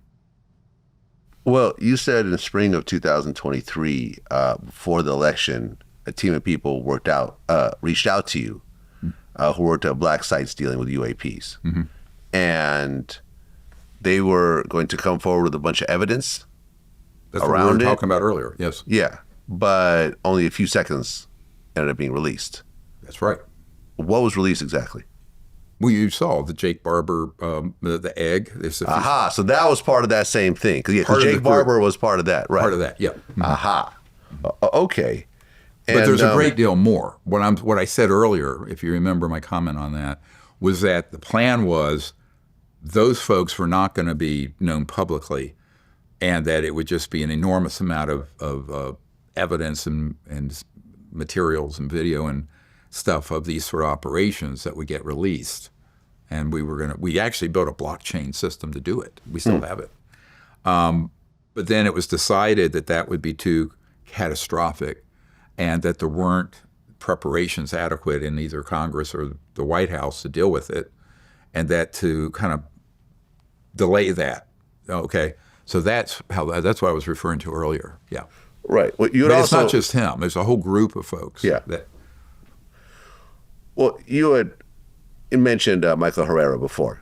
S1: Well, you said in the spring of 2023, before the election, a team of people reached out to you who worked at black sites dealing with UAPs.
S2: Mm-hmm.
S1: And they were going to come forward with a bunch of evidence.
S2: That's what we were talking about earlier, yes.
S1: Yeah, but only a few seconds ended up being released.
S2: That's right.
S1: What was released exactly?
S2: Well, you saw the Jake Barber, the egg.
S1: Aha, so that was part of that same thing. Because Jake Barber was part of that, right?
S2: Part of that, yeah. Mm-hmm.
S1: Aha. Okay.
S2: But there's a great deal more. What I said earlier, if you remember my comment on that, was that the plan was those folks were not going to be known publicly, and that it would just be an enormous amount of evidence and materials and video and stuff of these sort of operations that would get released. And we actually built a blockchain system to do it. We still have it. But then it was decided that would be too catastrophic, and that there weren't preparations adequate in either Congress or the White House to deal with it, and that to kind of delay that. Okay, so that's what I was referring to earlier. Yeah,
S1: right. Well,
S2: it's not just him. There's a whole group of folks.
S1: Yeah. Well, you had mentioned Michael Herrera before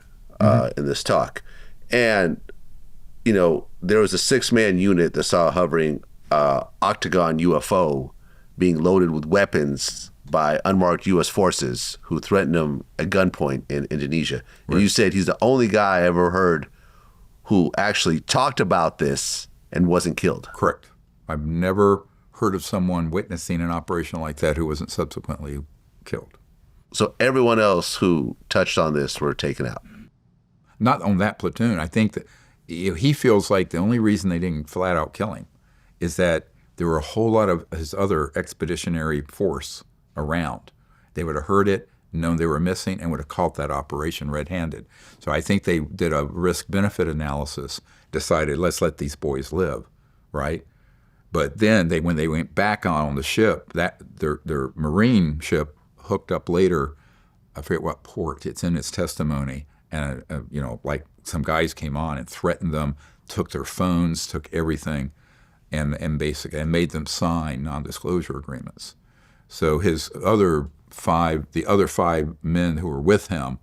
S1: in this talk, and there was a 6-man unit that saw a hovering octagon UFO being loaded with weapons by unmarked U.S. forces who threatened him at gunpoint in Indonesia. And you said he's the only guy I ever heard who actually talked about this and wasn't killed.
S2: Correct. I've never heard of someone witnessing an operation like that who wasn't subsequently killed.
S1: So everyone else who touched on this were taken out?
S2: Not on that platoon. I think that he feels like the only reason they didn't flat out kill him is that there were a whole lot of his other expeditionary force around. They would have heard it, known they were missing, and would have caught that operation red-handed. So I think they did a risk-benefit analysis, decided, let's let these boys live, right? But then when they went back on the ship, their Marine ship hooked up later, I forget what port, it's in its testimony, and like some guys came on and threatened them, took their phones, took everything, and basically made them sign non-disclosure agreements. So the other 5 men who were with him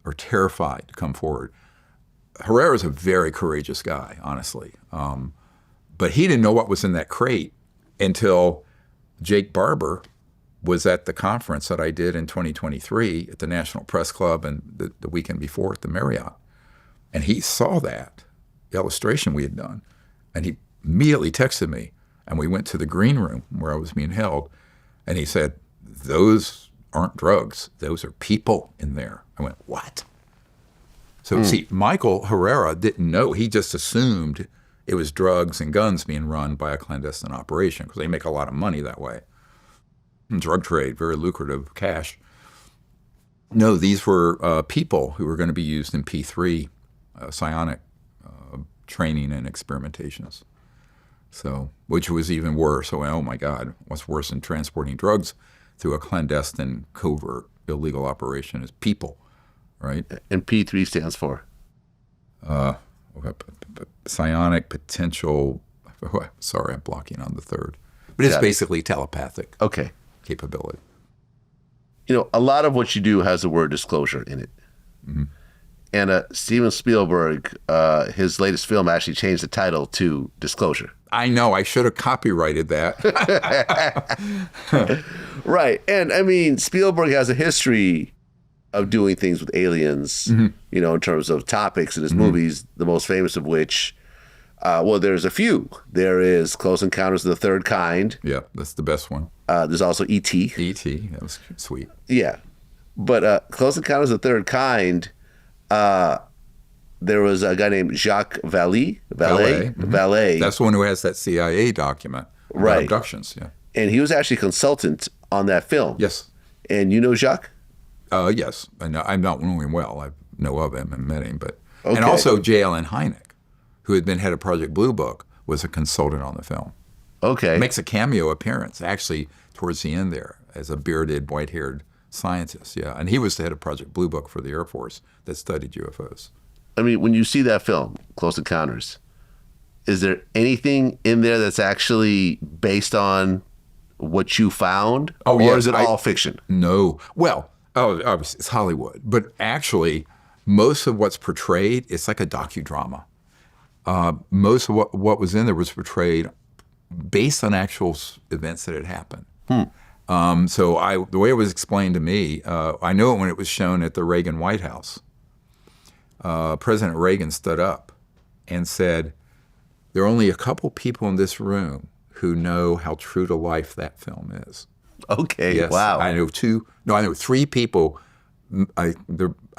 S2: are terrified to come forward. Herrera's a very courageous guy, honestly. But he didn't know what was in that crate until Jake Barber was at the conference that I did in 2023 at the National Press Club and the weekend before at the Marriott. And he saw the illustration we had done, and he immediately texted me, and we went to the green room where I was being held, and he said, "Those aren't drugs. Those are people in there." I went, "What?" So see, Michael Herrera didn't know. He just assumed it was drugs and guns being run by a clandestine operation because they make a lot of money that way. Drug trade, very lucrative, cash. No, these were people who were going to be used in P3, psionic training and experimentations. So, which was even worse. So, oh my God, what's worse than transporting drugs through a clandestine, covert, illegal operation is people, right?
S1: And P3 stands for?
S2: Psionic potential. Sorry, I'm blocking on the third. But it's basically telepathic capability.
S1: You know, a lot of what you do has the word disclosure in it.
S2: Mm-hmm.
S1: And Steven Spielberg, his latest film actually changed the title to Disclosure.
S2: I know. I should have copyrighted that.
S1: Right. And I mean, Spielberg has a history of doing things with aliens, you know, in terms of topics in his movies, the most famous of which, well, there's a few. There is Close Encounters of the Third Kind.
S2: Yeah, that's the best one.
S1: There's also E.T.
S2: E.T., that was sweet.
S1: Yeah. But Close Encounters of the Third Kind, there was a guy named Jacques Vallée.
S2: That's the one who has that CIA document about abductions. Yeah,
S1: and he was actually a consultant on that film.
S2: Yes.
S1: And you know Jacques?
S2: Yes. I know, I'm not knowing him well. I know of him and met him. But and also J. Allen Hynek, who had been head of Project Blue Book, was a consultant on the film.
S1: Okay.
S2: Makes a cameo appearance, actually, towards the end there, as a bearded, white-haired scientist. Yeah, and he was the head of Project Blue Book for the Air Force that studied UFOs.
S1: I mean, when you see that film, Close Encounters, is there anything in there that's actually based on what you found?
S2: Oh,
S1: or is it all fiction?
S2: No. Well, obviously, it's Hollywood. But actually, most of what's portrayed, it's like a docudrama. Most of what was in there was portrayed based on actual events that had happened. So the way it was explained to me, I know it when it was shown at the Reagan White House. President Reagan stood up and said, there are only a couple people in this room who know how true to life that film is.
S1: Okay,
S2: yes,
S1: wow.
S2: I know three people, I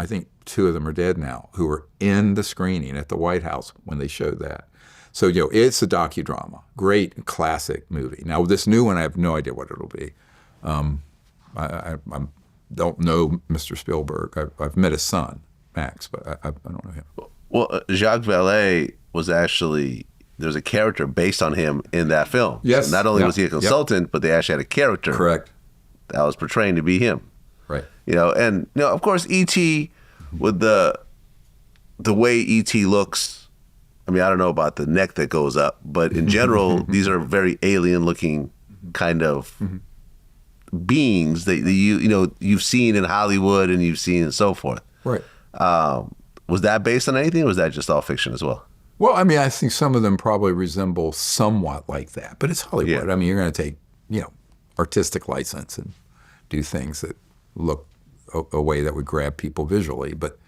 S2: think two of them are dead now, who were in the screening at the White House when they showed that. So, you know, it's a docudrama. Great classic movie. Now, this new one, I have no idea what it'll be. I don't know Mr. Spielberg. I've met his son, Max, but I don't know him.
S1: Well, Jacques Vallée was actually, there's a character based on him in that film.
S2: Yes.
S1: So not only was he a consultant, but they actually had a character.
S2: Correct.
S1: That was portraying to be him.
S2: Right.
S1: You know, and you know, of course, E.T. with the way E.T. looks, I mean, I don't know about the neck that goes up, but in general, these are very alien-looking kind of beings that you've seen in Hollywood and you've seen and so forth.
S2: Right.
S1: Was that based on anything, or was that just all fiction as well?
S2: Well, I mean, I think some of them probably resemble somewhat like that, but it's Hollywood.
S1: Yeah.
S2: I mean, you're going to take, artistic license and do things that look a way that would grab people visually. But,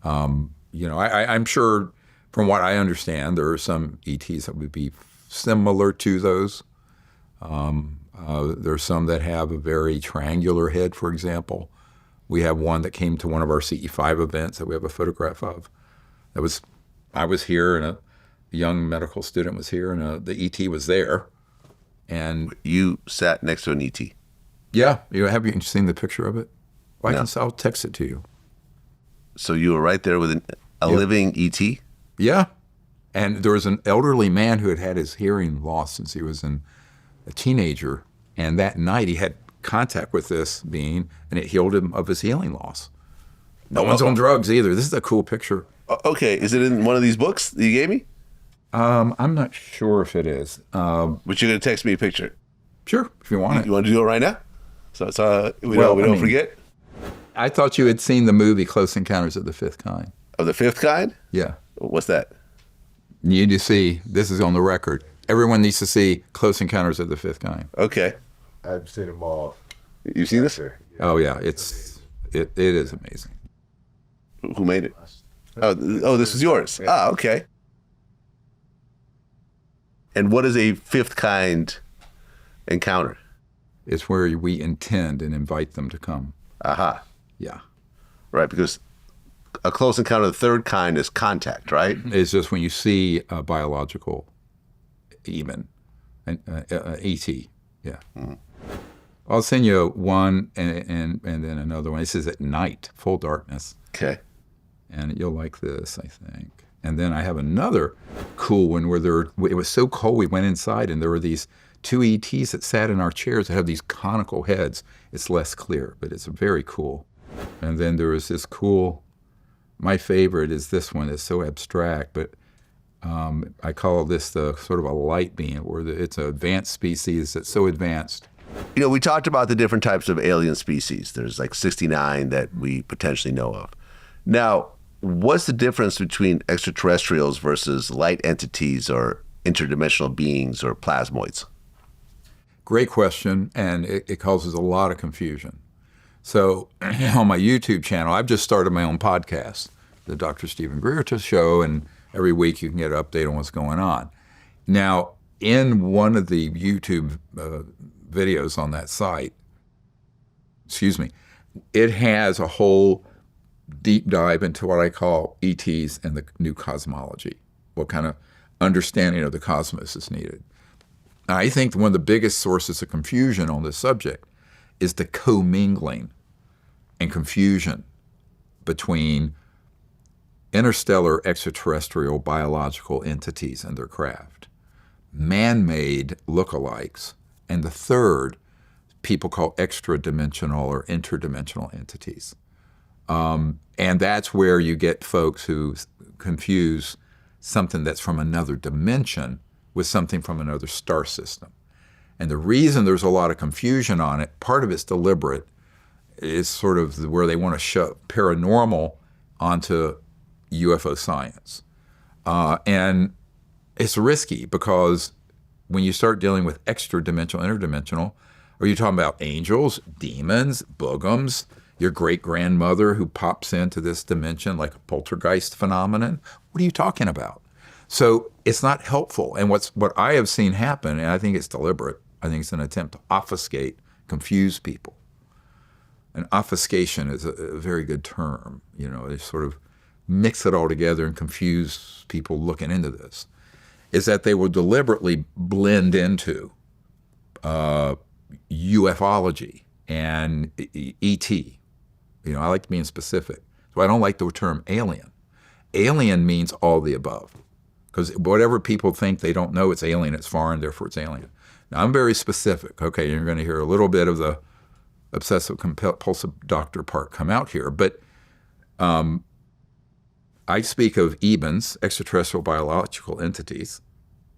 S2: I'm sure from what I understand, there are some ETs that would be similar to those. There are some that have a very triangular head, for example. We have one that came to one of our CE5 events that we have a photograph of. I was here, and a young medical student was here, and the ET was there. And
S1: you sat next to an ET.
S2: Yeah, have you seen the picture of it? Well,
S1: No.
S2: I'll text it to you.
S1: So you were right there with a living ET?
S2: Yeah, and there was an elderly man who had had his hearing lost since he was a teenager, and that night he had contact with this being, and it healed him of his hearing loss. No one's on drugs either. This is a cool picture.
S1: Okay, is it in one of these books that you gave me?
S2: I'm not sure if it is.
S1: But you're going to text me a picture.
S2: Sure, if you want it.
S1: You want to do it right now? So we don't forget?
S2: I thought you had seen the movie Close Encounters of the Fifth Kind.
S1: Of the fifth kind?
S2: Yeah.
S1: What's that?
S2: You need to see, this is on the record. Everyone needs to see Close Encounters of the Fifth Kind.
S1: Okay.
S3: I've seen them all.
S1: You seen this?
S2: Oh, yeah, it is amazing.
S1: Who made it? Oh, this is yours. Ah, okay. And what is a fifth kind encounter?
S2: It's where we intend and invite them to come.
S1: Aha.
S2: Yeah.
S1: Right, because a close encounter of the third kind is contact, right?
S2: It's just when you see a biological even, an ET, yeah. Mm-hmm. I'll send you one and then another one. This is at night, full darkness.
S1: Okay.
S2: And you'll like this, I think. And then I have another cool one where it was so cold we went inside and there were these two ETs that sat in our chairs that have these conical heads. It's less clear, but it's very cool. And then there was this cool, my favorite is this one. It's so abstract, but I call this the sort of a light beam, where it's an advanced species that's so advanced.
S1: You know, we talked about the different types of alien species. There's like 69 that we potentially know of. Now, what's the difference between extraterrestrials versus light entities or interdimensional beings or plasmoids?
S2: Great question, and it causes a lot of confusion. So on my YouTube channel, I've just started my own podcast, the Dr. Stephen Greer Show, and every week you can get an update on what's going on. Now, in one of the YouTube videos on that site, it has a whole deep dive into what I call ETs and the new cosmology, what kind of understanding of the cosmos is needed. I think one of the biggest sources of confusion on this subject is the commingling and confusion between interstellar extraterrestrial biological entities and their craft, man-made lookalikes, and the third, people call extra-dimensional or interdimensional entities. And that's where you get folks who confuse something that's from another dimension with something from another star system. And the reason there's a lot of confusion on it, part of it's deliberate, is sort of where they want to shove paranormal onto UFO science. And it's risky because when you start dealing with extra-dimensional, interdimensional, are you talking about angels, demons, boogums, your great-grandmother who pops into this dimension like a poltergeist phenomenon? What are you talking about? So it's not helpful. And what I have seen happen, and I think it's deliberate, I think it's an attempt to obfuscate, confuse people. And obfuscation is a very good term. You know, they sort of mix it all together and confuse people looking into this, is that they will deliberately blend into ufology and ET. You know, I like being specific. So I don't like the term alien. Alien means all the above. Because whatever people think they don't know it's alien, it's foreign, therefore it's alien. Now, I'm very specific. Okay, you're going to hear a little bit of the obsessive-compulsive doctor part come out here. But I speak of EBENs, extraterrestrial biological entities,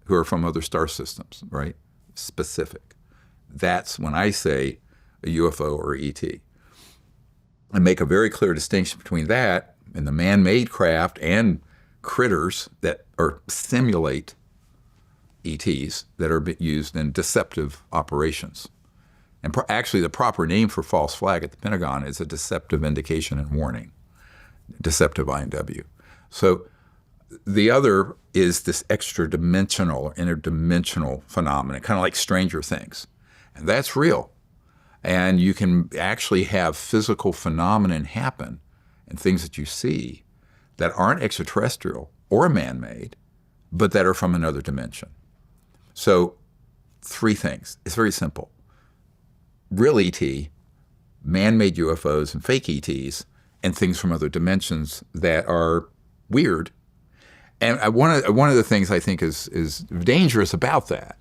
S2: who are from other star systems, right? Specific. That's when I say a UFO or ET. I make a very clear distinction between that and the man-made craft and critters that simulate ETs that are used in deceptive operations. And actually the proper name for false flag at the Pentagon is a deceptive indication and warning, deceptive INW. So the other is this extra-dimensional or interdimensional phenomenon, kind of like Stranger Things. And that's real. And you can actually have physical phenomenon happen and things that you see that aren't extraterrestrial or man-made, but that are from another dimension. So 3 things. It's very simple. Real ET, man-made UFOs and fake ETs, and things from other dimensions that are weird. And one of the things I think is dangerous about that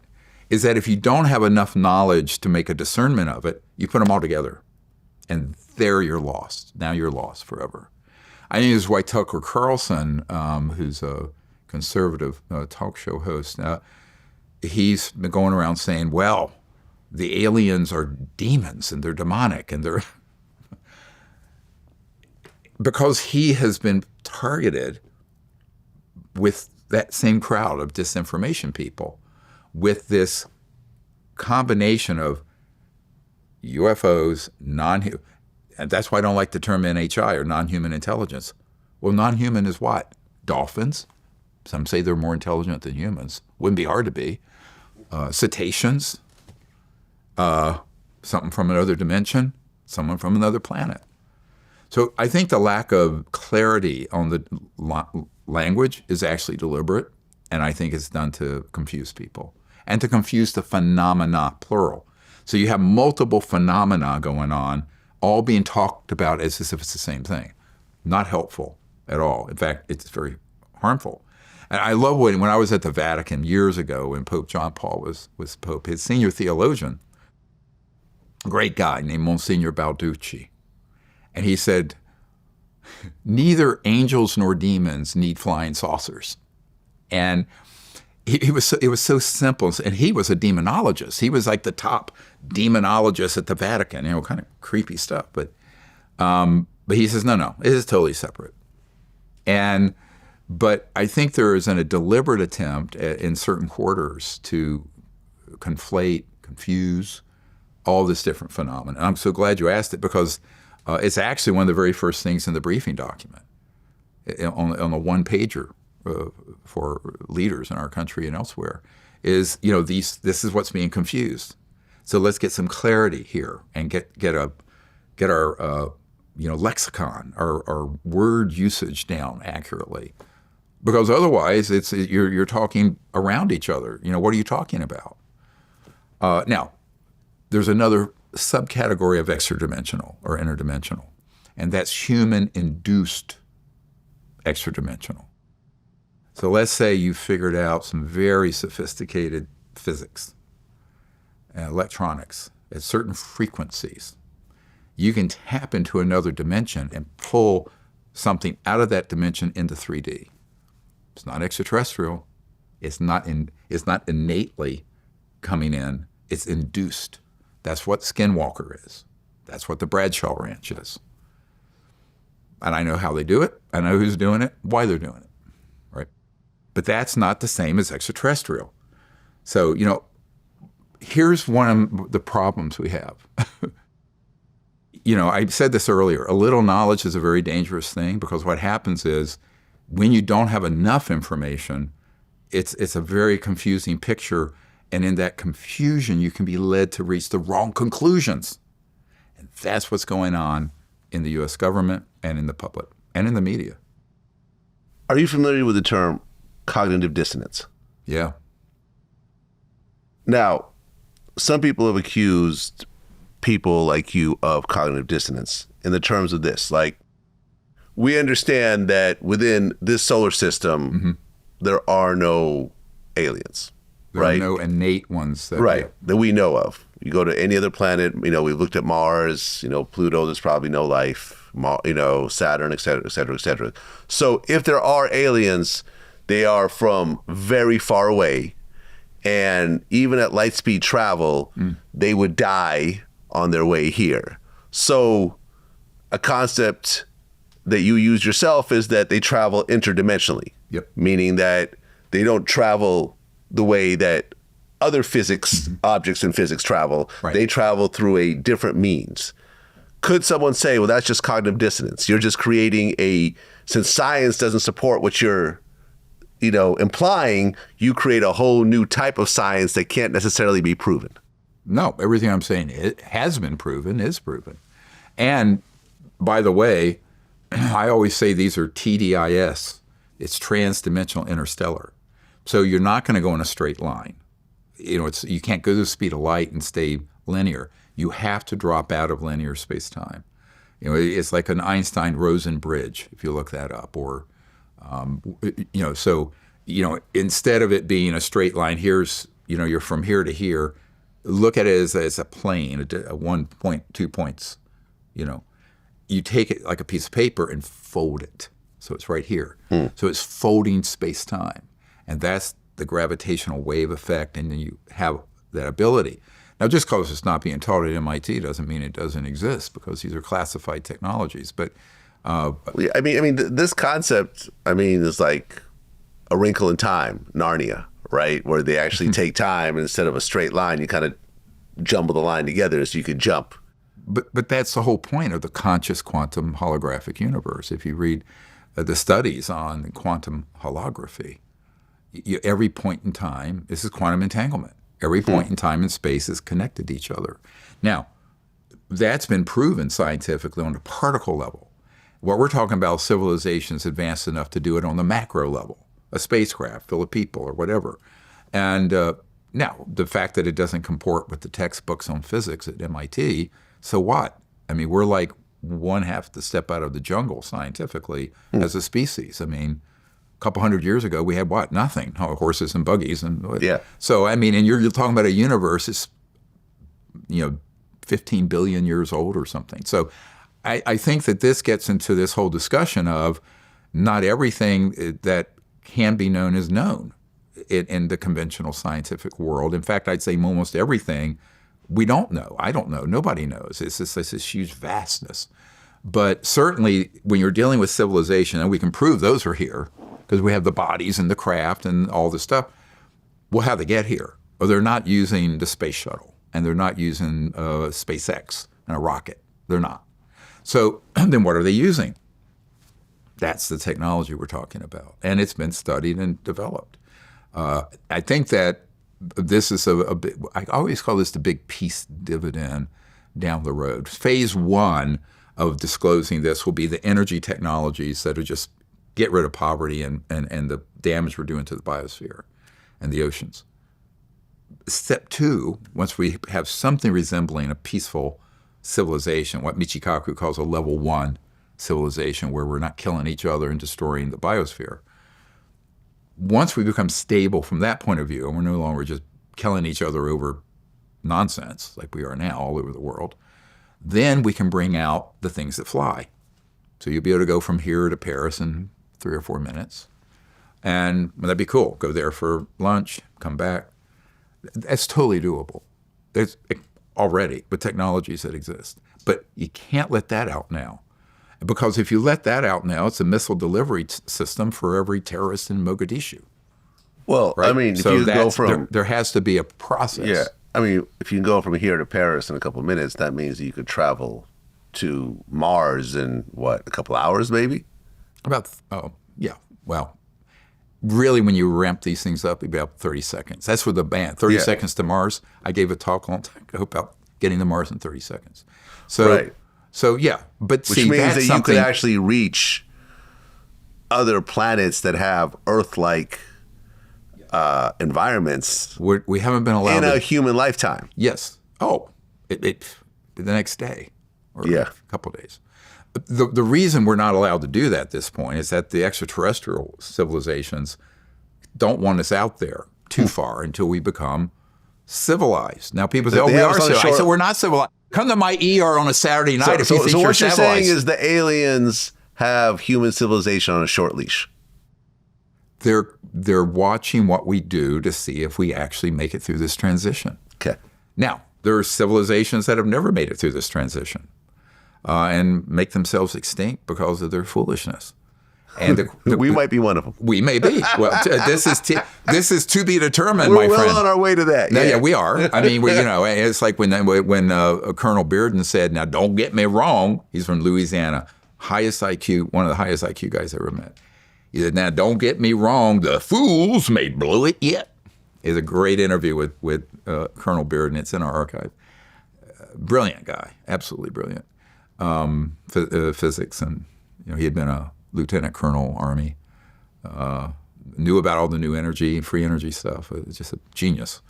S2: is that if you don't have enough knowledge to make a discernment of it, you put them all together. And there you're lost. Now you're lost forever. I think it's why Tucker Carlson, who's a conservative talk show host, he's been going around saying, well, the aliens are demons and they're demonic and they're... because he has been targeted with that same crowd of disinformation people with this combination of UFOs, and that's why I don't like the term NHI or non-human intelligence. Well, non-human is what? Dolphins. Some say they're more intelligent than humans. Wouldn't be hard to be. Cetaceans. Something from another dimension. Someone from another planet. So I think the lack of clarity on the language is actually deliberate, and I think it's done to confuse people and to confuse the phenomena, plural. So you have multiple phenomena going on, all being talked about as if it's the same thing. Not helpful at all. In fact, it's very harmful. And I love when I was at the Vatican years ago when Pope John Paul was Pope, his senior theologian, a great guy named Monsignor Balducci, and he said, neither angels nor demons need flying saucers. And it was so simple. And he was a demonologist. He was like the top demonologist at the Vatican, kind of creepy stuff. But he says, no, it is totally separate. But I think there is a deliberate attempt in certain quarters to conflate, confuse all this different phenomena. And I'm so glad you asked it because it's actually one of the very first things in the briefing document on the one-pager for leaders in our country and elsewhere is, this is what's being confused. So let's get some clarity here and get our lexicon, our word usage down accurately. Because otherwise, you're talking around each other. What are you talking about? Now, there's another subcategory of extradimensional or interdimensional, and that's human-induced extradimensional. So let's say you figured out some very sophisticated physics and electronics at certain frequencies. You can tap into another dimension and pull something out of that dimension into 3D. It's not extraterrestrial. It's not innately coming in. It's induced. That's what Skinwalker is. That's what the Bradshaw Ranch is. And I know how they do it. I know who's doing it, why they're doing it, right? But that's not the same as extraterrestrial. So, here's one of the problems we have. I said this earlier, a little knowledge is a very dangerous thing because what happens is when you don't have enough information, it's a very confusing picture. And in that confusion, you can be led to reach the wrong conclusions. And that's what's going on in the U.S. government and in the public and in the media.
S1: Are you familiar with the term cognitive dissonance?
S2: Yeah.
S1: Now, some people have accused people like you of cognitive dissonance in the terms of this. Like, we understand that within this solar system, there are no aliens.
S2: There
S1: right?
S2: are no innate ones that
S1: we know of. You go to any other planet, we've looked at Mars, Pluto, there's probably no life, Saturn, et cetera, et cetera, et cetera. So if there are aliens, they are from very far away. And even at light speed travel, they would die on their way here. So a concept that you use yourself is that they travel interdimensionally, meaning that they don't travel the way that other physics objects in physics travel. Right. They travel through a different means. Could someone say, well, that's just cognitive dissonance? You're just creating since science doesn't support what you're, implying, you create a whole new type of science that can't necessarily be proven.
S2: No, everything I'm saying it has been proven, is proven. And by the way, I always say these are TDIS. It's transdimensional interstellar. So you're not going to go in a straight line. You can't go to the speed of light and stay linear. You have to drop out of linear space-time. It's like an Einstein-Rosen bridge, if you look that up. Or, instead of it being a straight line, you're from here to here, look at it as a plane, a 1 point, 2 points. You take it like a piece of paper and fold it. So it's right here. So it's folding space-time. And that's the gravitational wave effect, and then you have that ability. Now, just because it's not being taught at MIT doesn't mean it doesn't exist, because these are classified technologies. But
S1: this concept, is like A Wrinkle in Time, Narnia, right? Where they actually take time, and instead of a straight line, you kind of jumble the line together so you could jump.
S2: But that's the whole point of the conscious quantum holographic universe. If you read the studies on quantum holography, every point in time, this is quantum entanglement. Every point in time and space is connected to each other. Now, that's been proven scientifically on the particle level. What we're talking about is civilizations advanced enough to do it on the macro level, a spacecraft full of people or whatever. And now, the fact that it doesn't comport with the textbooks on physics at MIT, so what? I mean, we're like one half the step out of the jungle scientifically as a species. I mean, a couple hundred years ago, we had what? Nothing. Horses and buggies.
S1: Yeah.
S2: So, I mean, and you're talking about a universe that's, 15 billion years old or something. So I think that this gets into this whole discussion of not everything that can be known is known in the conventional scientific world. In fact, I'd say almost everything we don't know. I don't know. Nobody knows. It's this huge vastness. But certainly when you're dealing with civilization, and we can prove those are here because we have the bodies and the craft and all this stuff, well, how they get here? Or they're not using the space shuttle, and they're not using SpaceX and a rocket. They're not. So then what are they using? That's the technology we're talking about. And it's been studied and developed. I think that this is a big, I always call this the big peace dividend down the road. Phase one of disclosing this will be the energy technologies that are just get rid of poverty and the damage we're doing to the biosphere and the oceans. Step two, once we have something resembling a peaceful civilization, what Michikaku calls a level one civilization, where we're not killing each other and destroying the biosphere. Once we become stable from that point of view, and we're no longer just killing each other over nonsense like we are now all over the world, then we can bring out the things that fly. So you'll be able to go from here to Paris in 3 or 4 minutes. And well, that'd be cool. Go there for lunch, come back. That's totally doable. There's already with technologies that exist. But you can't let that out now. Because if you let that out now, it's a missile delivery system for every terrorist in Mogadishu.
S1: Well,
S2: right?
S1: I mean,
S2: so
S1: if you go from...
S2: there has to be a process.
S1: Yeah. I mean, if you can go from here to Paris in a couple of minutes, that means you could travel to Mars in, what, a couple hours maybe?
S2: Well, really, when you ramp these things up, it'd be about 30 seconds. That's with the band. 30 seconds to Mars. I gave a talk a long time ago about getting to Mars in 30 seconds. So,
S1: right.
S2: So yeah, but
S1: which
S2: see,
S1: means
S2: that's
S1: that you
S2: something,
S1: could actually reach other planets that have Earth-like environments.
S2: We haven't been allowed
S1: in a human lifetime.
S2: Yes. Oh, the next day or
S1: Yeah.
S2: a couple of days. The reason we're not allowed to do that at this point is that the extraterrestrial civilizations don't want us out there too far until we become civilized. Now people say, "Oh, we are civilized." I said, "We're not civilized. Come to my ER on a Saturday night if you think you're civilized." So
S1: what you're saying is the aliens have human civilization on a short leash.
S2: They're watching what we do to see if we actually make it through this transition.
S1: Okay.
S2: Now, there are civilizations that have never made it through this transition and make themselves extinct because of their foolishness. And
S1: we might be one of them.
S2: We may be. Well, this is to be determined,
S1: We're
S2: my friend.
S1: We're well on our way to that.
S2: Yeah, we are. I mean, it's like when Colonel Bearden said, "Now, don't get me wrong." He's from Louisiana, highest IQ, one of the highest IQ guys I ever met. He said, "Now, don't get me wrong. The fools may blow it yet." It's a great interview with Colonel Bearden. It's in our archive. Brilliant guy, absolutely brilliant. Physics, and he had been a lieutenant colonel, Army, knew about all the new energy, free energy stuff. It was just a genius.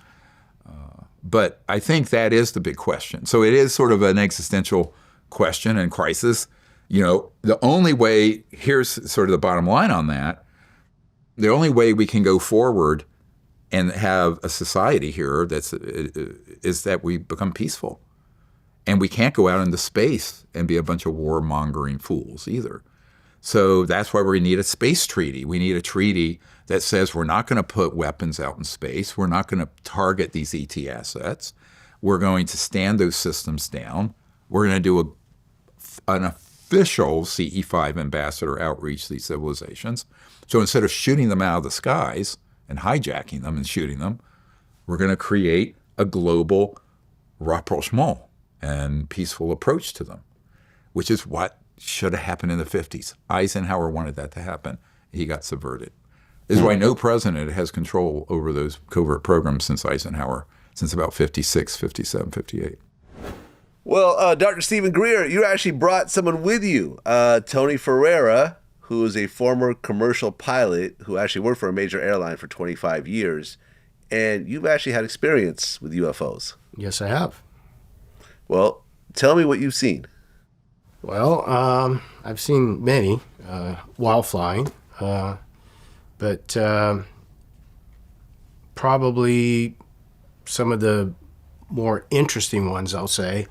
S2: But I think that is the big question. So it is sort of an existential question and crisis. The only way, here's sort of the bottom line on that, the only way we can go forward and have a society here is that we become peaceful. And we can't go out into space and be a bunch of warmongering fools either. So that's why we need a space treaty. We need a treaty that says we're not going to put weapons out in space. We're not going to target these ET assets. We're going to stand those systems down. We're going to do an official CE5 ambassador outreach to these civilizations. So instead of shooting them out of the skies and hijacking them and shooting them, we're going to create a global rapprochement and peaceful approach to them, which is what should have happened in the 50s. Eisenhower wanted that to happen. He got subverted. This is why no president has control over those covert programs since Eisenhower, since about 56, 57, 58.
S1: Well, Dr. Stephen Greer, you actually brought someone with you, Tony Ferreira, who is a former commercial pilot who actually worked for a major airline for 25 years. And you've actually had experience with UFOs.
S3: Yes, I have.
S1: Well, tell me what you've seen.
S3: Well, I've seen many while flying, but probably some of the more interesting ones, I'll say,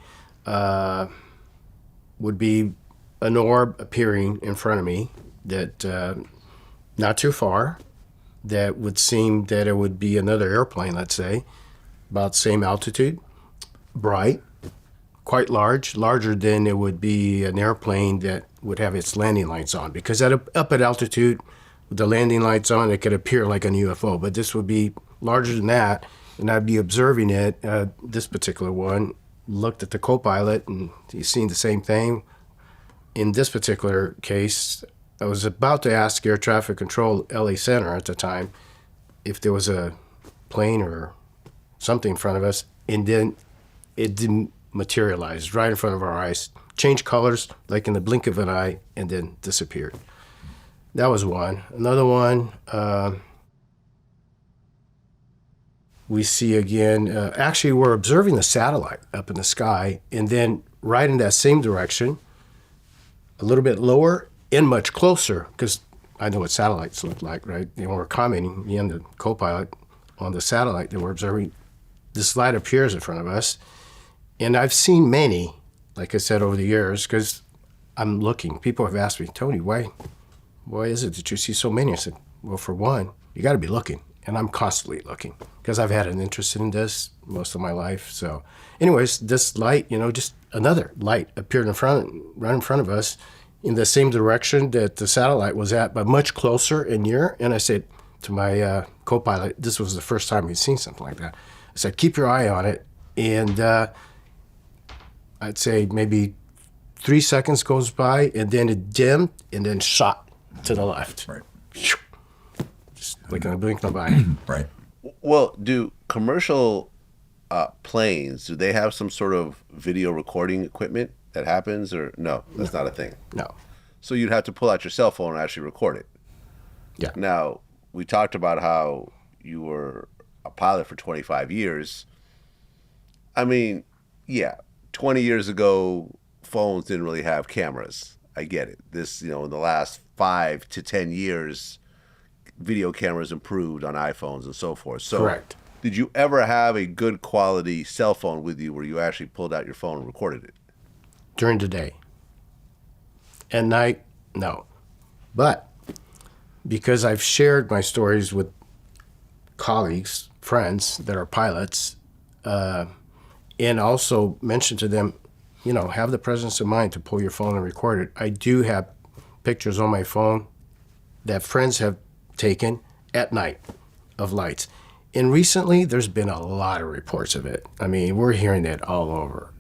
S3: would be an orb appearing in front of me that not too far, that would seem that it would be another airplane, let's say, about the same altitude, bright, quite large, larger than it would be an airplane that would have its landing lights on. Because up at altitude, with the landing lights on, it could appear like an UFO, but this would be larger than that, and I'd be observing it. This particular one, looked at the co-pilot, and he's seen the same thing. In this particular case, I was about to ask Air Traffic Control, LA Center at the time, if there was a plane or something in front of us, and then it didn't materialize right in front of our eyes, changed colors like in the blink of an eye, and then disappeared. That was one. Another one, we see again, actually we're observing a satellite up in the sky, and then right in that same direction, a little bit lower and much closer, because I know what satellites look like, right? You know, we're commenting, me and the co-pilot, on the satellite that we're observing. This light appears in front of us, and I've seen many, like I said, over the years, because I'm looking. People have asked me, Tony, why is it that you see so many? I said, well, for one, you got to be looking, and I'm constantly looking, because I've had an interest in this most of my life. So anyways, this light, just another light appeared right in front of us, in the same direction that the satellite was at, but much closer and near. And I said to my co-pilot, this was the first time we'd seen something like that. I said, keep your eye on it. And I'd say maybe 3 seconds goes by, and then it dimmed, and then shot to the left.
S2: Right.
S3: Just like in a blink of an eye.
S2: Right.
S1: Well, do commercial planes, do they have some sort of video recording equipment that happens, or no, that's not a thing?
S3: No.
S1: So you'd have to pull out your cell phone and actually record it.
S3: Yeah.
S1: Now, we talked about how you were a pilot for 25 years. I mean, yeah, 20 years ago, phones didn't really have cameras. I get it. This, in the last 5 to 10 years, video cameras improved on iPhones and so forth. So
S3: correct.
S1: Did you ever have a good quality cell phone with you where you actually pulled out your phone and recorded it?
S3: During the day. At night, no. But because I've shared my stories with colleagues, friends that are pilots, and also mentioned to them, have the presence of mind to pull your phone and record it. I do have pictures on my phone that friends have taken at night of lights. And recently, there's been a lot of reports of it. I mean, we're hearing it all over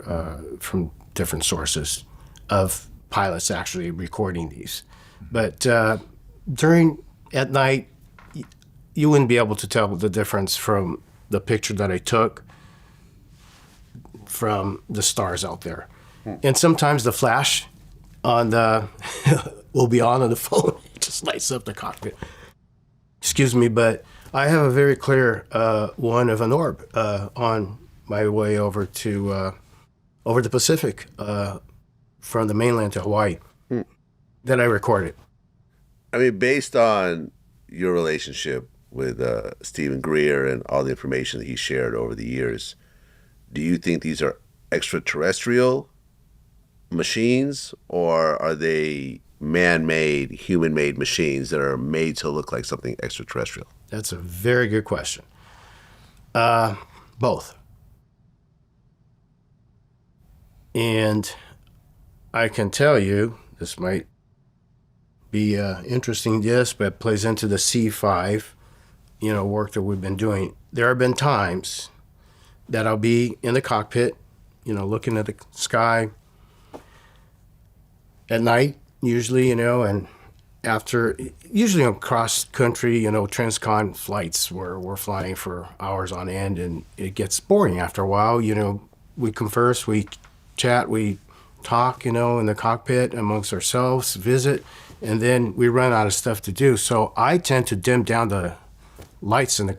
S3: from different sources of pilots actually recording these. But at night, you wouldn't be able to tell the difference from the picture that I took from the stars out there. And sometimes the flash on the will be on the phone. It just lights up the cockpit. Excuse me, but I have a very clear one of an orb on my way over the Pacific from the mainland to Hawaii that I recorded.
S1: I mean, based on your relationship with Stephen Greer and all the information that he shared over the years, do you think these are extraterrestrial machines, or are they man-made, human-made machines that are made to look like something extraterrestrial?
S3: That's a very good question. Both. And I can tell you, this might be interesting, yes, but plays into the C5, work that we've been doing. There have been times that I'll be in the cockpit, looking at the sky at night, usually, and after, usually on cross-country, transcon flights where we're flying for hours on end, and it gets boring after a while. We converse, we chat, we talk, in the cockpit amongst ourselves, visit, and then we run out of stuff to do. So I tend to dim down the lights in the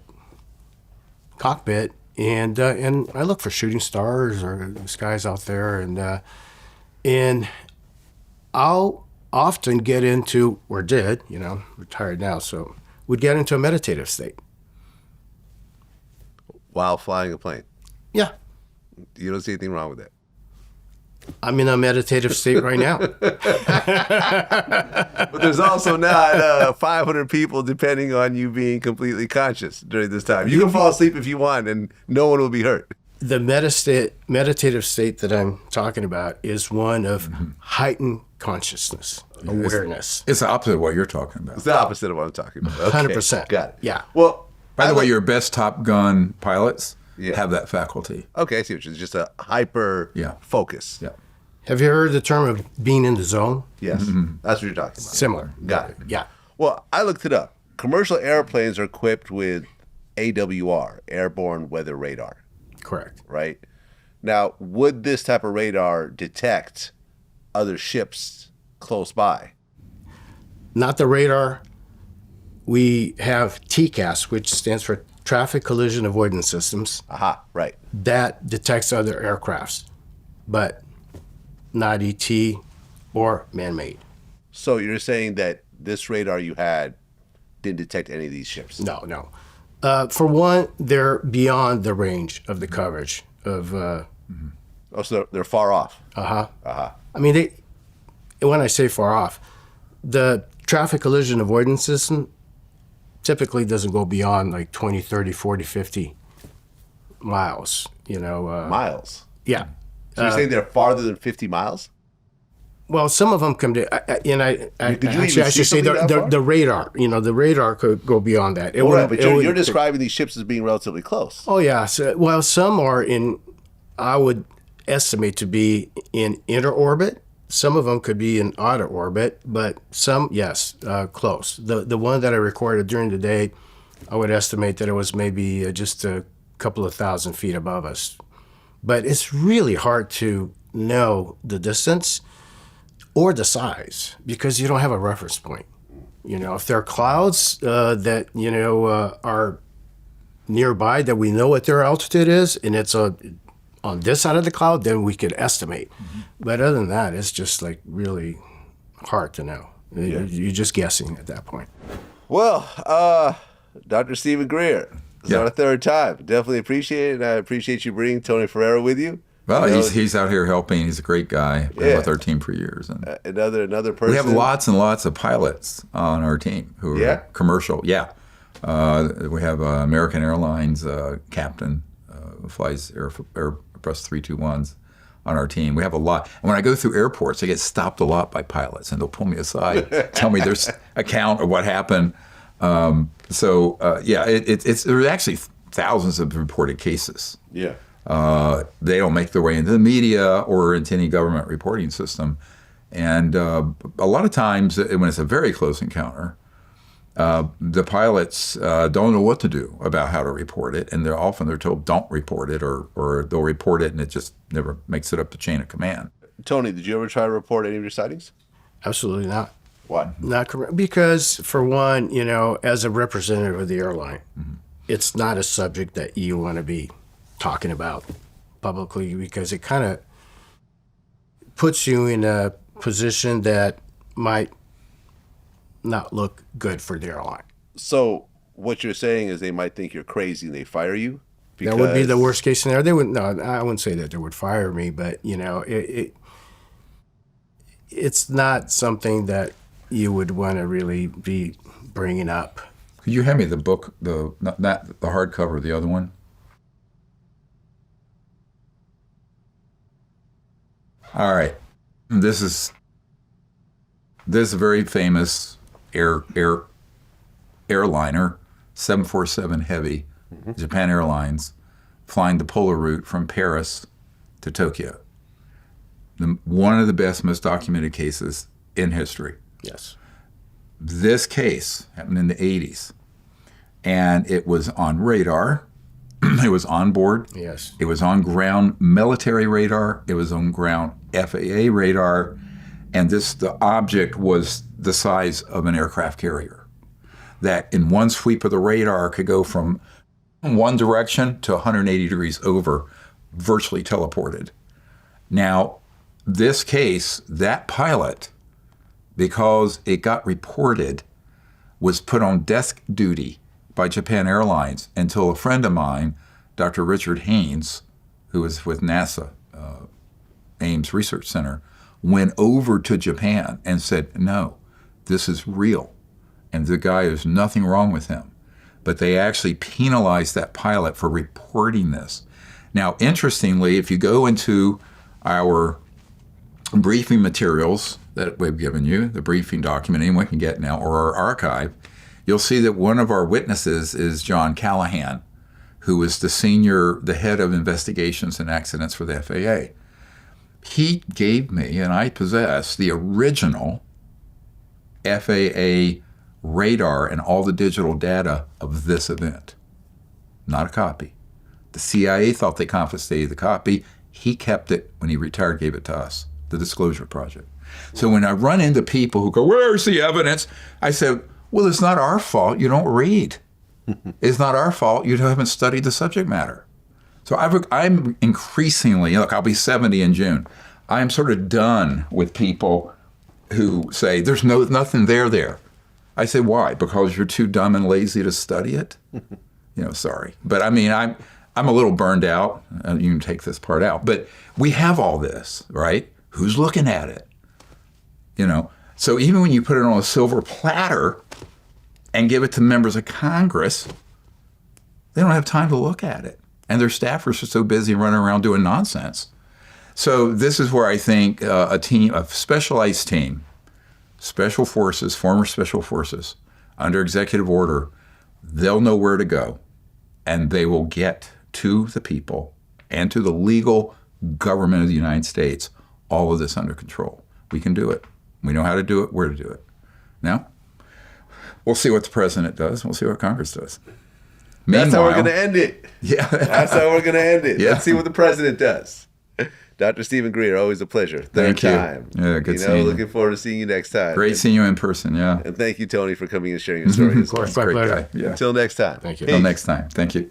S3: cockpit, and I look for shooting stars or skies out there, and I'll often get into, or did, retired now, so would get into a meditative state.
S1: While flying a plane.
S3: Yeah.
S1: You don't see anything wrong with that.
S3: I'm in a meditative state right now.
S1: But there's also not 500 people depending on you being completely conscious during this time. You can fall asleep if you want, and no one will be hurt.
S3: The meditative state that I'm talking about is one of heightened consciousness, awareness.
S2: It's the opposite of what you're talking about.
S1: It's the opposite of what I'm talking about. Okay,
S3: 100%.
S1: got it.
S3: Yeah.
S1: Well,
S2: By the way, your best Top Gun pilots
S1: Yeah.
S2: have that faculty.
S1: okay, I see what you're just a hyper focus.
S2: Yeah.
S3: Have you heard the term of being in the zone?
S1: Yes, that's what you're talking about.
S3: Similar.
S1: Got it.
S3: Yeah.
S1: Well, I looked it up. Commercial airplanes are equipped with AWR, Airborne Weather Radar,
S3: Correct.
S1: right? Now, would this type of radar detect other ships close by?
S3: Not the radar. We have TCAS, which stands for Traffic Collision Avoidance Systems.
S1: Aha, right.
S3: That detects other aircrafts, but not ET or man-made.
S1: So you're saying that this radar you had didn't detect any of these ships?
S3: No. For one, they're beyond the range of the coverage of.
S1: Oh, so they're far off.
S3: I mean, when I say far off, the traffic collision avoidance system typically doesn't go beyond like 20, 30, 40, 50 miles.
S1: Miles.
S3: Yeah.
S1: So you're saying they're farther than 50 miles?
S3: Well, some of them come to,
S1: Did you
S3: actually,
S1: even
S3: I
S1: see
S3: should say
S1: something that far?
S3: the radar. The radar could go beyond that. It
S1: All right,
S3: wouldn't-
S1: but
S3: it
S1: you're
S3: wouldn't-
S1: describing these ships as being relatively close.
S3: Oh yeah. So, well, some are in. I would estimate to be in inner orbit. Some of them could be in outer orbit, but some, yes, close. The one that I recorded during the day, I would estimate that it was maybe just a couple of thousand feet above us. But it's really hard to know the distance or the size because you don't have a reference point. If there are clouds that are nearby that we know what their altitude is, and it's on this side of the cloud, then we could estimate. But other than that, it's just like really hard to know. You're just guessing at that point.
S1: Well, Dr. Stephen Greer, it's on a third time. Definitely appreciate it, and I appreciate you bringing Tony Ferreira with you.
S2: Well, he's out here helping. He's a great guy. Been with our team for years. And
S1: Another person.
S2: we have lots and lots of pilots on our team who are commercial. Yeah. We have American Airlines captain who flies Airbus 321s on our team. We have a lot. And when I go through airports, I get stopped a lot by pilots, and they'll pull me aside, tell me their account of what happened. There's actually thousands of reported cases.
S1: Yeah.
S2: They don't make their way into the media or into any government reporting system. And a lot of times, when it's a very close encounter, the pilots don't know what to do about how to report it, and they're told don't report it, or they'll report it and it just never makes it up the chain of command.
S1: Tony, did you ever try to report any of your sightings?
S3: Absolutely not.
S1: Why?
S3: Not correct. Because for one, as a representative of the airline, it's not a subject that you want to be talking about publicly because it kind of puts you in a position that might not look good for the airline.
S1: So what you're saying is they might think you're crazy and they fire you?
S3: That would be the worst case scenario. They would I wouldn't say that they would fire me, but it's not something that you would want to really be bringing up.
S2: Could you hand me the book, not the hardcover, the other one? All right. This is a very famous airliner, 747 Heavy, Japan Airlines, flying the polar route from Paris to Tokyo. One of the best, most documented cases in history.
S3: Yes.
S2: This case happened in the 80s, and it was on radar, It was on board.
S3: Yes.
S2: It was on ground military radar. It was on ground FAA radar. And the object was the size of an aircraft carrier. That in one sweep of the radar could go from one direction to 180 degrees over, virtually teleported. Now, this case, that pilot, because it got reported, was put on desk duty by Japan Airlines until a friend of mine, Dr. Richard Haynes, who was with NASA Ames Research Center, went over to Japan and said, no, this is real. And the guy, there's nothing wrong with him. But they actually penalized that pilot for reporting this. Now, interestingly, if you go into our briefing materials that we've given you, the briefing document anyone can get now, or our archive, you'll see that one of our witnesses is John Callahan, who is the head of investigations and accidents for the FAA. He gave me, and I possess, the original FAA radar and all the digital data of this event. Not a copy. The CIA thought they confiscated the copy. He kept it when he retired, gave it to us, the Disclosure Project. So when I run into people who go, where's the evidence? I said, well, it's not our fault you don't read. It's not our fault you haven't studied the subject matter. So I'm increasingly, look, I'll be 70 in June. I'm sort of done with people who say, there's nothing there. I say, why? Because you're too dumb and lazy to study it? Sorry. But I mean, I'm a little burned out. You can take this part out. But we have all this, right? Who's looking at it? So even when you put it on a silver platter and give it to members of Congress, they don't have time to look at it. And their staffers are so busy running around doing nonsense. So this is where I think a specialized team, special forces, former special forces, under executive order, they'll know where to go. And they will get to the people and to the legal government of the United States all of this under control. We can do it. We know how to do it, where to do it. Now, we'll see what the president does. We'll see what Congress does.
S1: That's how we're going to end it.
S2: Yeah.
S1: That's how we're going to end it.
S2: Yeah.
S1: Let's see what the president does. Dr. Stephen Greer, always a pleasure. Third
S2: Thank you.
S1: time.
S2: Yeah, good seeing you.
S1: Looking forward to seeing you next time.
S2: Great seeing you in person, yeah.
S1: And thank you, Tony, for coming and sharing your story.
S3: Of course, my
S2: Great
S3: pleasure.
S2: guy. Yeah.
S1: Until next time.
S3: Thank you.
S2: Until next time. Thank you.